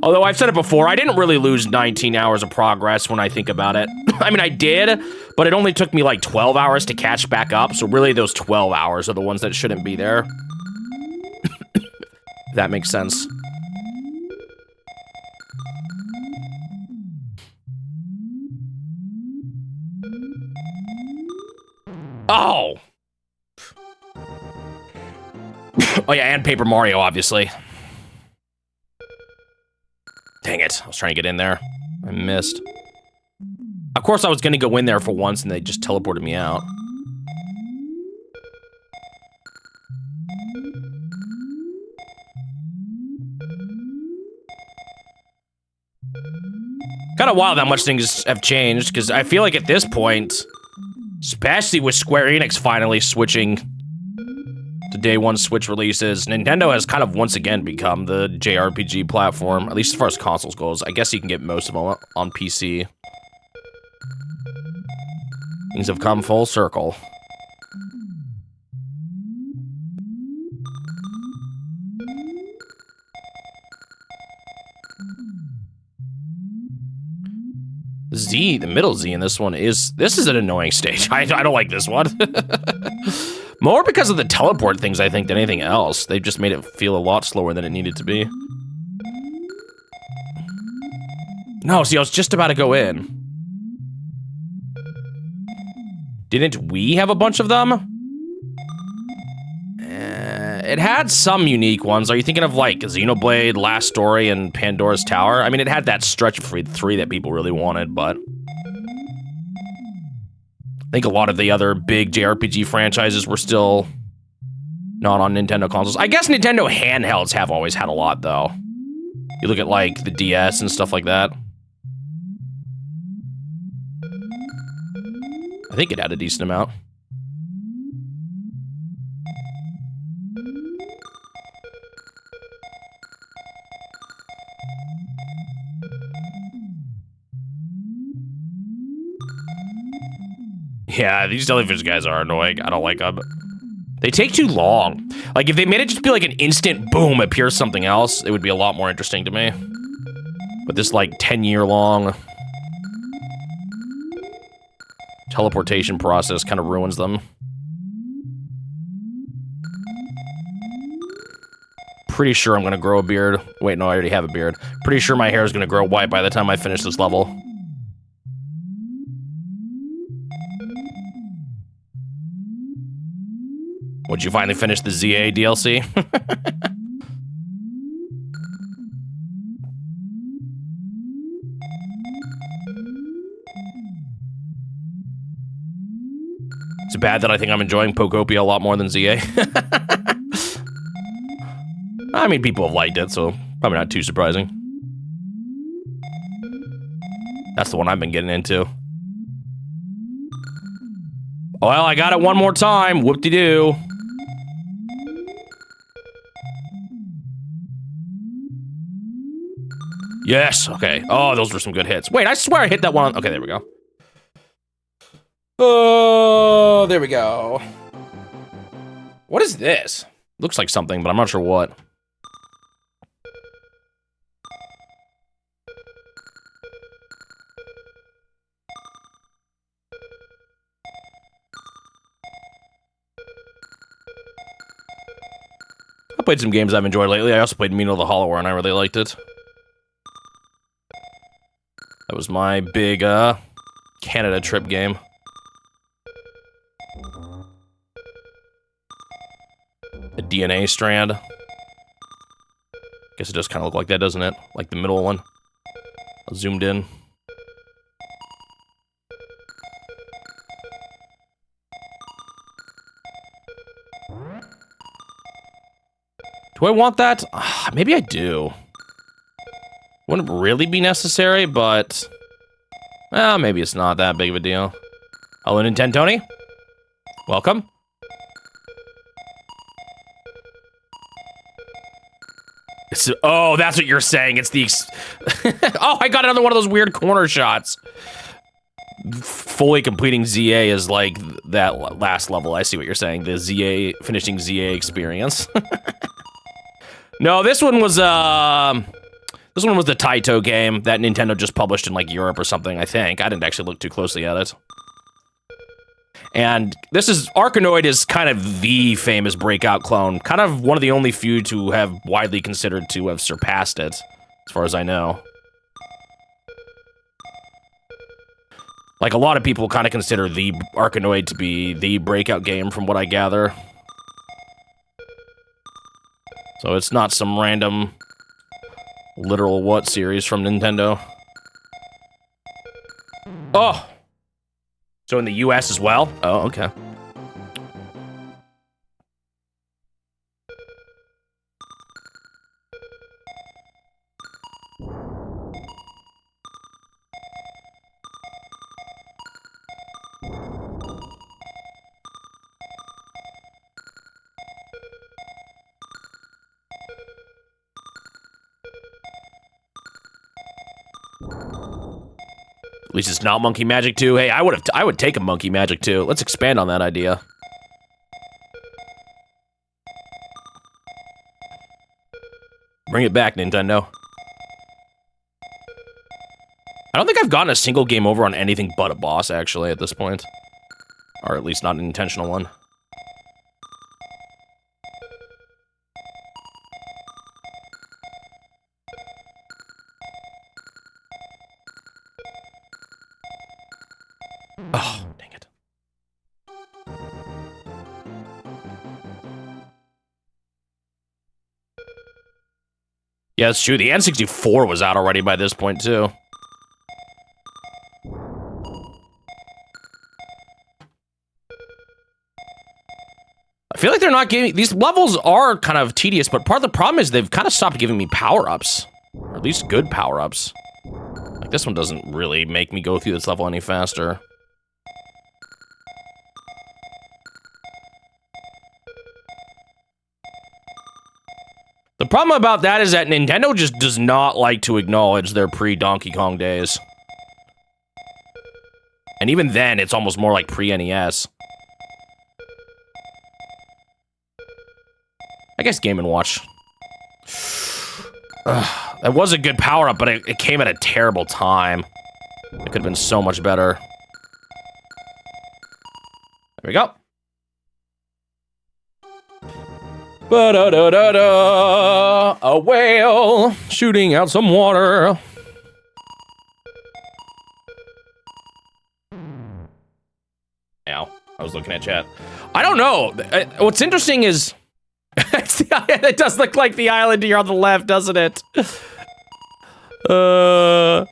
Although I've said it before, I didn't really lose 19 hours of progress when I think about it. I mean, I did, but it only took me like 12 hours to catch back up, so really those 12 hours are the ones that shouldn't be there. If that makes sense. Oh! Oh yeah, and Paper Mario, obviously. Dang it, I was trying to get in there. I missed. Of course I was gonna go in there for once and they just teleported me out. Kind of wild how much things have changed, because I feel like at this point, especially with Square Enix finally switching to day one Switch releases, Nintendo has kind of once again become the JRPG platform, at least as far as consoles goes. I guess you can get most of them on PC. Things have come full circle. Z, the middle Z in this one is an annoying stage. I don't like this one. More because of the teleport things, I think, than anything else. They've just made it feel a lot slower than it needed to be. No, see, I was just about to go in. Didn't we have a bunch of them? It had some unique ones. Are you thinking of like Xenoblade, Last Story, and Pandora's Tower? I mean, it had that stretch of 3 that people really wanted, but I think a lot of the other big JRPG franchises were still not on Nintendo consoles. I guess Nintendo handhelds have always had a lot, though. You look at like the DS and stuff like that. I think it had a decent amount. Yeah, these jellyfish guys are annoying. I don't like them. They take too long. Like, if they made it just be like an instant boom, appears something else, it would be a lot more interesting to me. But this, like, 10-year-long teleportation process kind of ruins them. Pretty sure I'm gonna grow a beard. Wait, no, I already have a beard. Pretty sure my hair is gonna grow white by the time I finish this level. Would you finally finish the ZA DLC? It's bad that I think I'm enjoying Pokopia a lot more than ZA. I mean, people have liked it, so probably not too surprising. That's the one I've been getting into. Well, I got it one more time. Whoop-de-doo. Yes, okay. Oh, those were some good hits. Wait, I swear I hit that one. Okay, there we go. Oh, there we go. What is this? Looks like something, but I'm not sure what. I played some games I've enjoyed lately. I also played Mino the Hollower, and I really liked it. That was my big, Canada trip game. The DNA strand. Guess it does kind of look like that, doesn't it? Like the middle one. Zoomed in. Do I want that? Maybe I do. Wouldn't really be necessary, but... well, maybe it's not that big of a deal. Hello, Nintendo Tony. Welcome. Oh, that's what you're saying. It's the... oh, I got another one of those weird corner shots. Fully completing ZA is like that last level. I see what you're saying. The ZA, finishing ZA experience. No, this one was the Taito game that Nintendo just published in like Europe or something, I think. I didn't actually look too closely at it. And this is, Arkanoid is kind of the famous breakout clone. Kind of one of the only few to have widely considered to have surpassed it, as far as I know. Like, a lot of people kind of consider the Arkanoid to be the breakout game, from what I gather. So it's not some random literal what series from Nintendo. Oh! So in the US as well? Oh, okay. At least it's not Monkey Magic 2. Hey, I would take a Monkey Magic 2. Let's expand on that idea. Bring it back, Nintendo. I don't think I've gotten a single game over on anything but a boss, actually, at this point. Or at least not an intentional one. Oh, dang it. Yeah, it's true. The N64 was out already by this point, too. I feel like they're not giving... these levels are kind of tedious, but part of the problem is they've kind of stopped giving me power-ups. Or at least good power-ups. Like, this one doesn't really make me go through this level any faster. The problem about that is that Nintendo just does not like to acknowledge their pre-Donkey Kong days. And even then, it's almost more like pre-NES. I guess Game & Watch. That was a good power-up, but it came at a terrible time. It could have been so much better. There we go. Ba-da-da-da-da, a whale shooting out some water. Ow, I was looking at chat. I don't know. What's interesting is... it does look like the island here on the left, doesn't it? I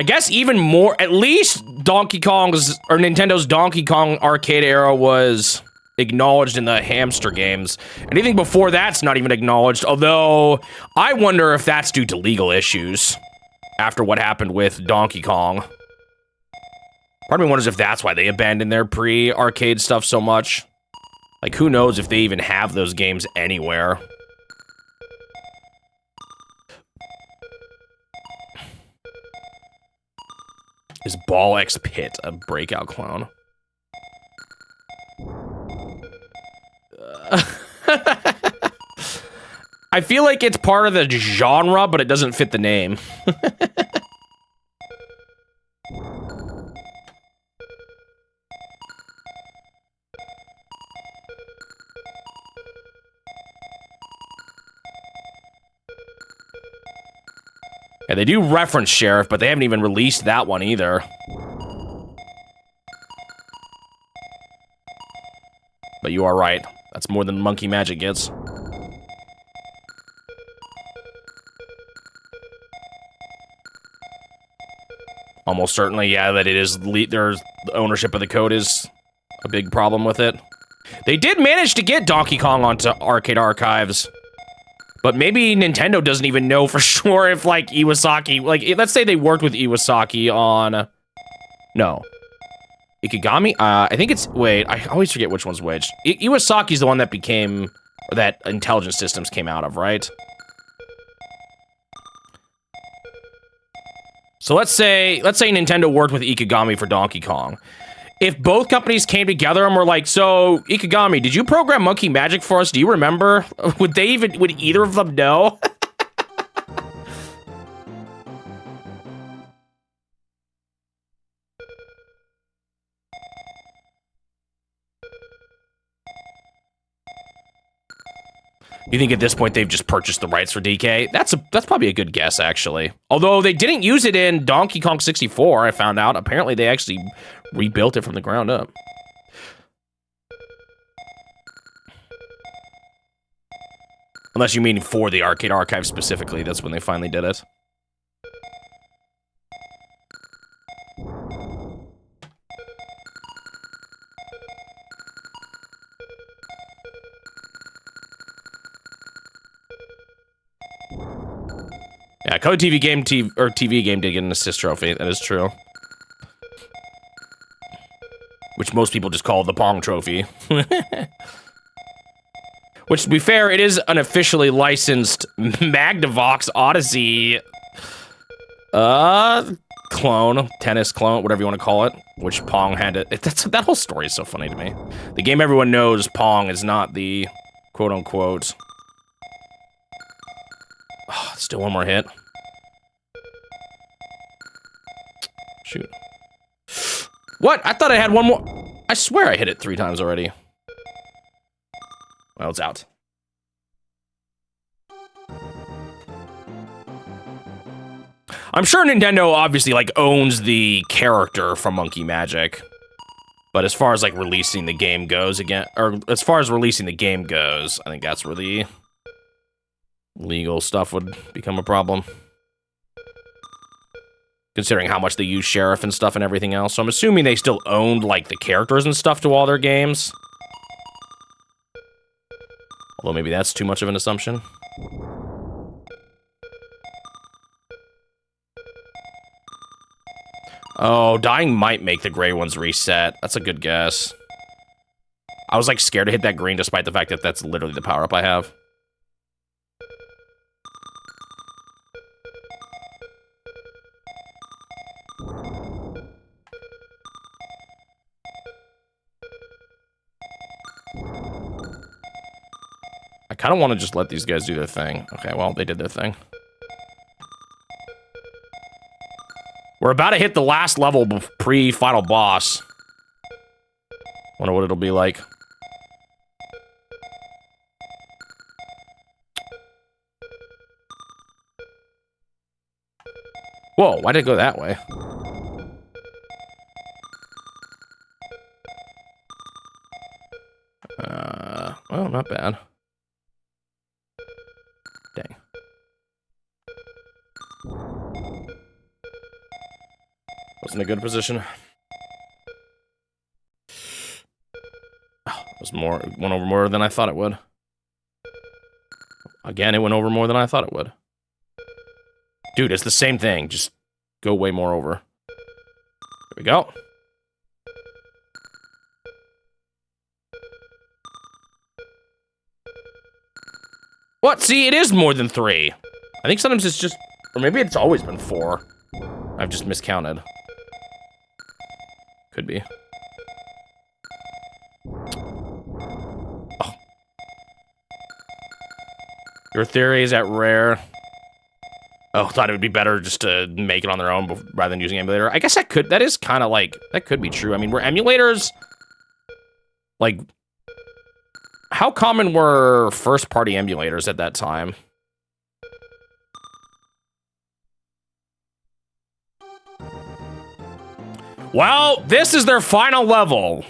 guess even more... at least Donkey Kong's... or Nintendo's Donkey Kong arcade era was... acknowledged in the hamster games. Anything before that's not even acknowledged, although I wonder if that's due to legal issues after what happened with Donkey Kong. Part of me wonders if that's why they abandoned their pre-arcade stuff so much. Like, who knows if they even have those games anywhere. Is Ball X Pit a breakout clone? I feel like it's part of the genre, but it doesn't fit the name. Yeah, they do reference Sheriff, but they haven't even released that one either. But you are right. That's more than Monkey Magic gets. Almost certainly, yeah, that it is there's ownership of the code is a big problem with it. They did manage to get Donkey Kong onto Arcade Archives. But maybe Nintendo doesn't even know for sure if, like, Iwasaki... Like, let's say they worked with Iwasaki on... No. Ikigami? I think it's... Wait, I always forget which one's which. Iwasaki's the one that became... Or that Intelligent Systems came out of, right? So let's say Nintendo worked with Ikigami for Donkey Kong. If both companies came together and were like, so, Ikigami, did you program Monkey Magic for us? Do you remember? Would either of them know? You think at this point they've just purchased the rights for DK? That's probably a good guess, actually. Although they didn't use it in Donkey Kong 64, I found out. Apparently they actually rebuilt it from the ground up. Unless you mean for the Arcade Archive specifically, that's when they finally did it. Yeah, Code TV game TV game did get an assist trophy. That is true. Which most people just call the Pong trophy. Which, to be fair, it is an officially licensed Magnavox Odyssey clone, tennis clone, whatever you want to call it. Which Pong had it. That whole story is so funny to me. The game everyone knows, Pong, is not the quote-unquote. Oh, still one more hit. Shoot. What? I thought I had one more. I swear I hit it 3 times already. Well, it's out. I'm sure Nintendo obviously, like, owns the character from Monkey Magic. But as far as, like, releasing the game goes again, or as far as releasing the game goes, I think that's where the legal stuff would become a problem. Considering how much they use Sheriff and stuff and everything else. So I'm assuming they still owned, like, the characters and stuff to all their games. Although maybe that's too much of an assumption. Oh, dying might make the gray ones reset. That's a good guess. I was, like, scared to hit that green despite the fact that that's literally the power-up I have. I kind of want to just let these guys do their thing. Okay, well, they did their thing. We're about to hit the last level pre-final boss. Wonder what it'll be like. Whoa, why did it go that way? Well, not bad. Dang. Wasn't a good position. Oh, it was more. It went over more than I thought it would. Again, it went over more than I thought it would. Dude, it's the same thing. Just go way more over. There we go. What? See, it is more than 3. I think sometimes it's just... Or maybe it's always been 4. I've just miscounted. Could be. Oh. Your theory is that rare... Oh, thought it would be better just to make it on their own rather than using emulator. I guess that is kind of like... That could be true. I mean, were emulators... Like... How common were first-party emulators at that time? Well, this is their final level.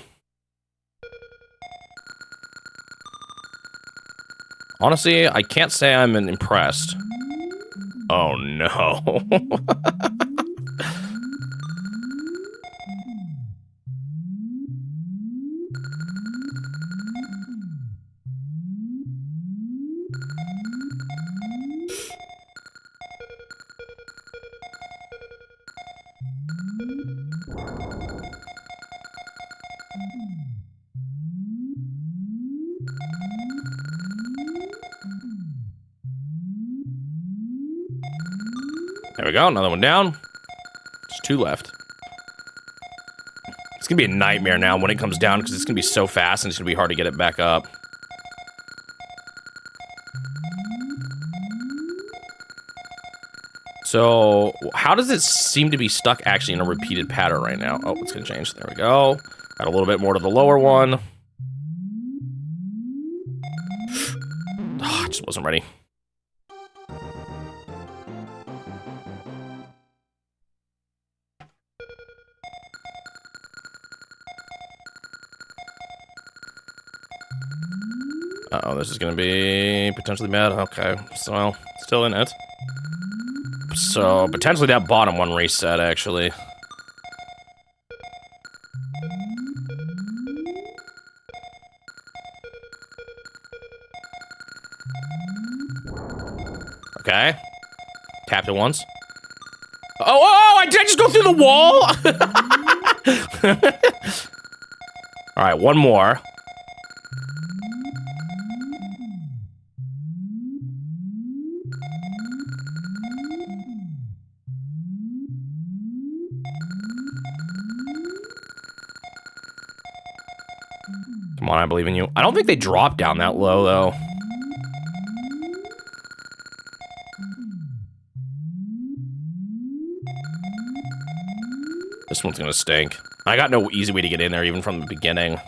Honestly, I can't say I'm impressed. Oh, no. There we go, another one down. There's 2 left. It's gonna be a nightmare now when it comes down because it's gonna be so fast and it's gonna be hard to get it back up. So, how does it seem to be stuck actually in a repeated pattern right now? Oh, it's gonna change. There we go. Add a little bit more to the lower one. Oh, I just wasn't ready. Uh-oh, this is gonna be potentially bad. Okay, so still in it. So potentially that bottom one reset actually. Okay. Tapped it once. Oh, did I just go through the wall? All right, one more. Come on, I believe in you. I don't think they drop down that low, though. This one's gonna stink. I got no easy way to get in there, even from the beginning.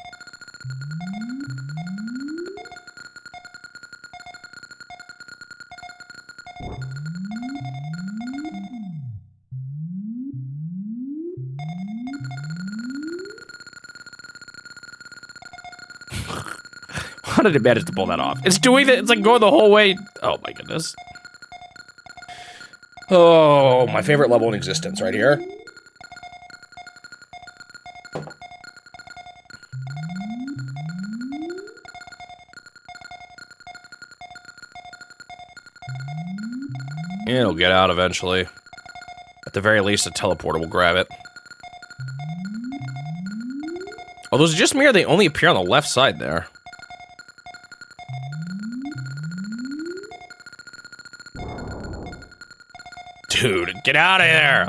How did it manage to pull that off? It's doing it. It's like going the whole way. Oh my goodness. Oh, my favorite level in existence right here. It'll get out eventually. At the very least, a teleporter will grab it. Oh, those are just me, or they only appear on the left side there? Dude, get out of there!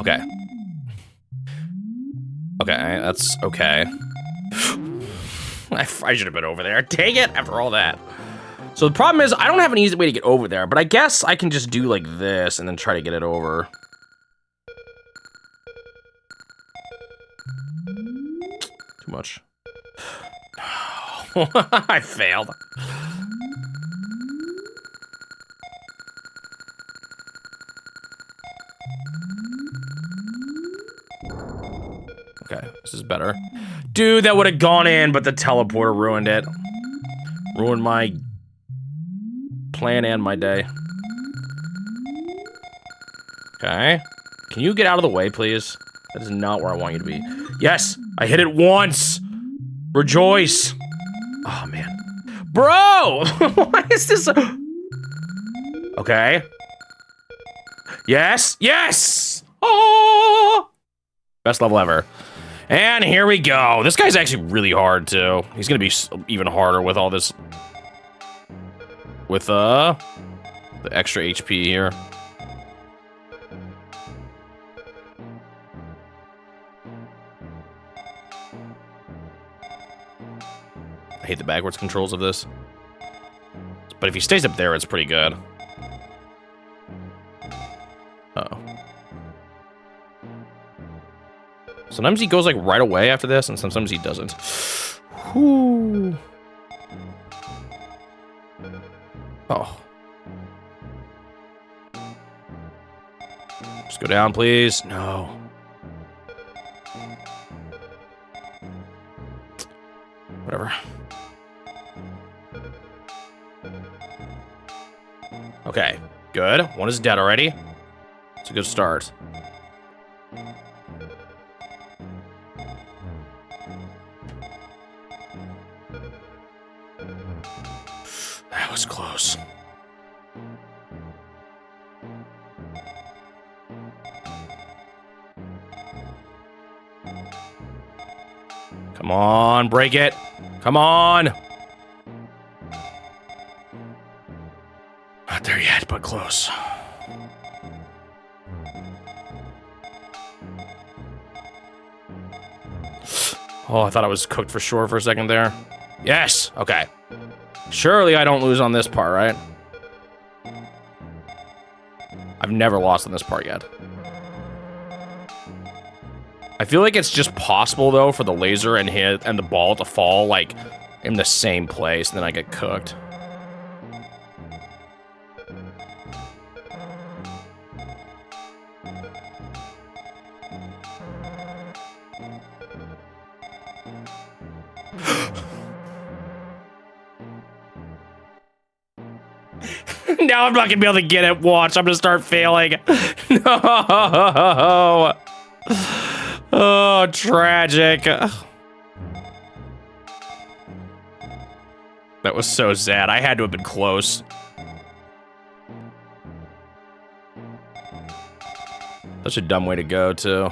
Okay. Okay, that's okay. I should have been over there. Dang it, after all that. So the problem is, I don't have an easy way to get over there, but I guess I can just do like this and then try to get it over. Too much. I failed. Okay, this is better. Dude, that would have gone in, but the teleporter ruined it. Ruined my plan and my day. Okay. Can you get out of the way, please? That is not where I want you to be. Yes! I hit it once! Rejoice! Oh, man. Bro! What is this? Okay. Yes! Yes! Oh! Best level ever. And here we go. This guy's actually really hard, too. He's gonna be even harder with all this... With, the extra HP here. I hate the backwards controls of this. But if he stays up there, it's pretty good. Uh-oh. Sometimes he goes, like, right away after this, and sometimes he doesn't. Whew. Oh. Just go down, please. No. Whatever. Okay, good. One is dead already. It's a good start. That was close. Come on, break it. Come on. Not there yet, but close. Oh, I thought I was cooked for sure for a second there. Yes, okay. Surely I don't lose on this part, right? I've never lost on this part yet. I feel like it's just possible, though, for the laser and the ball to fall, like, in the same place, and then I get cooked. Now I'm not gonna be able to get it. Watch, I'm gonna start failing. No. Oh, tragic. That was so sad. I had to have been close. Such a dumb way to go, too.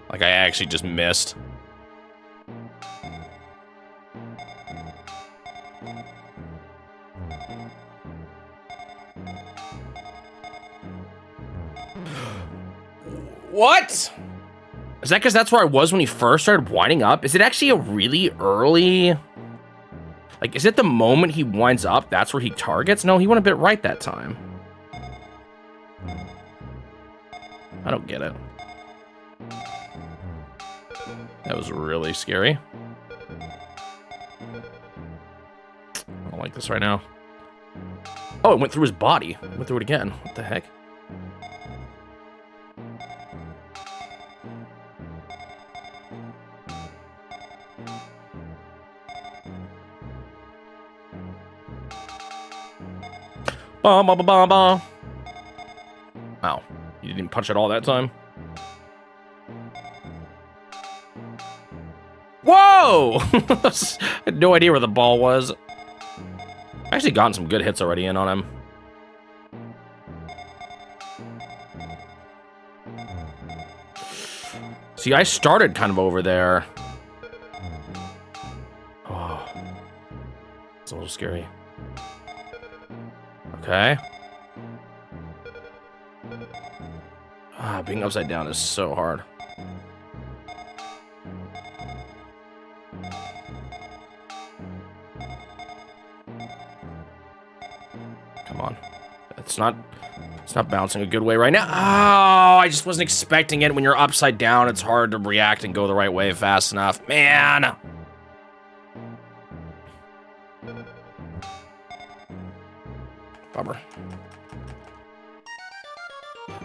Like, I actually just missed. What? Is that because that's where I was when he first started winding up? Is it actually a really early... Like, is it the moment he winds up, that's where he targets? No, he went a bit right that time. I don't get it. That was really scary. I don't like this right now. Oh, it went through his body. It went through it again. What the heck? Bah, bah, bah, bah, bah. Wow, you didn't punch at all that time? Whoa! I had no idea where the ball was. I actually gotten some good hits already in on him. See, I started kind of over there. Oh, it's a little scary. Okay. Ah, being upside down is so hard. Come on. It's not bouncing a good way right now. Oh, I just wasn't expecting it. When you're upside down, it's hard to react and go the right way fast enough. Man. Bummer.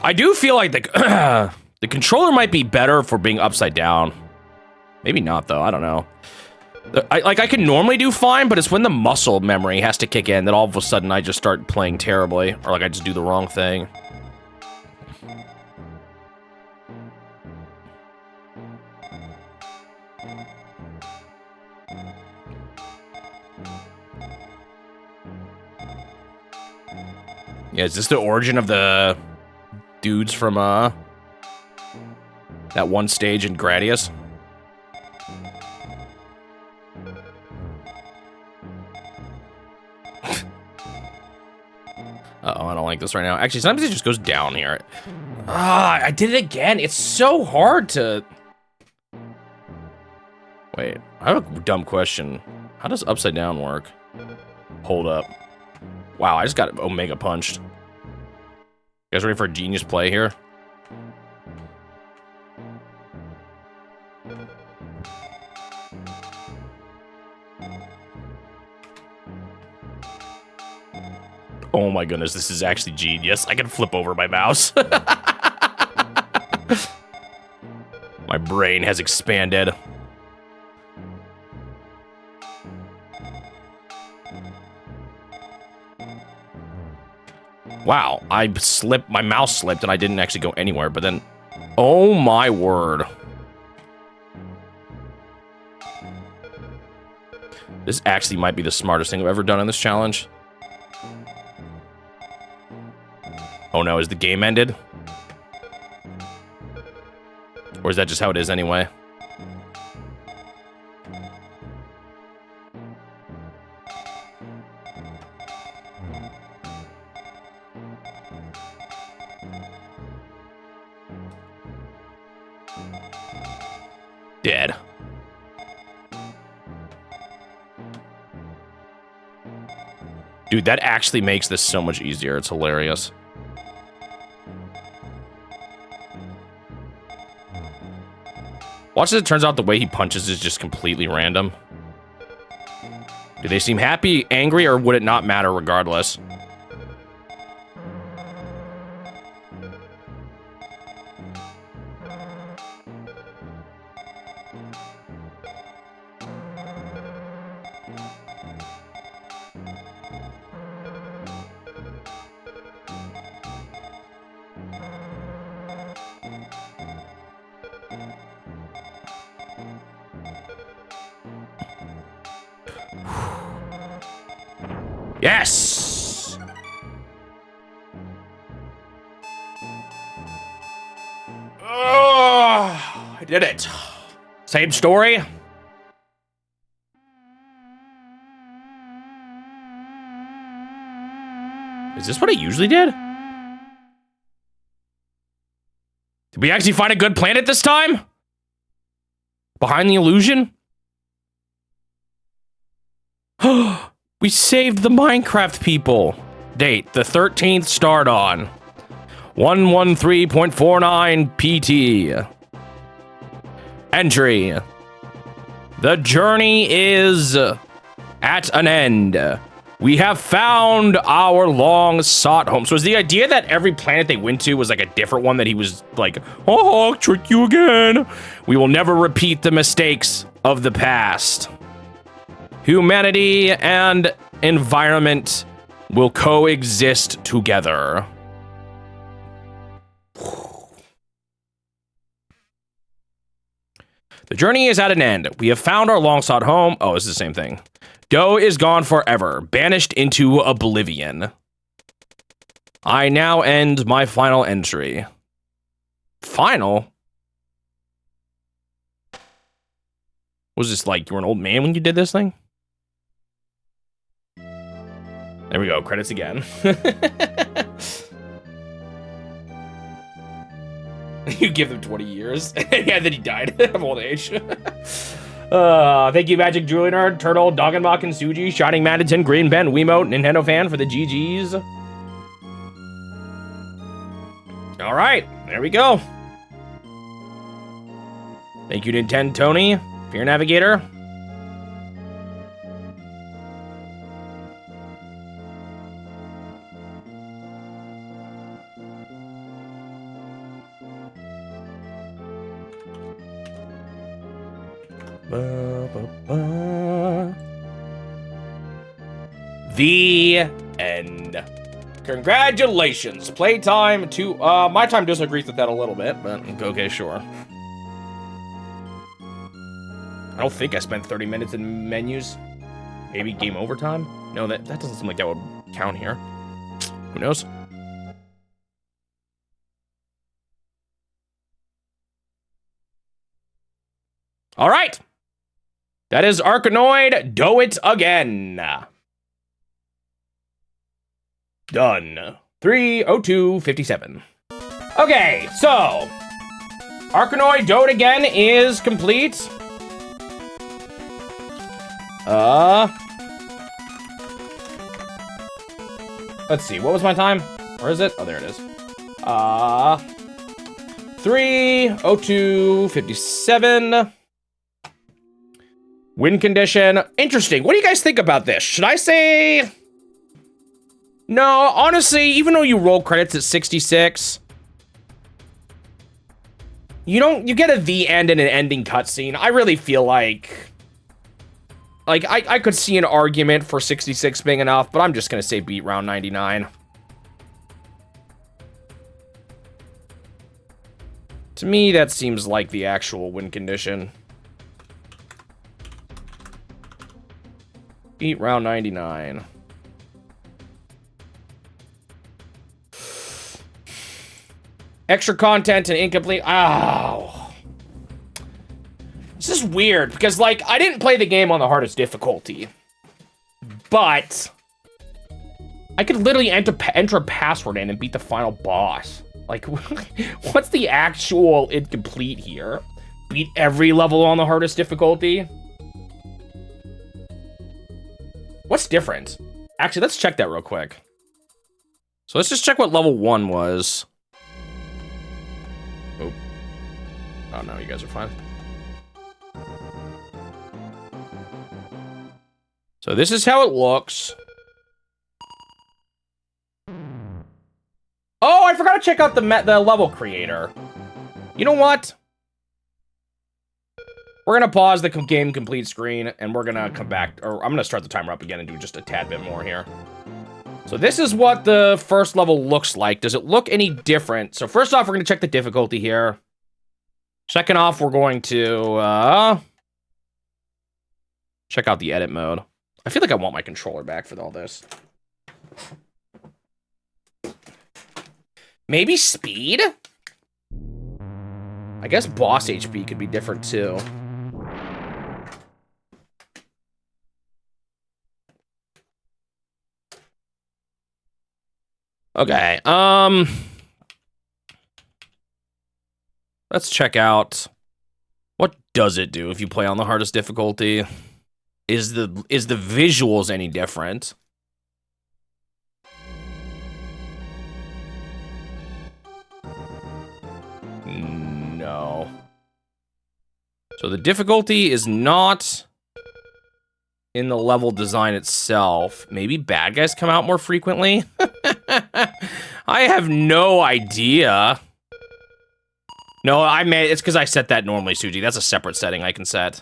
I do feel like the the controller might be better for being upside down. Maybe not, though. I don't know. I can normally do fine, but it's when the muscle memory has to kick in that all of a sudden I just start playing terribly, or like I just do the wrong thing. Yeah, is this the origin of the dudes from that one stage in Gradius? Uh-oh, I don't like this right now. Actually, sometimes it just goes down here. Ah, I did it again. It's so hard to... Wait, I have a dumb question. How does upside down work? Hold up. Wow, I just got Omega punched. You guys ready for a genius play here? Oh my goodness, this is actually genius. I can flip over my mouse. My brain has expanded. Wow, I slipped, my mouse slipped and I didn't actually go anywhere, but then, oh my word. This actually might be the smartest thing I've ever done in this challenge. Oh no, is the game ended? Or is that just how it is anyway? Dead. Dude, that actually makes this so much easier. It's hilarious. Watch as it turns out the way he punches is just completely random. Do they seem happy, angry, or would it not matter regardless? Yes! Oh, I did it. Same story. Is this what I usually did? Did we actually find a good planet this time? Behind the illusion? We saved the Minecraft people. Date, the 13th start on. 113.49 PT. Entry. The journey is at an end. We have found our long sought home. So is the idea that every planet they went to was like a different one that he was like, oh, I'll trick you again. We will never repeat the mistakes of the past. Humanity and environment will coexist together. The journey is at an end. We have found our long-sought home. Oh, it's the same thing. Doh is gone forever, banished into oblivion. I now end my final entry. Final? Was this like you were an old man when you did this thing? There we go, credits again. You give them 20 years. Yeah, then he died of old age. Thank you, Magic Jewelry Nerd, Turtle, Doggenbach, and Suji, Shining Madison, Green Ben, Wiimote, Nintendo Fan for the GGs. All right, there we go. Thank you, Nintendo Tony, Fear Navigator. The end. Congratulations. Playtime to my time disagrees with that a little bit, but okay, sure. I don't think I spent 30 minutes in menus. Maybe game over time? No, that doesn't seem like that would count here. Who knows? All right. That is Arkanoid Doh It Again. Done. 3:02:57. Okay, so Arkanoid Doh It Again is complete. Let's see, what was my time? Where is it? Oh, there it is. 3:02:57. Win condition. Interesting. What do you guys think about this? Should I say... No, honestly, even though you roll credits at 66, you get a the end and an ending cutscene. I really feel like I could see an argument for 66 being enough, but I'm just gonna say beat round 99. To me, that seems like the actual win condition. Beat round 99. Extra content and incomplete. Ow. is weird, because, like, I didn't play the game on the hardest difficulty. But I could literally enter a password in and beat the final boss. Like, what's the actual incomplete here? Beat every level on the hardest difficulty? What's different? Actually, let's check that real quick. So let's just check what level 1 was. Oh. Oh, no, you guys are fine. So this is how it looks. Oh, I forgot to check out the level creator. You know what? We're gonna pause the game complete screen, and we're gonna come back, or I'm gonna start the timer up again and do just a tad bit more here. So this is what the first level looks like. Does it look any different? So first off, we're gonna check the difficulty here. Second off, we're going to check out the edit mode. I feel like I want my controller back for all this. Maybe speed? I guess boss HP could be different too. Okay, let's check out what does it do if you play on the hardest difficulty. Is the visuals any different? No. So the difficulty is not in the level design itself. Maybe bad guys come out more frequently? I have no idea. No, it's because I set that normally, Suji. That's a separate setting I can set.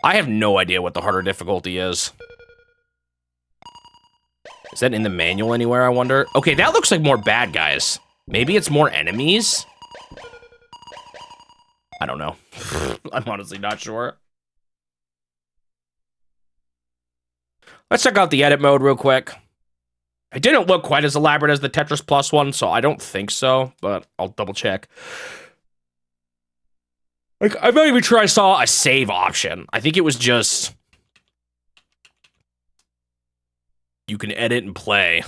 I have no idea what the harder difficulty is. Is that in the manual anywhere, I wonder? Okay, that looks like more bad guys. Maybe it's more enemies? I don't know. I'm honestly not sure. Let's check out the edit mode real quick. It didn't look quite as elaborate as the Tetris Plus one, so I don't think so, but I'll double check. Like, I'm not even sure I saw a save option. I think it was just... you can edit and play.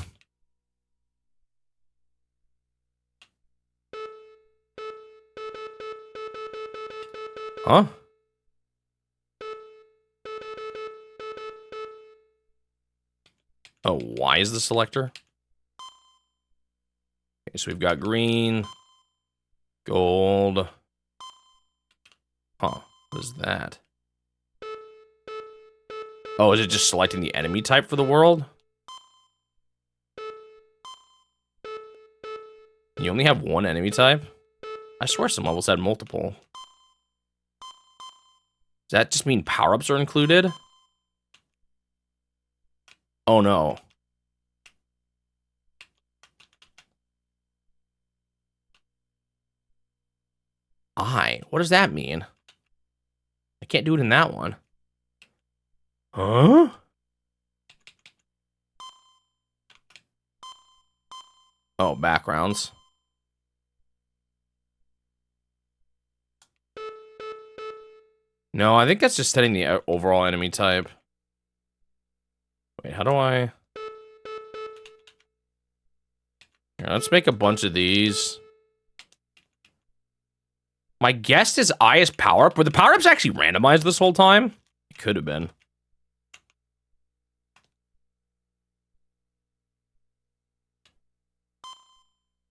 Huh? Oh, why is the selector? Okay, so we've got green, gold. Huh, what is that? Oh, is it just selecting the enemy type for the world? You only have one enemy type? I swear some levels had multiple. Does that just mean power-ups are included? Oh no. What does that mean? I can't do it in that one. Huh? Oh, backgrounds. No, I think that's just setting the overall enemy type. Wait, how do I... Here, let's make a bunch of these. My guess is I is power-up. Were the power-ups actually randomized this whole time? It could have been.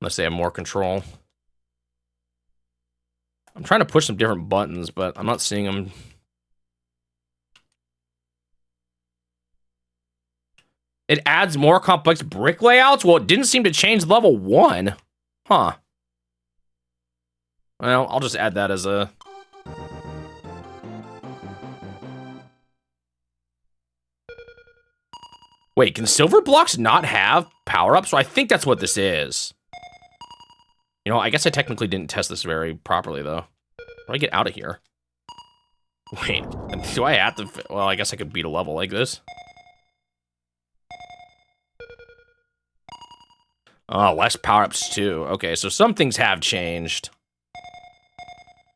Unless they have more control. I'm trying to push some different buttons, but I'm not seeing them. It adds more complex brick layouts? Well, it didn't seem to change level 1. Huh. Well, I'll just add that as a... Wait, can silver blocks not have power-ups? So I think that's what this is. You know, I guess I technically didn't test this very properly, though. How do I get out of here? Wait, do I have to... Well, I guess I could beat a level like this. Oh, less power-ups too. Okay, so some things have changed.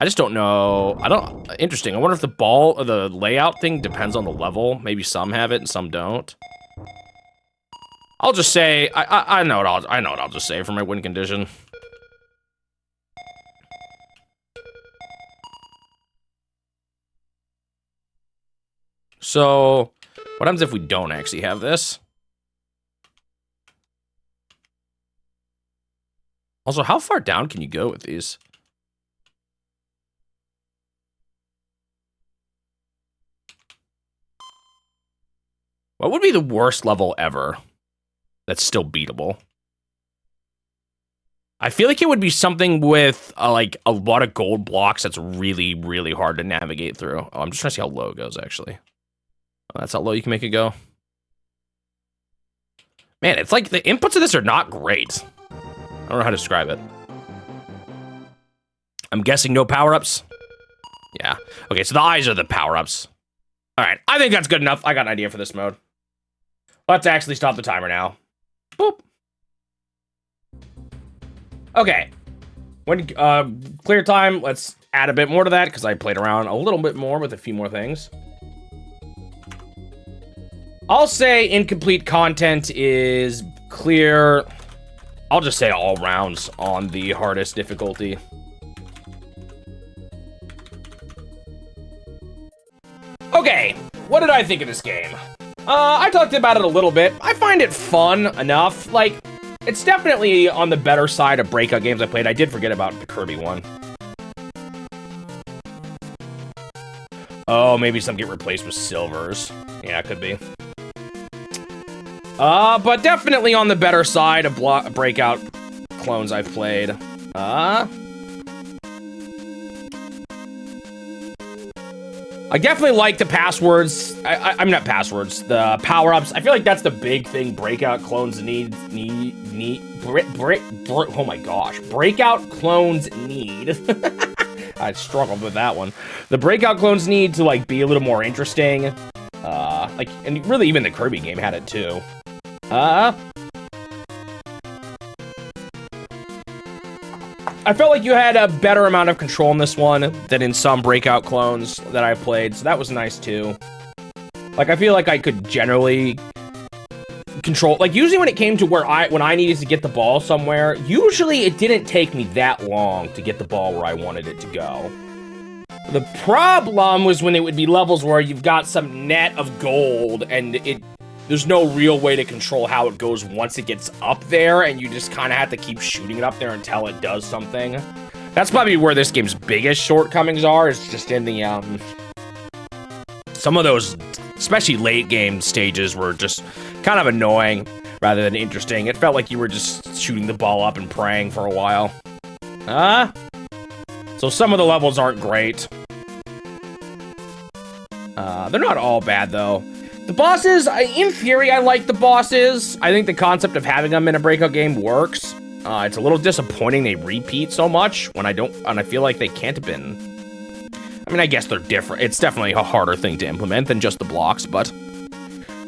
I just don't know. Interesting. I wonder if the ball or the layout thing depends on the level. Maybe some have it and some don't. I'll just say I know what I'll just say for my win condition. So, what happens if we don't actually have this? Also, how far down can you go with these? What would be the worst level ever that's still beatable? I feel like it would be something with like a lot of gold blocks that's really, really hard to navigate through. Oh, I'm just trying to see how low it goes, actually. Oh, that's how low you can make it go. Man, it's like the inputs of this are not great. I don't know how to describe it. I'm guessing no power-ups. Yeah. Okay, so the eyes are the power-ups. All right, I think that's good enough. I got an idea for this mode. Let's actually stop the timer now. Boop. Okay. When clear time, let's add a bit more to that because I played around a little bit more with a few more things. I'll say incomplete content is clear. I'll just say all rounds on the hardest difficulty. Okay, what did I think of this game? I talked about it a little bit. I find it fun enough. Like, it's definitely on the better side of breakout games I played. I did forget about the Kirby one. Oh, maybe some get replaced with silvers. Yeah, it could be. But definitely on the better side of breakout clones I've played. I definitely like the passwords. I'm not passwords. The power-ups. I feel like that's the big thing breakout clones need. Oh my gosh. Breakout clones need. I struggled with that one. The breakout clones need to like be a little more interesting. Like, and really even the Kirby game had it too. I felt like you had a better amount of control in this one than in some breakout clones that I played, so that was nice too. Like, I feel like I could generally control, like, usually when it came to when I needed to get the ball somewhere, usually it didn't take me that long to get the ball where I wanted it to go. The problem was when it would be levels where you've got some net of gold and there's no real way to control how it goes once it gets up there, and you just kind of have to keep shooting it up there until it does something. That's probably where this game's biggest shortcomings are, is just in the, some of those, especially late game stages, were just kind of annoying rather than interesting. It felt like you were just shooting the ball up and praying for a while. So some of the levels aren't great. They're not all bad, though. The bosses, in theory, I like the bosses. I think the concept of having them in a breakout game works. It's a little disappointing they repeat so much when I feel like they can't have been. I mean, I guess they're different. It's definitely a harder thing to implement than just the blocks, but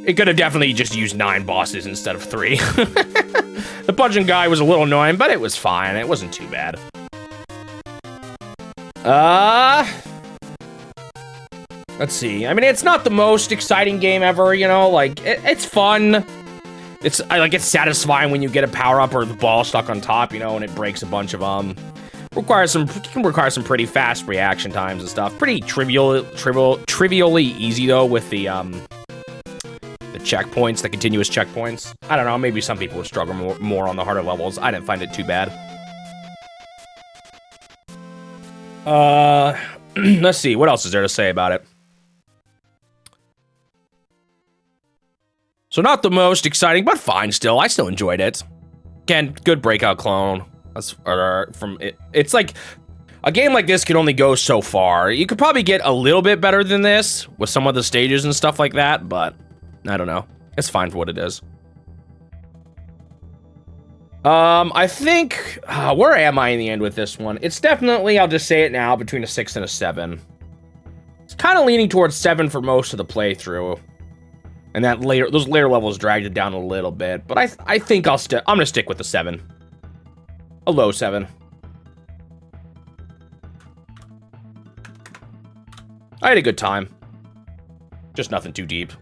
it could have definitely just used 9 bosses instead of 3. The punching guy was a little annoying, but it was fine. It wasn't too bad. Let's see. I mean, it's not the most exciting game ever, you know? Like, it's fun. It's satisfying when you get a power-up or the ball stuck on top, you know, and it breaks a bunch of them. Can require some pretty fast reaction times and stuff. Pretty trivially easy, though, with the checkpoints, the continuous checkpoints. I don't know, maybe some people would struggle more on the harder levels. I didn't find it too bad. Let's see. What else is there to say about it? So not the most exciting, but fine still. I still enjoyed it. Again, good breakout clone. It's like, a game like this can only go so far. You could probably get a little bit better than this with some of the stages and stuff like that, but I don't know. It's fine for what it is. I think, where am I in the end with this one? It's definitely, I'll just say it now, between a 6 and a 7. It's kind of leaning towards 7 for most of the playthrough. And those later levels dragged it down a little bit. But I think I'm gonna stick with the 7. A low 7. I had a good time. Just nothing too deep.